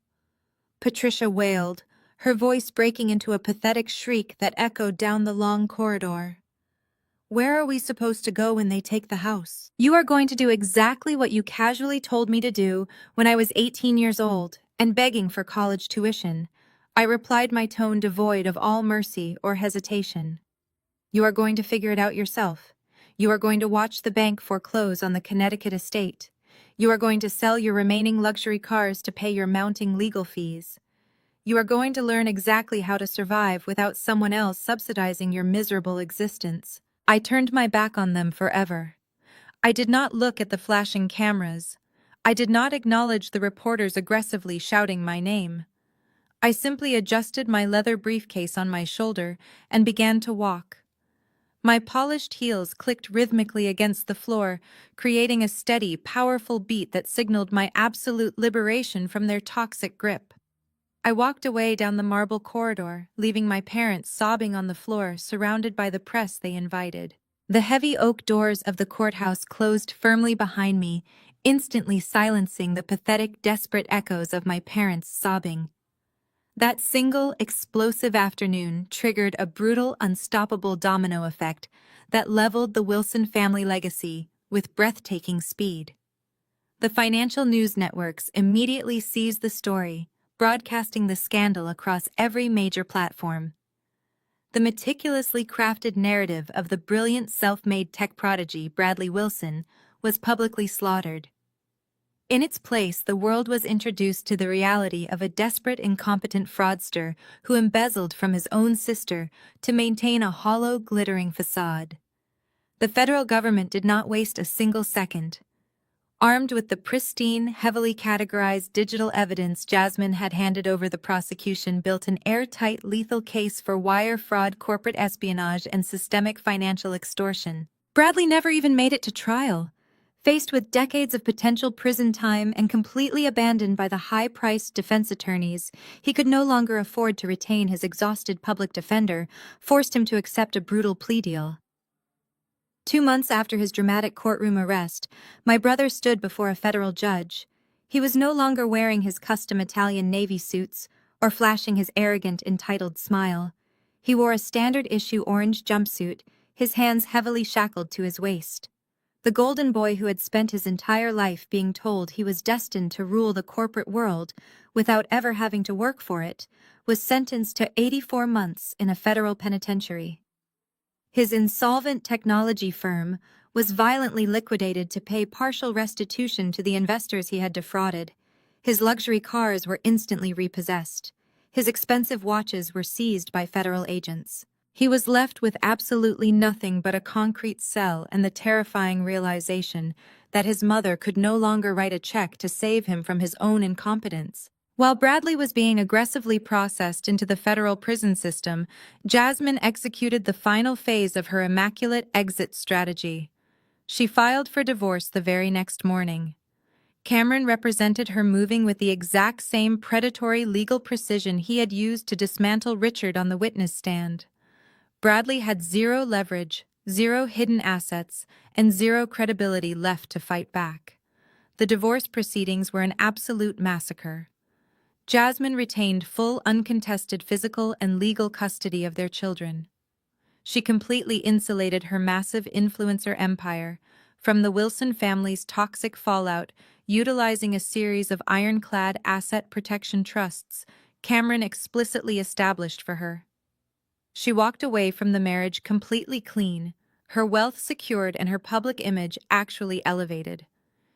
Patricia wailed, her voice breaking into a pathetic shriek that echoed down the long corridor. Where are we supposed to go when they take the house? You are going to do exactly what you casually told me to do when I was 18 years old and begging for college tuition. I replied, my tone devoid of all mercy or hesitation. You are going to figure it out yourself. You are going to watch the bank foreclose on the Connecticut estate. You are going to sell your remaining luxury cars to pay your mounting legal fees. You are going to learn exactly how to survive without someone else subsidizing your miserable existence. I turned my back on them forever. I did not look at the flashing cameras. I did not acknowledge the reporters aggressively shouting my name. I simply adjusted my leather briefcase on my shoulder and began to walk. My polished heels clicked rhythmically against the floor, creating a steady, powerful beat that signaled my absolute liberation from their toxic grip. I walked away down the marble corridor, leaving my parents sobbing on the floor, surrounded by the press they invited. The heavy oak doors of the courthouse closed firmly behind me, instantly silencing the pathetic, desperate echoes of my parents' sobbing. That single, explosive afternoon triggered a brutal, unstoppable domino effect that leveled the Wilson family legacy with breathtaking speed. The financial news networks immediately seized the story, broadcasting the scandal across every major platform. The meticulously crafted narrative of the brilliant self-made tech prodigy Bradley Wilson was publicly slaughtered. In its place, the world was introduced to the reality of a desperate, incompetent fraudster who embezzled from his own sister to maintain a hollow, glittering facade. The federal government did not waste a single second. Armed with the pristine, heavily categorized digital evidence Jasmine had handed over, the prosecution built an airtight, lethal case for wire fraud, corporate espionage, and systemic financial extortion. Bradley never even made it to trial. Faced with decades of potential prison time and completely abandoned by the high-priced defense attorneys, he could no longer afford to retain his exhausted public defender, forced him to accept a brutal plea deal. 2 months after his dramatic courtroom arrest, my brother stood before a federal judge. He was no longer wearing his custom Italian Navy suits or flashing his arrogant, entitled smile. He wore a standard-issue orange jumpsuit, his hands heavily shackled to his waist. The golden boy who had spent his entire life being told he was destined to rule the corporate world without ever having to work for it, was sentenced to 84 months in a federal penitentiary. His insolvent technology firm was violently liquidated to pay partial restitution to the investors he had defrauded. His luxury cars were instantly repossessed. His expensive watches were seized by federal agents. He was left with absolutely nothing but a concrete cell and the terrifying realization that his mother could no longer write a check to save him from his own incompetence. While Bradley was being aggressively processed into the federal prison system, Jasmine executed the final phase of her immaculate exit strategy. She filed for divorce the very next morning. Cameron represented her, moving with the exact same predatory legal precision he had used to dismantle Richard on the witness stand. Bradley had zero leverage, zero hidden assets, and zero credibility left to fight back. The divorce proceedings were an absolute massacre. Jasmine retained full, uncontested physical and legal custody of their children. She completely insulated her massive influencer empire from the Wilson family's toxic fallout, utilizing a series of ironclad asset protection trusts Cameron explicitly established for her. She walked away from the marriage completely clean, her wealth secured and her public image actually elevated.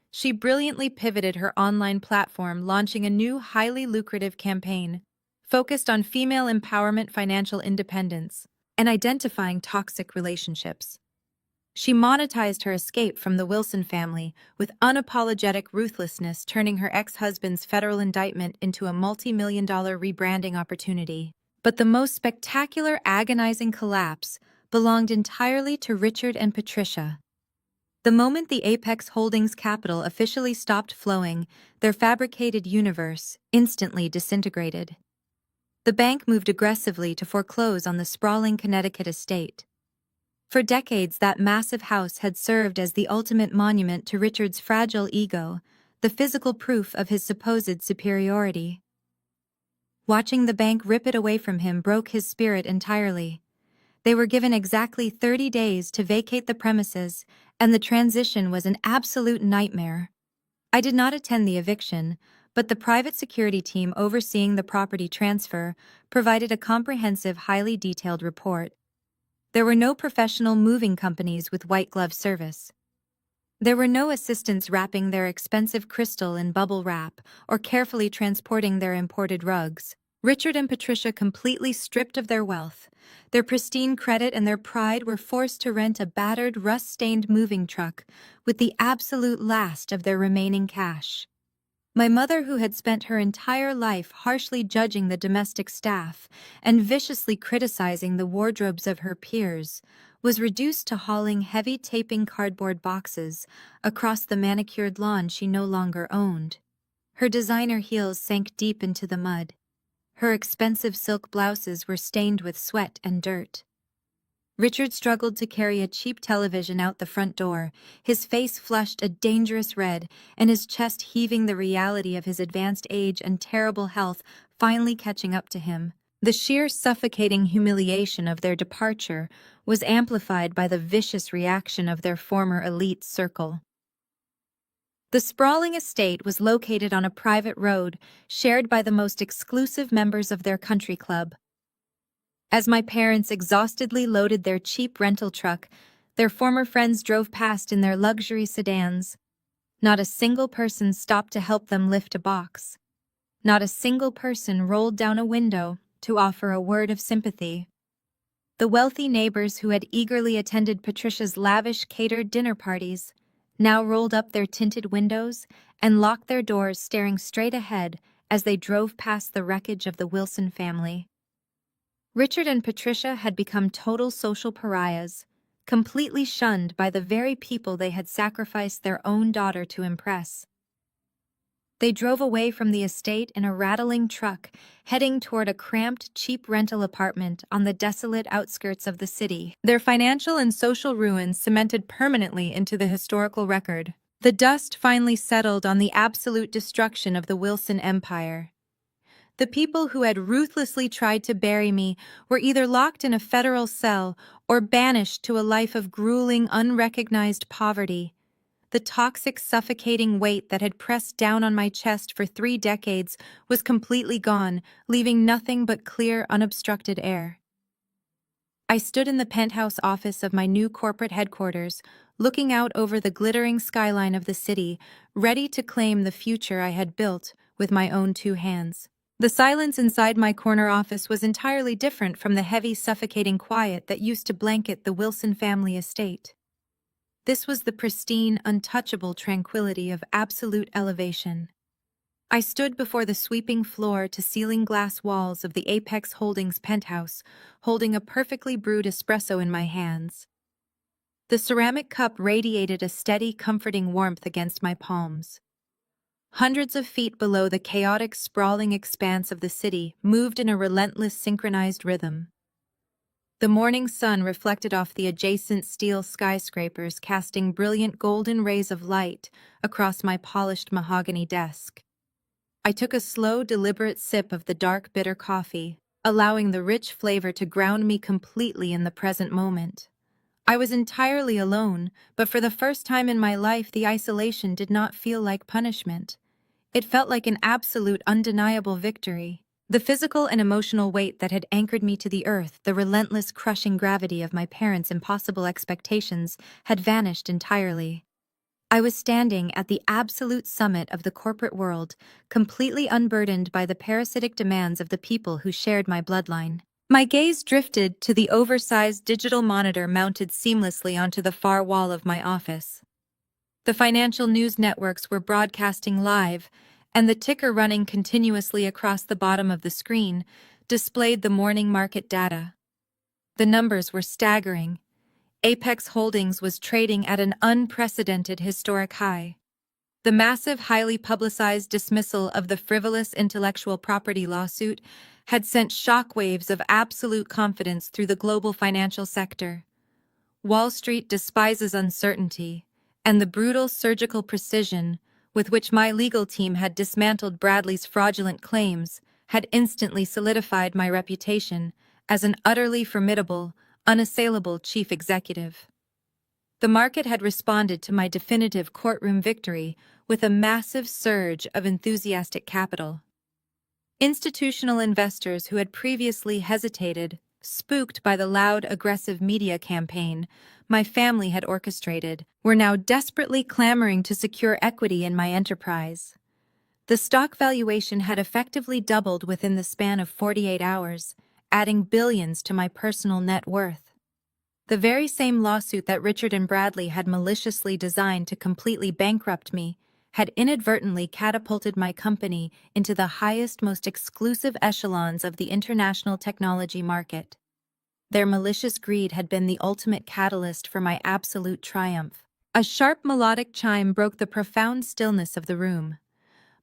She brilliantly pivoted her online platform, launching a new, highly lucrative campaign focused on female empowerment, financial independence, and identifying toxic relationships. She monetized her escape from the Wilson family with unapologetic ruthlessness, turning her ex-husband's federal indictment into a multi-million-dollar rebranding opportunity. But the most spectacular, agonizing collapse belonged entirely to Richard and Patricia. The moment the Apex Holdings capital officially stopped flowing, their fabricated universe instantly disintegrated. The bank moved aggressively to foreclose on the sprawling Connecticut estate. For decades, that massive house had served as the ultimate monument to Richard's fragile ego, the physical proof of his supposed superiority. Watching the bank rip it away from him broke his spirit entirely. They were given exactly 30 days to vacate the premises, and the transition was an absolute nightmare. I did not attend the eviction, but the private security team overseeing the property transfer provided a comprehensive, highly detailed report. There were no professional moving companies with white glove service. There were no assistants wrapping their expensive crystal in bubble wrap or carefully transporting their imported rugs. Richard and Patricia, completely stripped of their wealth, their pristine credit and their pride, were forced to rent a battered, rust-stained moving truck with the absolute last of their remaining cash. My mother, who had spent her entire life harshly judging the domestic staff and viciously criticizing the wardrobes of her peers, was reduced to hauling heavy taping cardboard boxes across the manicured lawn she no longer owned. Her designer heels sank deep into the mud. Her expensive silk blouses were stained with sweat and dirt. Richard struggled to carry a cheap television out the front door, his face flushed a dangerous red and his chest heaving, the reality of his advanced age and terrible health finally catching up to him. The sheer suffocating humiliation of their departure was amplified by the vicious reaction of their former elite circle. The sprawling estate was located on a private road shared by the most exclusive members of their country club. As my parents exhaustedly loaded their cheap rental truck, their former friends drove past in their luxury sedans. Not a single person stopped to help them lift a box. Not a single person rolled down a window to offer a word of sympathy. The wealthy neighbors who had eagerly attended Patricia's lavish catered dinner parties now rolled up their tinted windows and locked their doors, staring straight ahead as they drove past the wreckage of the Wilson family. Richard and Patricia had become total social pariahs, completely shunned by the very people they had sacrificed their own daughter to impress. They drove away from the estate in a rattling truck, heading toward a cramped, cheap rental apartment on the desolate outskirts of the city. Their financial and social ruins cemented permanently into the historical record. The dust finally settled on the absolute destruction of the Wilson Empire. The people who had ruthlessly tried to bury me were either locked in a federal cell or banished to a life of grueling, unrecognized poverty. The toxic, suffocating weight that had pressed down on my chest for 3 decades was completely gone, leaving nothing but clear, unobstructed air. I stood in the penthouse office of my new corporate headquarters, looking out over the glittering skyline of the city, ready to claim the future I had built with my own 2 hands. The silence inside my corner office was entirely different from the heavy, suffocating quiet that used to blanket the Wilson family estate. This was the pristine, untouchable tranquility of absolute elevation. I stood before the sweeping floor-to-ceiling glass walls of the Apex Holdings penthouse, holding a perfectly brewed espresso in my hands. The ceramic cup radiated a steady, comforting warmth against my palms. Hundreds of feet below, the chaotic, sprawling expanse of the city moved in a relentless, synchronized rhythm. The morning sun reflected off the adjacent steel skyscrapers, casting brilliant golden rays of light across my polished mahogany desk. I took a slow, deliberate sip of the dark, bitter coffee, allowing the rich flavor to ground me completely in the present moment. I was entirely alone, but for the first time in my life, the isolation did not feel like punishment. It felt like an absolute, undeniable victory. The physical and emotional weight that had anchored me to the earth, the relentless, crushing gravity of my parents' impossible expectations, had vanished entirely. I was standing at the absolute summit of the corporate world, completely unburdened by the parasitic demands of the people who shared my bloodline. My gaze drifted to the oversized digital monitor mounted seamlessly onto the far wall of my office. The financial news networks were broadcasting live, and the ticker running continuously across the bottom of the screen displayed the morning market data. The numbers were staggering. Apex Holdings was trading at an unprecedented historic high. The massive, highly publicized dismissal of the frivolous intellectual property lawsuit had sent shockwaves of absolute confidence through the global financial sector. Wall Street despises uncertainty, and the brutal surgical precision with which my legal team had dismantled Bradley's fraudulent claims had instantly solidified my reputation as an utterly formidable, unassailable chief executive. The market had responded to my definitive courtroom victory with a massive surge of enthusiastic capital. Institutional investors who had previously hesitated spooked by the loud, aggressive media campaign my family had orchestrated, were now desperately clamoring to secure equity in my enterprise. The stock valuation had effectively doubled within the span of 48 hours, adding billions to my personal net worth. The very same lawsuit that Richard and Bradley had maliciously designed to completely bankrupt me had inadvertently catapulted my company into the highest, most exclusive echelons of the international technology market. Their malicious greed had been the ultimate catalyst for my absolute triumph. A sharp melodic chime broke the profound stillness of the room.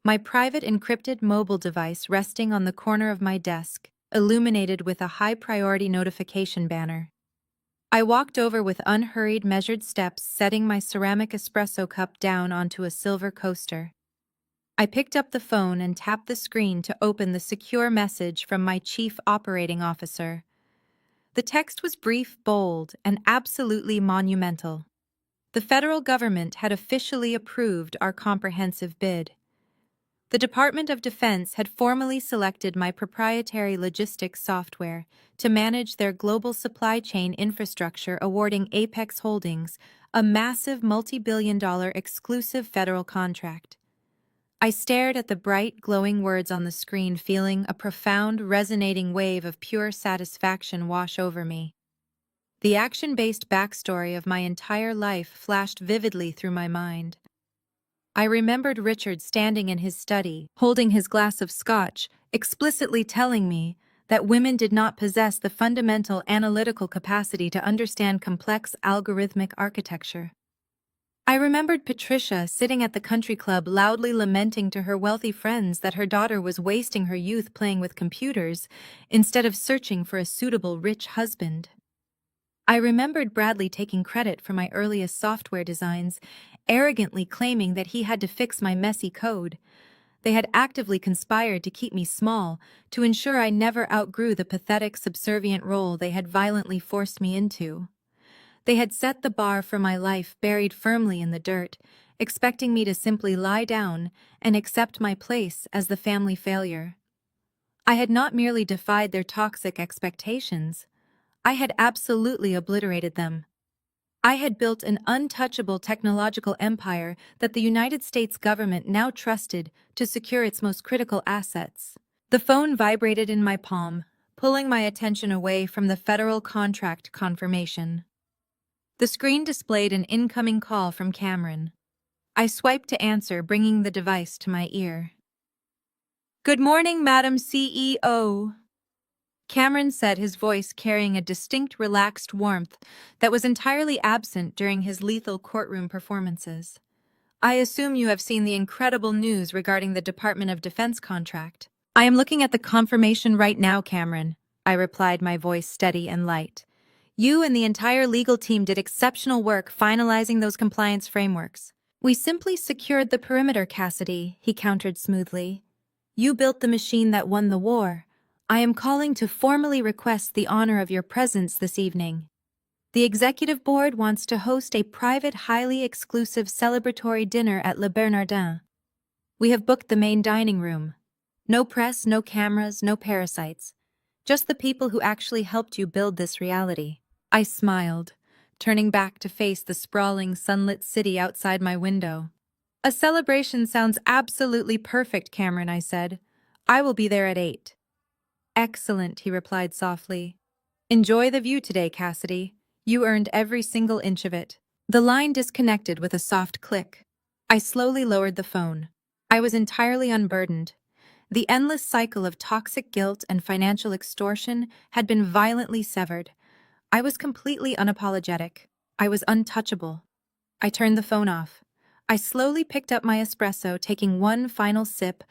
My private encrypted mobile device resting on the corner of my desk, illuminated with a high-priority notification banner. I walked over with unhurried, measured steps, setting my ceramic espresso cup down onto a silver coaster. I picked up the phone and tapped the screen to open the secure message from my chief operating officer. The text was brief, bold, and absolutely monumental. The federal government had officially approved our comprehensive bid. The Department of Defense had formally selected my proprietary logistics software to manage their global supply chain infrastructure, awarding Apex Holdings a massive multi-billion-dollar exclusive federal contract. I stared at the bright, glowing words on the screen, feeling a profound, resonating wave of pure satisfaction wash over me. The action-based backstory of my entire life flashed vividly through my mind. I remembered Richard standing in his study, holding his glass of scotch, explicitly telling me that women did not possess the fundamental analytical capacity to understand complex algorithmic architecture. I remembered Patricia sitting at the country club loudly lamenting to her wealthy friends that her daughter was wasting her youth playing with computers instead of searching for a suitable rich husband. I remembered Bradley taking credit for my earliest software designs, arrogantly claiming that he had to fix my messy code. They had actively conspired to keep me small, to ensure I never outgrew the pathetic, subservient role they had violently forced me into. They had set the bar for my life buried firmly in the dirt, expecting me to simply lie down and accept my place as the family failure. I had not merely defied their toxic expectations, I had absolutely obliterated them. I had built an untouchable technological empire that the United States government now trusted to secure its most critical assets. The phone vibrated in my palm, pulling my attention away from the federal contract confirmation. The screen displayed an incoming call from Cameron. I swiped to answer, bringing the device to my ear. "Good morning, Madam CEO." Cameron said, his voice carrying a distinct, relaxed warmth that was entirely absent during his lethal courtroom performances. "I assume you have seen the incredible news regarding the Department of Defense contract." "I am looking at the confirmation right now, Cameron," I replied, my voice steady and light. "You and the entire legal team did exceptional work finalizing those compliance frameworks." "We simply secured the perimeter, Cassidy," he countered smoothly. "You built the machine that won the war. I am calling to formally request the honor of your presence this evening. The executive board wants to host a private, highly exclusive celebratory dinner at Le Bernardin. We have booked the main dining room. No press, no cameras, no parasites. Just the people who actually helped you build this reality." I smiled, turning back to face the sprawling, sunlit city outside my window. "A celebration sounds absolutely perfect, Cameron," I said. "I will be there at 8. "Excellent," he replied softly. "Enjoy the view today, Cassidy. You earned every single inch of it." The line disconnected with a soft click. I slowly lowered the phone. I was entirely unburdened. The endless cycle of toxic guilt and financial extortion had been violently severed. I was completely unapologetic. I was untouchable. I turned the phone off. I slowly picked up my espresso, taking one final sip